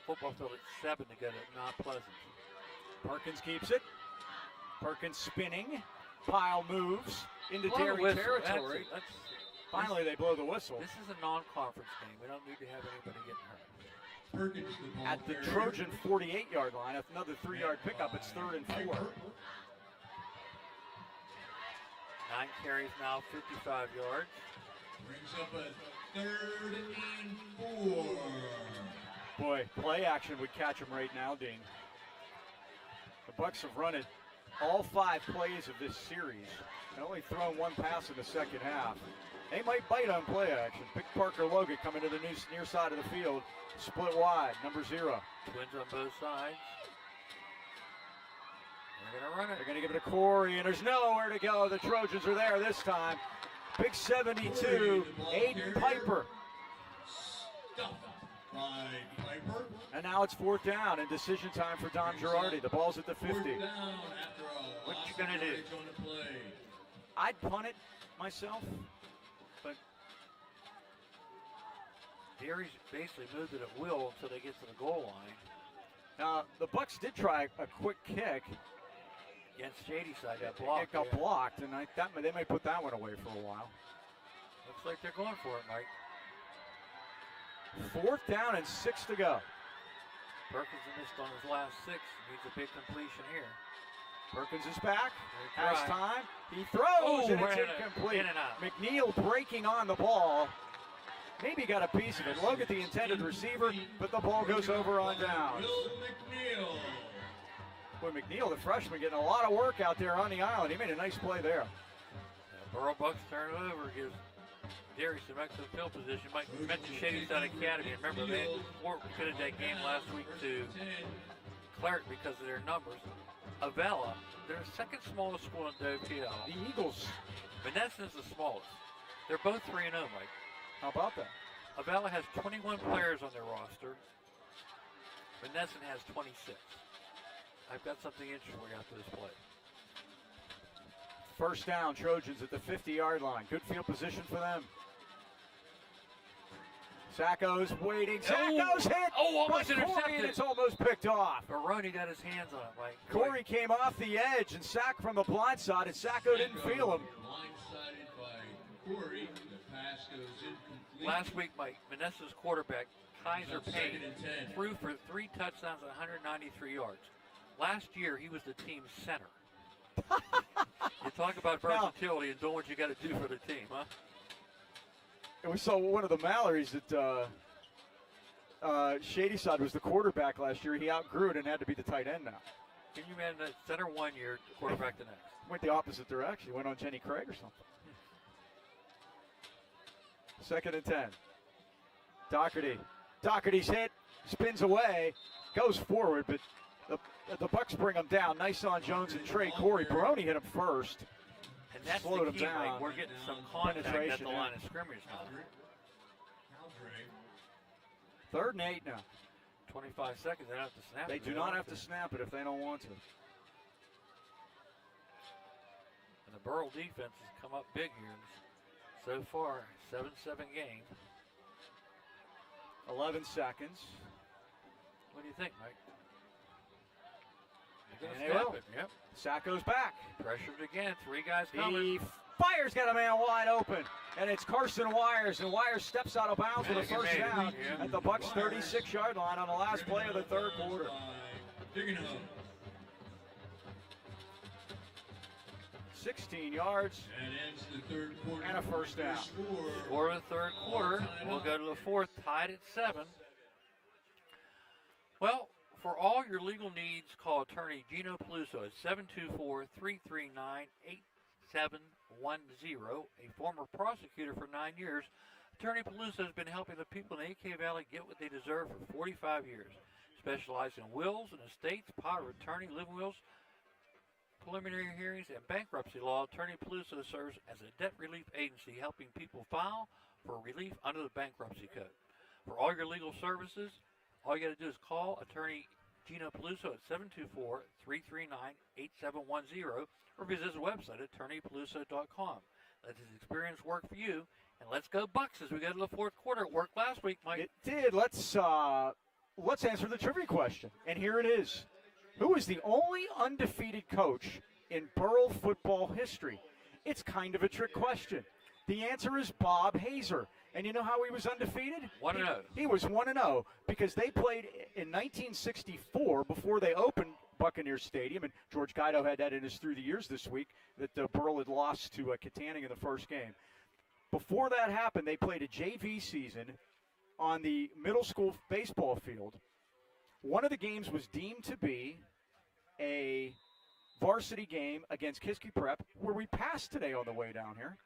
football field at 7 to go to Mount Pleasant. Perkins keeps it. Perkins spinning. Pile moves into Blow the Derry whistle. territory. Finally, they blow the whistle. This is a non-conference game. We don't need to have anybody getting hurt. Perkins, the ball At the carrier. Trojan 48-yard line, another 3-yard pickup. It's 3rd and 4. 9 carries now, 55 yards. Brings up a 3rd and 4. Boy, play action would catch him right now, Dean. The Bucks have run it all 5 plays of this series and only thrown 1 pass in the second half. They might bite on play action. Pick Parker Logan coming to the near side of the field. Split wide, number 0. Twins on both sides. They're going to run it. They're going to give it to Corey, and there's nowhere to go. The Trojans are there this time. Big 72, Aiden Piper. Stuffed by Piper. And now it's 4th down and decision time for Don Girardi. The ball's at the 50. 4th down after a What loss you gonna of do? yardage on the play. I'd punt it myself, but Derry's basically moved it at will until they get to the goal line. Now, the Bucks did try a quick kick. Against Shady Side, got blocked. It got blocked, and they may put that one away for a while. Looks like they're going for it, Mike. 4th down and 6 to go. Perkins missed on his last 6. Needs a big completion here. Perkins is back, They has try. time. He throws, and it's right incomplete. in and out. McNeil breaking on the ball. Maybe got a piece of it. Look at the intended receiver, but the ball goes over on downs. Will McNeil. Boy, McNeil, the freshman, getting a lot of work out there on the island. He made a nice play there. Burrell Bucks turn it over, gives Derry some excellent field position. Mike mentioned Shady Side Academy. Remember, they forfeited that game last week to Clark because of their numbers. Avella, they're the second smallest school in WPL. The Eagles, Menneson's the smallest. They're both 3-0, Mike. how about that? Avella has 21 players on their roster. Menneson has 26. I've got something interesting for you after this play. 1st down, Trojans at the 50-yard line. Good field position for them. Sacco's waiting. Sacco's hit. Almost by Corey, intercepted. and it's almost picked off. Baroni got his hands on it, Mike. Corey came off the edge and sacked from the blind side, and Sacco didn't feel him. Blindsided by Corey. The pass goes incomplete. Last week, Mike, Menneson's quarterback, Kaiser Payne, 2nd and 10. threw for 3 touchdowns and 193 yards. Last year, he was the team's center. You talk about versatility and doing what you got to do for the team, huh? And we saw one of the Mallorys that Shady Side was the quarterback last year. He outgrew it and had to be the tight end now. Can you imagine that center 1 year, quarterback the next? Went the opposite direction. He went on Jenny Craig or something. 2nd and 10. Doherty. Doherty's hit, spins away, goes forward, but the Bucks bring him down. Nice on Jones and Trey Corey. Baroni hit him first. And that's Slowed the him key, down. Mike. We're getting some contact at Penetration, the yeah. line of scrimmage now. Caldray. 3rd and 8 now. 25 seconds, they don't have to snap They it. do not have to snap it if they don't want to. And the Burrell defense has come up big here. So far, 7-7 game. 11 seconds. What do you think, Mike? They're And going they to snap will. it. Yep. Sacco's back. Pressured again. 3 guys coming. He fires, got a man wide open, and it's Carson Wires, and Wires steps out of bounds with a He 1st made it, down yeah. at the Bucks' 36-yard line on the last play of the 3rd quarter. Digging home. 16 yards That ends the 3rd quarter. and a 1st down. Score of the 3rd quarter. We'll go to the 4th, tied at 7. Well, for all your legal needs, call attorney Gino Peluso at 724-339-8710. A former prosecutor for 9 years, Attorney Peluso has been helping the people in the AK Valley get what they deserve for 45 years. Specializing in wills and estates, power of attorney, living wills, preliminary hearings, and bankruptcy law, Attorney Peluso serves as a debt relief agency helping people file for relief under the bankruptcy code. For all your legal services, all you got to do is call Attorney Gino Peluso at 724-339-8710 or visit his website at attorneypeluso.com. Let his experience work for you, and let's go Bucks as we go to the 4th quarter. It worked last week, Mike. It did. Let's answer the trivia question, and here it is. Who is the only undefeated coach in Burrell football history? It's kind of a trick question. The answer is Bob Hazer. And you know how he was undefeated? 1-0. He was 1-0 because they played in 1964 before they opened Buccaneer Stadium, and George Guido had that in his through the years this week that Burrell had lost to Katanning in the first game. Before that happened, they played a JV season on the middle school baseball field. One of the games was deemed to be a varsity game against Kiski Prep, where we passed today on the way down here.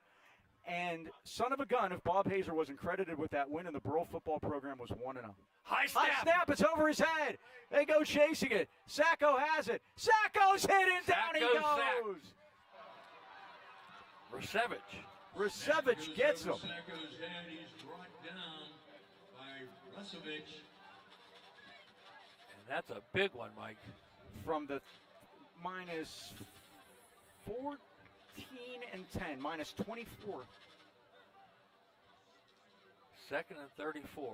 And son of a gun, if Bob Hazer wasn't credited with that win, and the Burrell football program was 1-0. High High snap, it's over his head. They go chasing it. Sacco has it. Sacco's hit it, down he Sacco's goes. Rasevich. Rasevich gets him. Sacco's head. He's brought down by Rasevich. And that's a big one, Mike. From the minus 14 and 10, minus 24. 2nd and 34.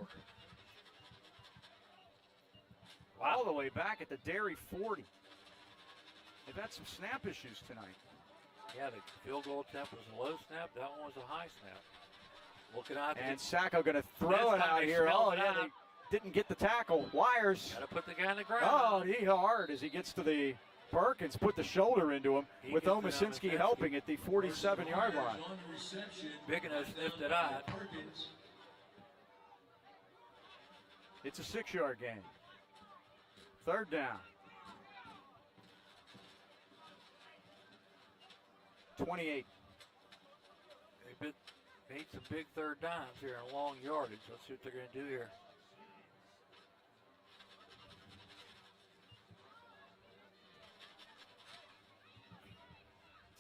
All the way back at the Derry 40. They've had some snap issues tonight. Yeah, the field goal attempt was a low snap. That one was a high snap. Looking out. And Sacco going to throw This it time out they here. smelled Oh, it yeah, out. they didn't get the tackle. Wires. Got to put the guy on the ground. Oh, he hard as he gets to the Perkins, put the shoulder into him, He with gets it on Omasinski the helping at the 47-yard line. On the reception, Big enough sniffed it out. Perkins. It's a 6-yard gain. 3rd down. 28. They made some big 3rd downs here in long yardage. Let's see what they're going to do here.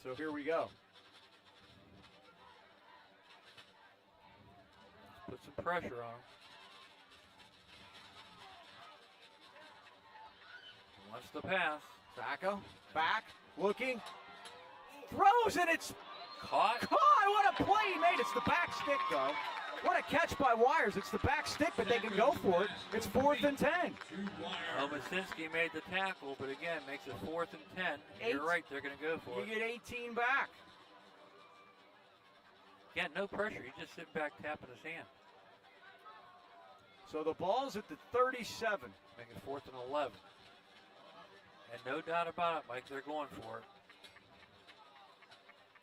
So here we go. Put some pressure on him. Wants the pass. Sacco, back, looking, throws, and it's Caught. caught. What a play he made. It's the back stick, though. What a catch by Wires. It's the back stick, but they can go for it. It's 4th and 10. Omasinski made the tackle, but again, makes it 4th and 10. You're right, they're going to go for You it. get 18 back. Again, no pressure. He's just sitting back tapping his hand. So the ball's at the 37. Make it 4th and 11. And no doubt about it, Mike, they're going for it.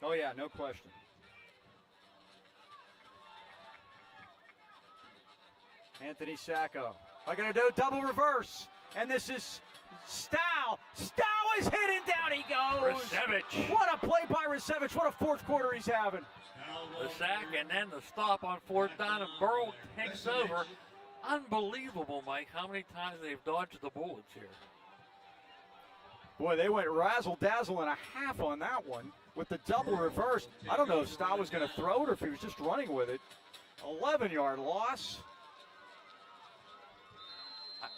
Oh, yeah, no question. Anthony Sacco. They're going to do double reverse. And this is Stow. Stow is hidden. Down he goes. Rasevich. What a play by Rasevich. What a 4th quarter he's having. The sack and then the stop on 4th down, and Burrell takes over. Unbelievable, Mike, how many times they've dodged the bullets here. Boy, they went razzle-dazzle and a half on that one with the double reverse. I don't know if Stow was going to throw it or if he was just running with it. 11-yard loss.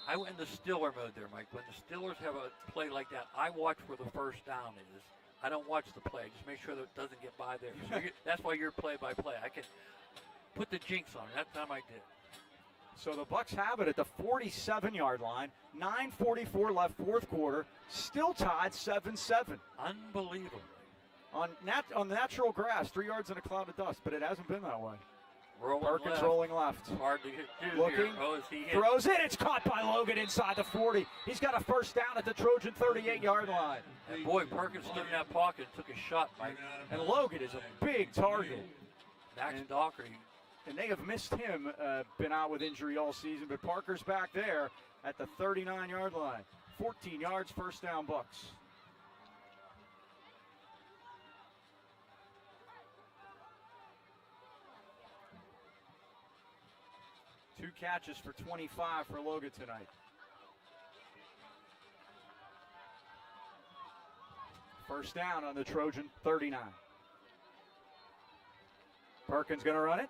I went into Stiller mode there, Mike. When the Stillers have a play like that, I watch where the 1st down is. I don't watch the play. Just make sure that it doesn't get by there. So that's why you're play-by-play. I can put the jinx on it. That time I did. So the Bucks have it at the 47-yard line. 9:44 left, 4th quarter. Still tied 7-7. Unbelievable. On natural grass, 3 yards in a cloud of dust, but it hasn't been that way. Rolling Perkins left. rolling left. It's hard to do Looking, here. Oh, is he hit? throws it. It's caught by Logan inside the 40. He's got a 1st down at the Trojan 38-yard line. And boy, Perkins stood in that pocket and took a shot, Mike. And Logan is a big target. Max And- Doherty. And they have missed him, been out with injury all season, but Parker's back there at the 39-yard line. 14 yards, 1st down Bucks. Two catches for 25 for Logan tonight. First down on the Trojan 39. Perkins going to run it.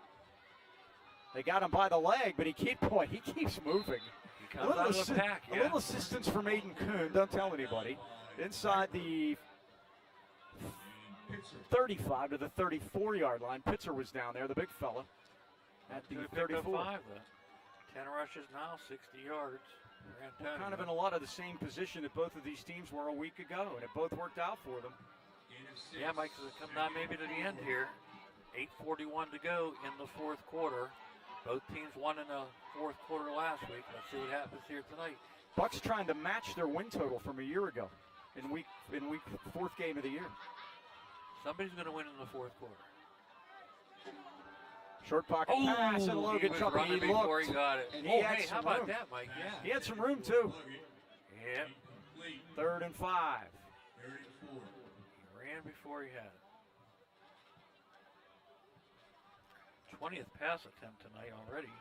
They got him by the leg, but he keeps moving. He comes out of the pack, A little assistance from Aiden Kuhn. Don't tell anybody. Inside the 35 to the 34-yard line. Pitzer was down there, the big fella, at the 34. 5, 10 rushes now, 60 yards. Kind of in a lot of the same position that both of these teams were a week ago, and it both worked out for them. Yeah, Mike, so come down maybe to the end here. 8:41 to go in the 4th quarter. Both teams won in the 4th quarter last week. Let's see what happens here tonight. Bucks trying to match their win total from a year ago in week 4th game of the year. Somebody's going to win in the 4th quarter. Short pocket pass, and Logan he was jumping. running He before looked. he got it. And Oh, he had hey, some how about room. that, Mike? Yeah. He had some room too. Yeah. 3rd and 5. He ran before he had it. 20th pass attempt tonight already.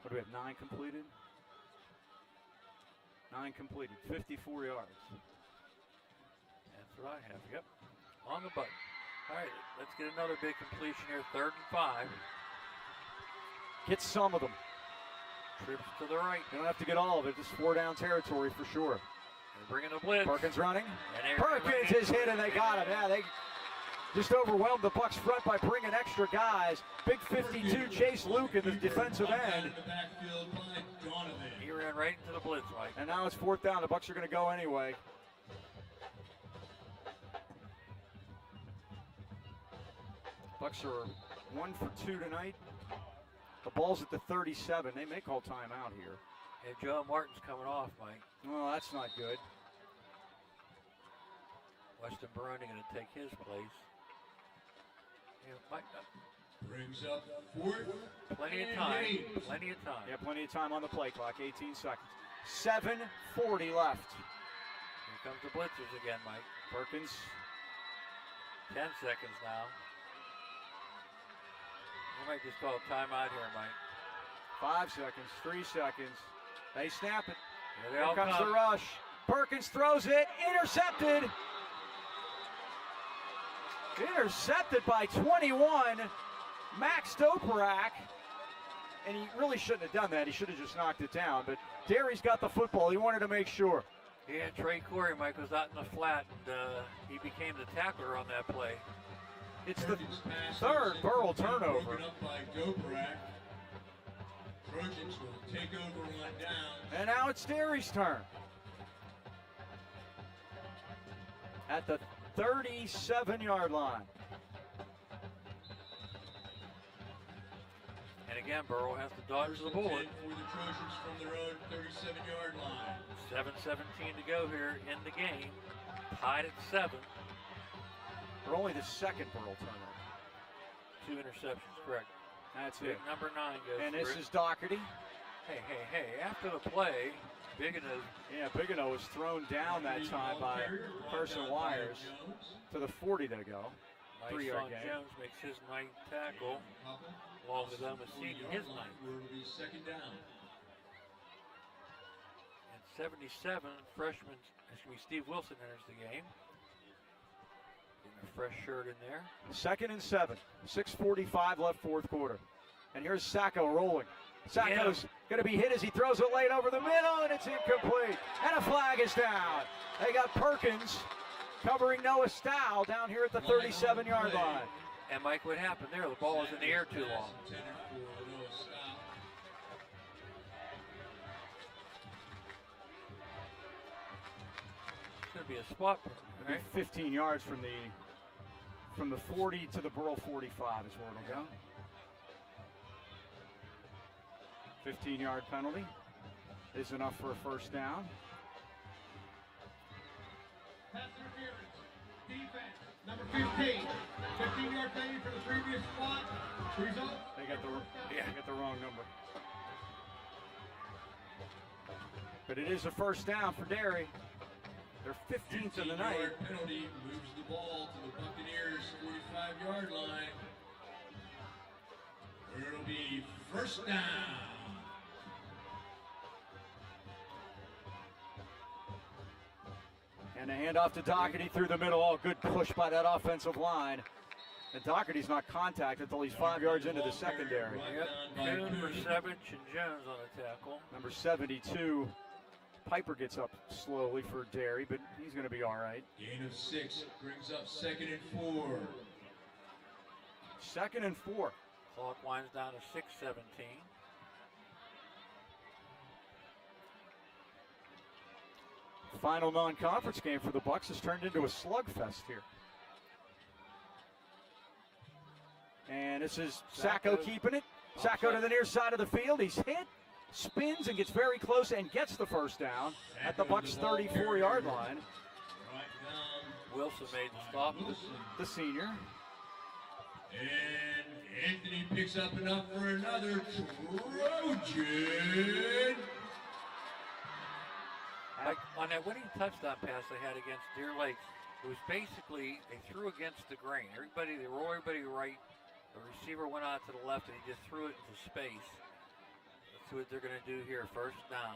What do we have, 9 completed? 9 completed, 54 yards. That's what I have, yep. On the button. All right, let's get another big completion here. 3rd and 5. Get some of them. Trips to the right. You don't have to get all of it, just 4 down territory for sure. They're bringing a blitz. Perkins running. And they're Perkins is hit and they got him. Yeah, just overwhelmed the Bucks front by bringing extra guys. Big 52 Chase Luke in the defensive end. In the backfield by Donovan. He ran right into the blitz, Mike. And now it's 4th down. The Bucks are going to go anyway. Bucks are 1 for 2 tonight. The ball's at the 37. They may call timeout here. And Joe Martin's coming off, Mike. Well, that's not good. Weston Baroni going to take his place. Yeah, Mike, Brings up 4th. plenty of and time. 8. Plenty of time. Yeah, plenty of time on the play clock. 18 seconds. 7:40 left. Here comes the blitzers again, Mike. Perkins. 10 seconds now. We might just call a timeout here, Mike. 5 seconds. 3 seconds. They snap it. Here they Here all comes come. the rush. Perkins throws it. Intercepted. Intercepted by 21. Max Doperak. And he really shouldn't have done that. He should have just knocked it down. But Derry's got the football. He wanted to make sure. Yeah, Trey Corey, Mike, was out in the flat, and he became the tackler on that play. It's the Perkins pass third intercepted, Burrell turnover. Broken up by Doperak. Trojans will take over on down. And now it's Derry's turn. At the 37-yard line. And again, Burrow has to dodge the bullet. For the Trojans from their own 37-yard line. 7:17 to go here in the game. Tied at 7. For only the second Burrell turnover. 2 interceptions, correct. That's Big it. number 9 goes And for this it. is Doherty. Hey, after the play, Biggin Yeah, Bigelow was thrown down that time by Carson Wires to the 40 to go. Nice 3-yard on gain. Jones makes his 9th tackle, along with Omasidi, his 9th. Where it'll be 2nd down. At 77, freshman, Steve Wilson enters the game. Getting a fresh shirt in there. 2nd and 7. 6:45 left 4th quarter. And here's Sacco rolling. Sacco's going to be hit as he throws it late over the middle, and it's incomplete. And a flag is down. They got Perkins covering Noah Stow down here at the 37-yard line. And Mike, what happened there? The ball was in the air too long. Intended for Noah Stow. It's going to be a spot, It'll right? be 15 yards from the 40 to the Burrell 45 is where it'll go. 15-yard penalty is enough for a 1st down. Pass interference. Defense. Number 15. 15-yard penalty for the previous spot. Result. They got the wrong number. But it is a 1st down for Derry. They're 15th of the night. 15-yard penalty moves the ball to the Buccaneers' 45-yard line. Where it'll be 1st down. And a handoff to Doherty through the middle. Oh, good push by that offensive line. And Doherty's not contacted until he's 5 yards into the secondary. Yep. Coon, Versevich, and Jones on the tackle. Number 72, Piper gets up slowly for Derry, but he's going to be all right. Gain of 6 brings up 2nd and 4. 2nd and 4. Clock winds down to 6:17. Final non-conference game for the Bucks has turned into a slugfest here. And this is Sacco keeping it. Sacco to the near side of the field. He's hit, spins, and gets very close and gets the 1st down at the Bucks' 34-yard line. Right down. Wilson made the stop. Wilson. The senior. And Anthony picks up enough for another Trojan. Like on that winning touchdown pass they had against Deer Lakes, it was basically they threw against the grain. They rolled everybody right. The receiver went out to the left and he just threw it into space. Let's see what they're going to do here. 1st down.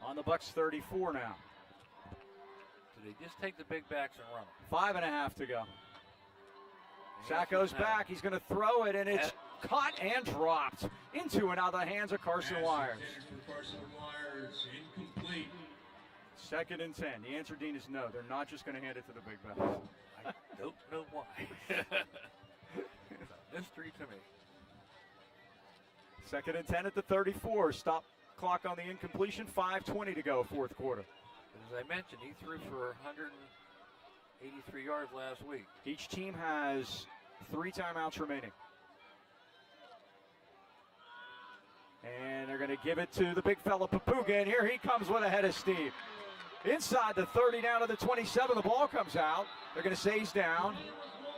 On the Bucks' 34 now. So they just take the big backs and run them. 5.5 to go. Sacco's back. He's going to throw it, and it's caught and dropped into and out of the hands of Carson Pass Wires. intended for Carson Wires, incomplete. 2nd and 10. The answer, Dean, is no. They're not just going to hand it to the big bell. I don't know why. It's a mystery to me. 2nd and 10 at the 34. Stop clock on the incompletion. 5:20 to go, 4th quarter. As I mentioned, he threw for 183 yards last week. Each team has 3 timeouts remaining. And they're going to give it to the big fella, Papuga, and here he comes with a head of steam. Inside the 30, down to the 27, the ball comes out. They're going to say he's down.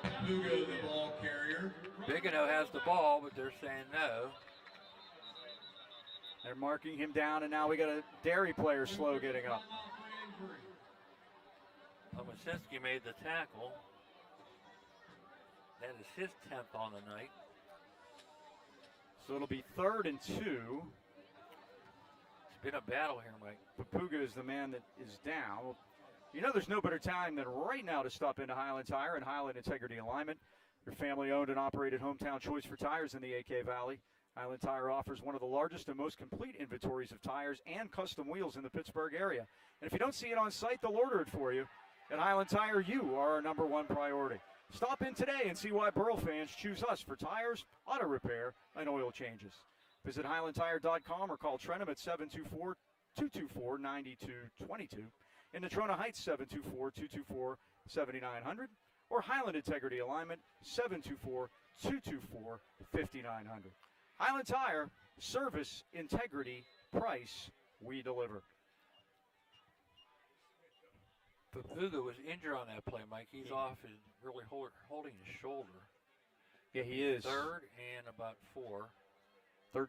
Papuga, the ball carrier. Bigelow has the ball, but they're saying no. They're marking him down, and now we got a Derry player slow getting up. Tomasinski made the tackle. That is his 10th on the night. So it'll be 3rd and 2. It's been a battle here, Mike. Papuga is the man that is down. You know there's no better time than right now to stop into Highland Tire and Highland Integrity Alignment. Your family-owned and operated hometown choice for tires in the AK Valley. Highland Tire offers one of the largest and most complete inventories of tires and custom wheels in the Pittsburgh area. And if you don't see it on site, they'll order it for you. At Highland Tire, you are our #1 priority. Stop in today and see why Burrell fans choose us for tires, auto repair, and oil changes. Visit HighlandTire.com or call Trentham at 724-224-9222. In Natrona Heights, 724-224-7900. Or Highland Integrity Alignment, 724-224-5900. Highland Tire, service, integrity, price, we deliver. Papuga was injured on that play, Mike. He's off and really holding his shoulder. Yeah, he is. 3rd and about 4. 3rd,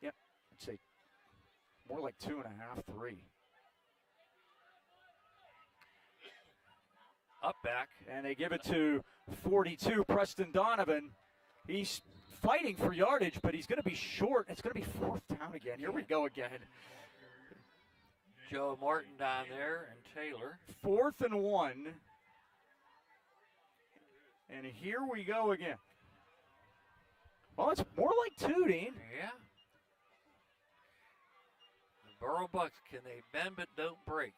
yep, I'd say more like 2.5, 3. Up back. And they give it to 42, Preston Donovan. He's fighting for yardage, but he's going to be short. It's going to be 4th down again. Here we go again. Joe Martin down there and Taylor. 4th and 1. And here we go again. Well, it's more like 2, Dean. Yeah. The Burrell Bucks, can they bend but don't break?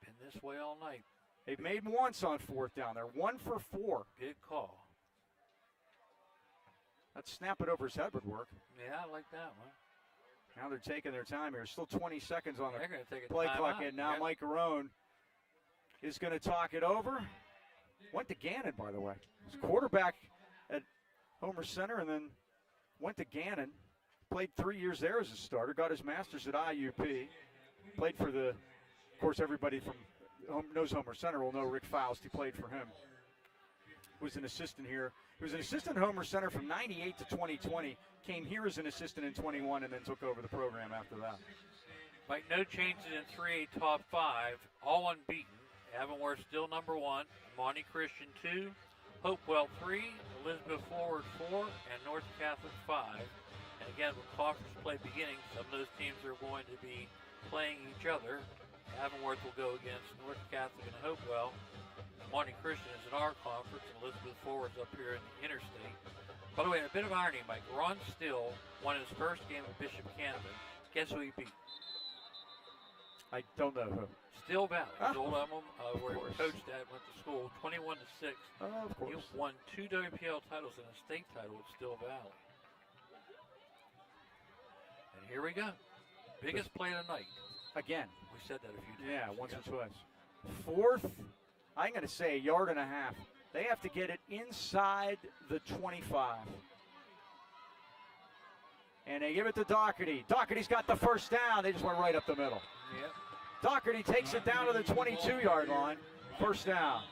Been this way all night. They've made once on 4th down. They're 1 for 4. Good call. That snap it over his head would work. Yeah, I like that one. Now they're taking their time here. Still 20 seconds on They're the going to take a play clock. timeout. And now Yep. Mike Arone is going to talk it over. Went to Gannon, by the way. He's quarterback at Homer Center and then went to Gannon. Played 3 years there as a starter. Got his master's at IUP. Played for the, of course, everybody from knows Homer Center will know Rick Faust. He played for him. Was an assistant here. He was an assistant at Homer Center from 98 to 2020. Came here as an assistant in 21 and then took over the program after that. Mike, no changes in 3A top 5. All unbeaten. Avonworth still #1. Monty Christian 2. Hopewell 3. Elizabeth Forward 4. And North Catholic 5. And again, with conference play beginning, some of those teams are going to be playing each other. Avonworth will go against North Catholic and Hopewell. Monty Christian is in our conference, and Elizabeth Forward's up here in the interstate. By the way, a bit of irony, Mike. Ron Still won his first game with Bishop Canevin. Guess who he beat? I don't know who. Still Valley. His old alma, where he course. coached at, went to school, 21-6. Of He course. won 2 WPL titles and a state title with Still Valley. And here we go. Biggest play of the night. Again. We said that a few times. Yeah, once or twice. 4th, I'm going to say 1.5 yards. They have to get it inside the 25. And they give it to Doherty. Doherty's got the first down. They just went right up the middle. Yep. Doherty takes it down to the 22-yard line. First down.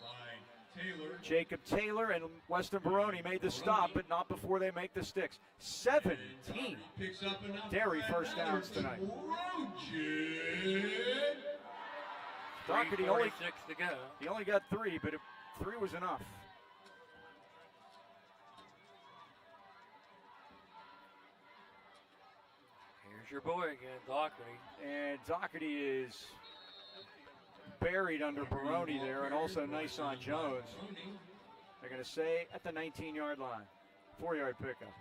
By Taylor. Jacob Taylor and Weston Baroni made the stop, but not before they make the sticks. 17 Picks up enough Derry for first another downs tonight. Trojan. Doherty 3:46 to go. he only got 3, but 3 was enough. Here's your boy again, Doherty. And Doherty is buried under Baroni there, and also nice on Jones. They're going to say at the 19-yard line. 4-yard pickup.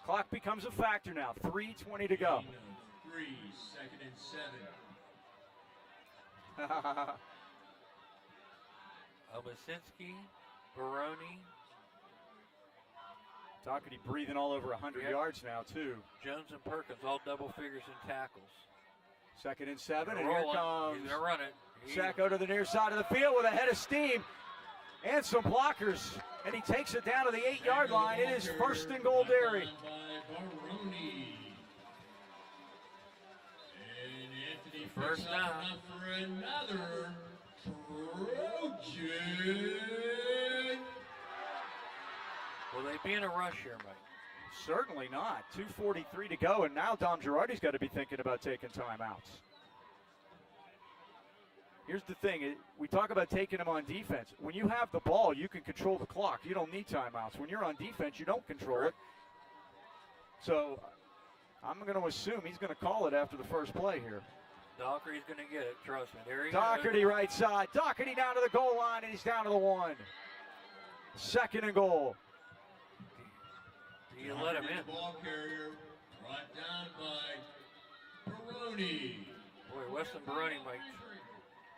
Clock becomes a factor now. 3:20 to go. 3, 2nd and 7. Omasinski, Baroni, Doherty breathing all over 100 Yep. yards now, too. Jones and Perkins, all double figures in tackles. 2nd and 7, They're and here rolling. comes He's going to run it. Sacco to the near side of the field with a head of steam and some blockers. And he takes it down to the 8-yard line. It is 1st and goal, Derry. By Baroni. And Anthony First picks up down. enough for another Trojan. Will they be in a rush here, Mike? Certainly not. 2:43 to go, and now Dom Girardi's got to be thinking about taking timeouts. Here's the thing. We talk about taking them on defense. When you have the ball, you can control the clock. You don't need timeouts. When you're on defense, you don't control it. So I'm going to assume he's going to call it after the first play here. Doherty's going to get it, trust me. There he Doherty right side. Doherty down to the goal line, and he's down to the 1. 2nd and goal. Do you let him in? Ball carrier brought down by Baroni. Boy, Weston Baroni, Mike,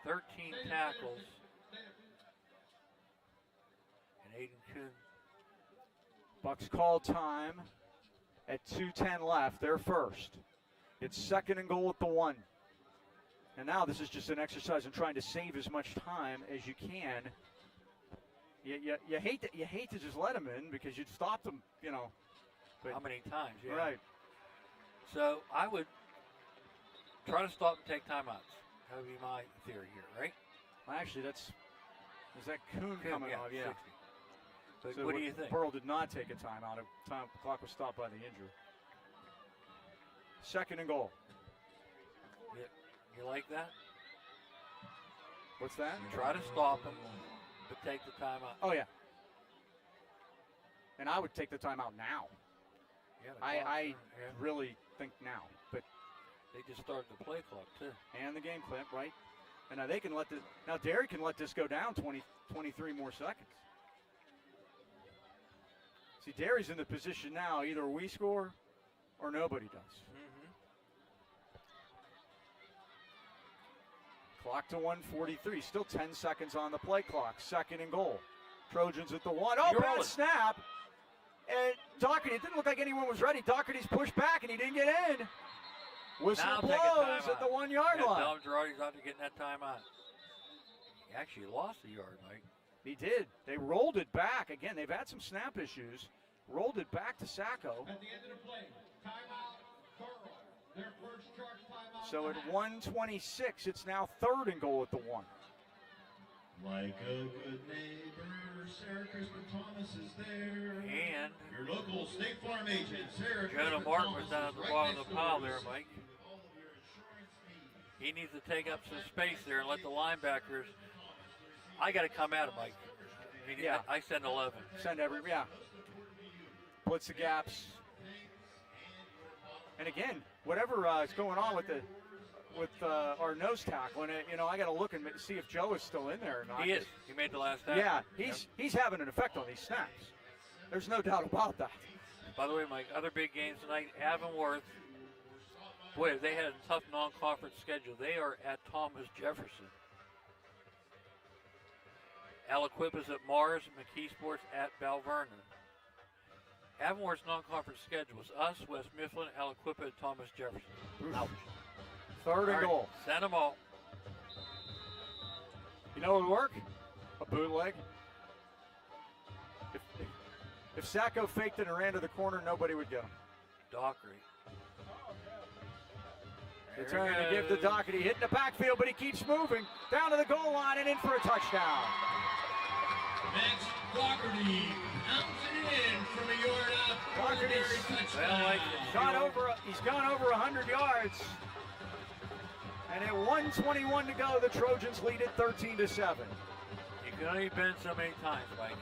13 tackles. And Aiden Kuhn. Bucks call time at 2:10 left. They're first. It's 2nd and goal at the 1. And now this is just an exercise in trying to save as much time as you can. You hate to just let them in because you'd stop them, you know. But, How many times? Yeah. Right. So I would try to stop and take timeouts. That would be my theory here, right? Well, actually, is that Kuhn coming off? Yeah. 60. But So what do you think? Burrell did not take a timeout. The clock was stopped by the injury. 2nd and goal. You like that? What's that? Try to stop them, but take the timeout. Oh, yeah. And I would take the timeout now. Yeah, the I clock- yeah. really think now. But They just started the play clock, too. and the game clip, right? And now they can let this. Now Derry can let this go down 23 more seconds. See, Derry's in the position now. Either we score or nobody does. Clock to 1:43. Still 10 seconds on the play clock. 2nd and goal. Trojans at the 1. Oh, You're bad rolling. snap. And Doherty, it didn't look like anyone was ready. Doherty's pushed back and he didn't get in. Whistle Now take a blows timeout. at the 1-yard Yeah, line. Dom Girardi's out to getting that timeout. He actually lost a yard, Mike. He did. They rolled it back. Again, they've had some snap issues. Rolled it back to Sacco. At the end of the play, timeout, Burrell. Their first charge timeout. So at 1:26, it's now 3rd and goal at the 1. Like a good neighbor, Sarah Crispin Thomas is there. And Your local State Farm agent, Sarah Jonah Crispin Martin was Thomas, down at is the right bottom of next the door pile to there, assist Mike. you with all of your insurance needs. He needs to take up some space there and let the linebackers. I got to come at him, Mike. Yeah. I send 11. Send blitz the gaps. And again, whatever is going on with our nose tackle, and I got to look and see if Joe is still in there or not. He is. He made the last tackle. Yeah, he's having an effect on these snaps. There's no doubt about that. By the way, Mike, other big games tonight, Avonworth. Boy, they had a tough non-conference schedule. They are at Thomas Jefferson. Aliquippa's at Mars, McKeesport's at Balvernon. Avonworth's non-conference schedule was us, West Mifflin, Aliquippa, and Thomas Jefferson. Ouch. 3rd and All right, goal. send them all. You know what would work? A bootleg. If Sacco faked it and ran to the corner, nobody would get him. Dockery. They turn to give the Doherty, hitting the backfield, but he keeps moving down to the goal line and in for a touchdown. Max Doherty pounds it in from a yard out for the Derry touchdown. He's gone over 100 yards. And at 1:21 to go, the Trojans lead it 13-7. You can only bend so many times, Mike. And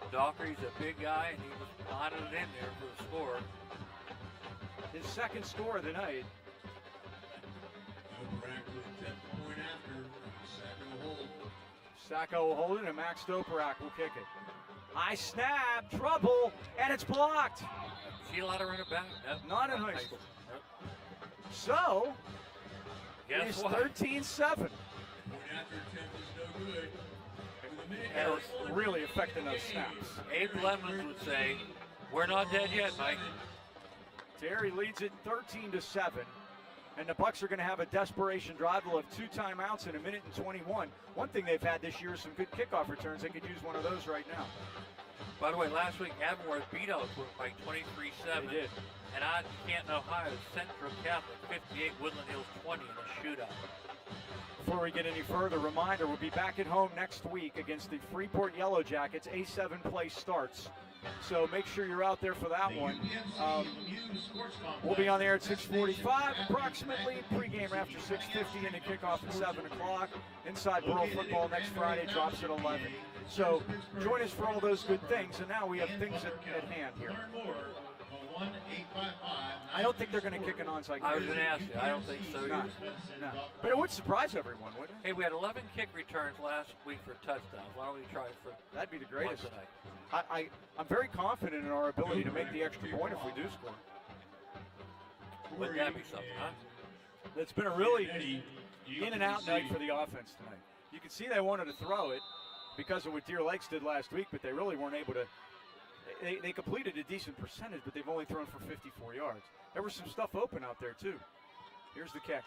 it's Dockery's a big guy, and he was potted it in there for the score. His 2nd score of the night. Doperak with 10th point after. Sacco hold. Sacco will hold it, and Max Doperak will kick it. High snap, trouble, and it's blocked. See a lot of running back? Nope. Not in high school. Nope. So, Guess it's what? 13-7. Point after attempt is no good. With a minute And and it's really affecting those snaps. Abe Lemons would say, we're not dead yet, Mike. Derry leads it 13-7. And the Bucks are going to have a desperation drive. They'll have 2 timeouts in a minute and 21. One thing they've had this year is some good kickoff returns. They could use one of those right now. By the way, last week, Avonworth beat Ellsworth by 23-7. They did. And out in Canton, Ohio, Central Catholic 58, Woodland Hills 20 in a shootout. Before we get any further, reminder, we'll be back at home next week against the Freeport Yellow Jackets. A7 play starts. So make sure you're out there for that one. We'll be on the air at 6:45 approximately. Pregame after 6:50 and the kickoff at 7 o'clock. Inside Burrell football next Friday drops at 11. So join us for all those good things. And now we have things at hand here. I don't think they're going to kick an onside kick. I was going to ask you. I don't think so No, either. no. But it would surprise everyone, wouldn't it? Hey, we had 11 kick returns last week for touchdowns. Why don't we try it for That'd be the one greatest. tonight? I'm very confident in our ability to make the extra point if we do score. Wouldn't that be something, huh? It's been a really in and out night for the offense tonight. You can see they wanted to throw it because of what Deer Lakes did last week, but they really weren't able to. They completed a decent percentage, but they've only thrown for 54 yards. There was some stuff open out there, too. Here's the kick.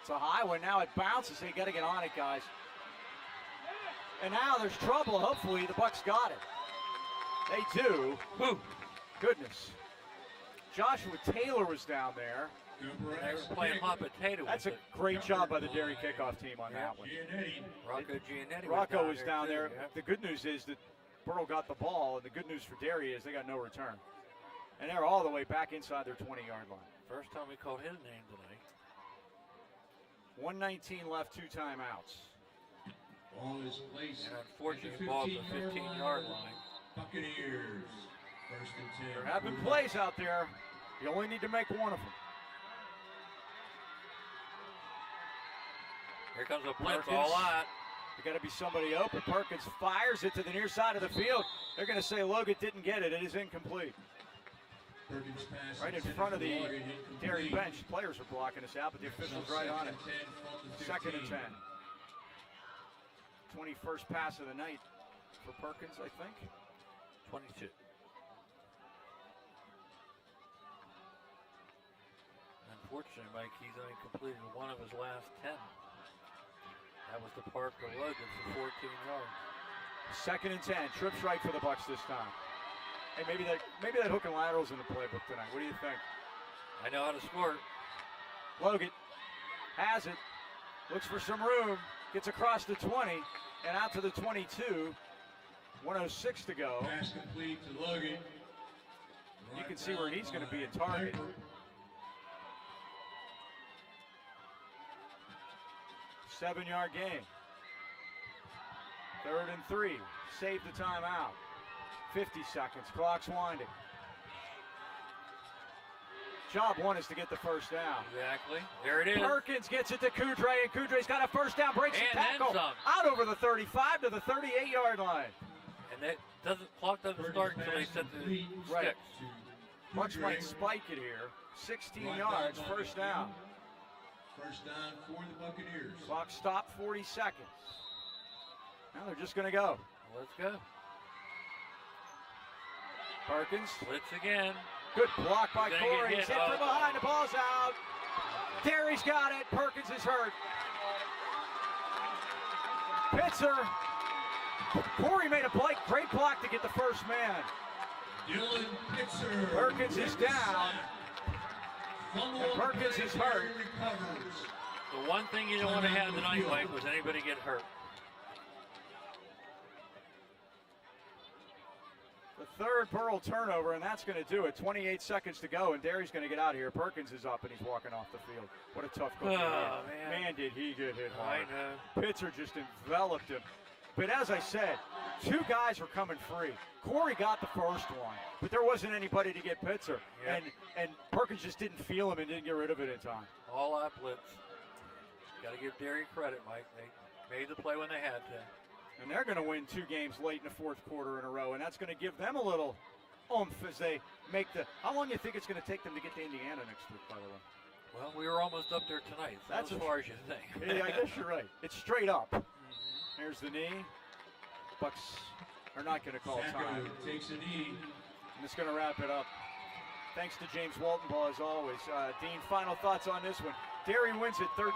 It's a high one. Now it bounces. They got to get on it, guys. And now there's trouble. Hopefully the Bucks got it. They do. Whew. Goodness. Joshua Taylor was down there. They were playing hot potato That's a with it. great job by the Derry kickoff team on that one. Rocco Giannetti Rocco was down too, there. yeah. The good news is that Burrell got the ball, and the good news for Derry is they got no return. And they're all the way back inside their 20-yard line. First time we called his name tonight. 119 left, 2 timeouts. Ball is placed And at unfortunately, the ball at the 15-yard 15-yard line. Buccaneers. First and 10. There have been plays out there. You only need to make one of them. Here comes a blitz, Perkins. all out. There got to be somebody open. Perkins fires it to the near side of the field. They're going to say Logan didn't get it. It is incomplete. Perkins pass Right in intended front of for the Logan, Derry incomplete. bench. Players are blocking us out, but the official's right on it. Second and 10. 21st pass of the night for Perkins, I think. 22. Unfortunately, Mike, he's only completed one of his last 10. That was the Parker Logan for 14 yards. Second and 10. Trips right for the Bucks this time. Hey, maybe that hook and lateral's in the playbook tonight. What do you think? I know how to score. Logan has it. Looks for some room. Gets across the 20 and out to the 22. 1:06 to go. Pass complete to Logan. You can see where he's going to be a target. Seven-yard gain. 3rd and 3. Save the timeout. 50 seconds. Clock's winding. Job one is to get the first down. Exactly. There it is. Perkins gets it to Kudre, and Kudre's got a first down, breaks the And then tackle. some. Out over the 35 to the 38-yard line. And that clock doesn't start until they set the Right. sticks. Bucks might spike it here. 16 yards, first down. First down for the Buccaneers. Clock stopped, 40 seconds. Now they're just going to go. Let's go. Perkins, Blitz again. good block by He's gonna get Corey. He's hit. hit from Oh. behind. The ball's out. Derry's got it. Perkins is hurt. Pitzer. Corey made a great block to get the first man. Dylan Pitzer. Perkins is down. Fumble And Perkins is hurt. recovers. The one thing you don't want to have tonight, Mike, was anybody get hurt. The third Burrell turnover, and that's going to do it. 28 seconds to go, and Derry's going to get out of here. Perkins is up, and he's walking off the field. What a tough cookie. Oh, man. Man, did he get hit I hard. know. Pitzer just enveloped him. But as I said, 2 guys were coming free. Corey got the first one, but there wasn't anybody to get Pitzer. Yep. And Perkins just didn't feel him and didn't get rid of it in time. All out blitz. Got to give Derry credit, Mike. They made the play when they had to. And they're going to win 2 games late in the fourth quarter in a row, and that's going to give them a little oomph as they make the. How long do you think it's going to take them to get to Indiana next week, by the way? Well, we were almost up there tonight. So that's as far as you think. Yeah, I guess you're right. It's straight up. Here's the knee. Bucks are not going to call time. Takes a knee. And it's going to wrap it up. Thanks to James Waltonbaugh, as always. Dean, final thoughts on this one. Derry wins it 13-7.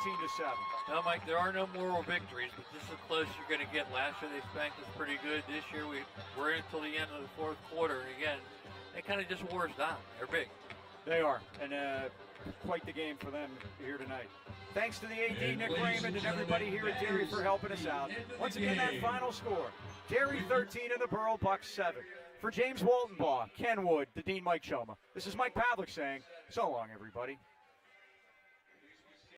Now, Mike, there are no moral victories, but this is the closest you're going to get. Last year they spanked us pretty good. This year we're in until the end of the fourth quarter. And again, it kind of just wars down. They're big. They are, and quite the game for them here tonight. Thanks to the AD, Nick Raymond, and everybody here at Derry for helping us out. Once again, that final score, Derry 13 and the Burrell Bucks 7. For James Waltonbaugh, Ken Wood, the Dean Mike Choma. This is Mike Pavlik saying, so long, everybody.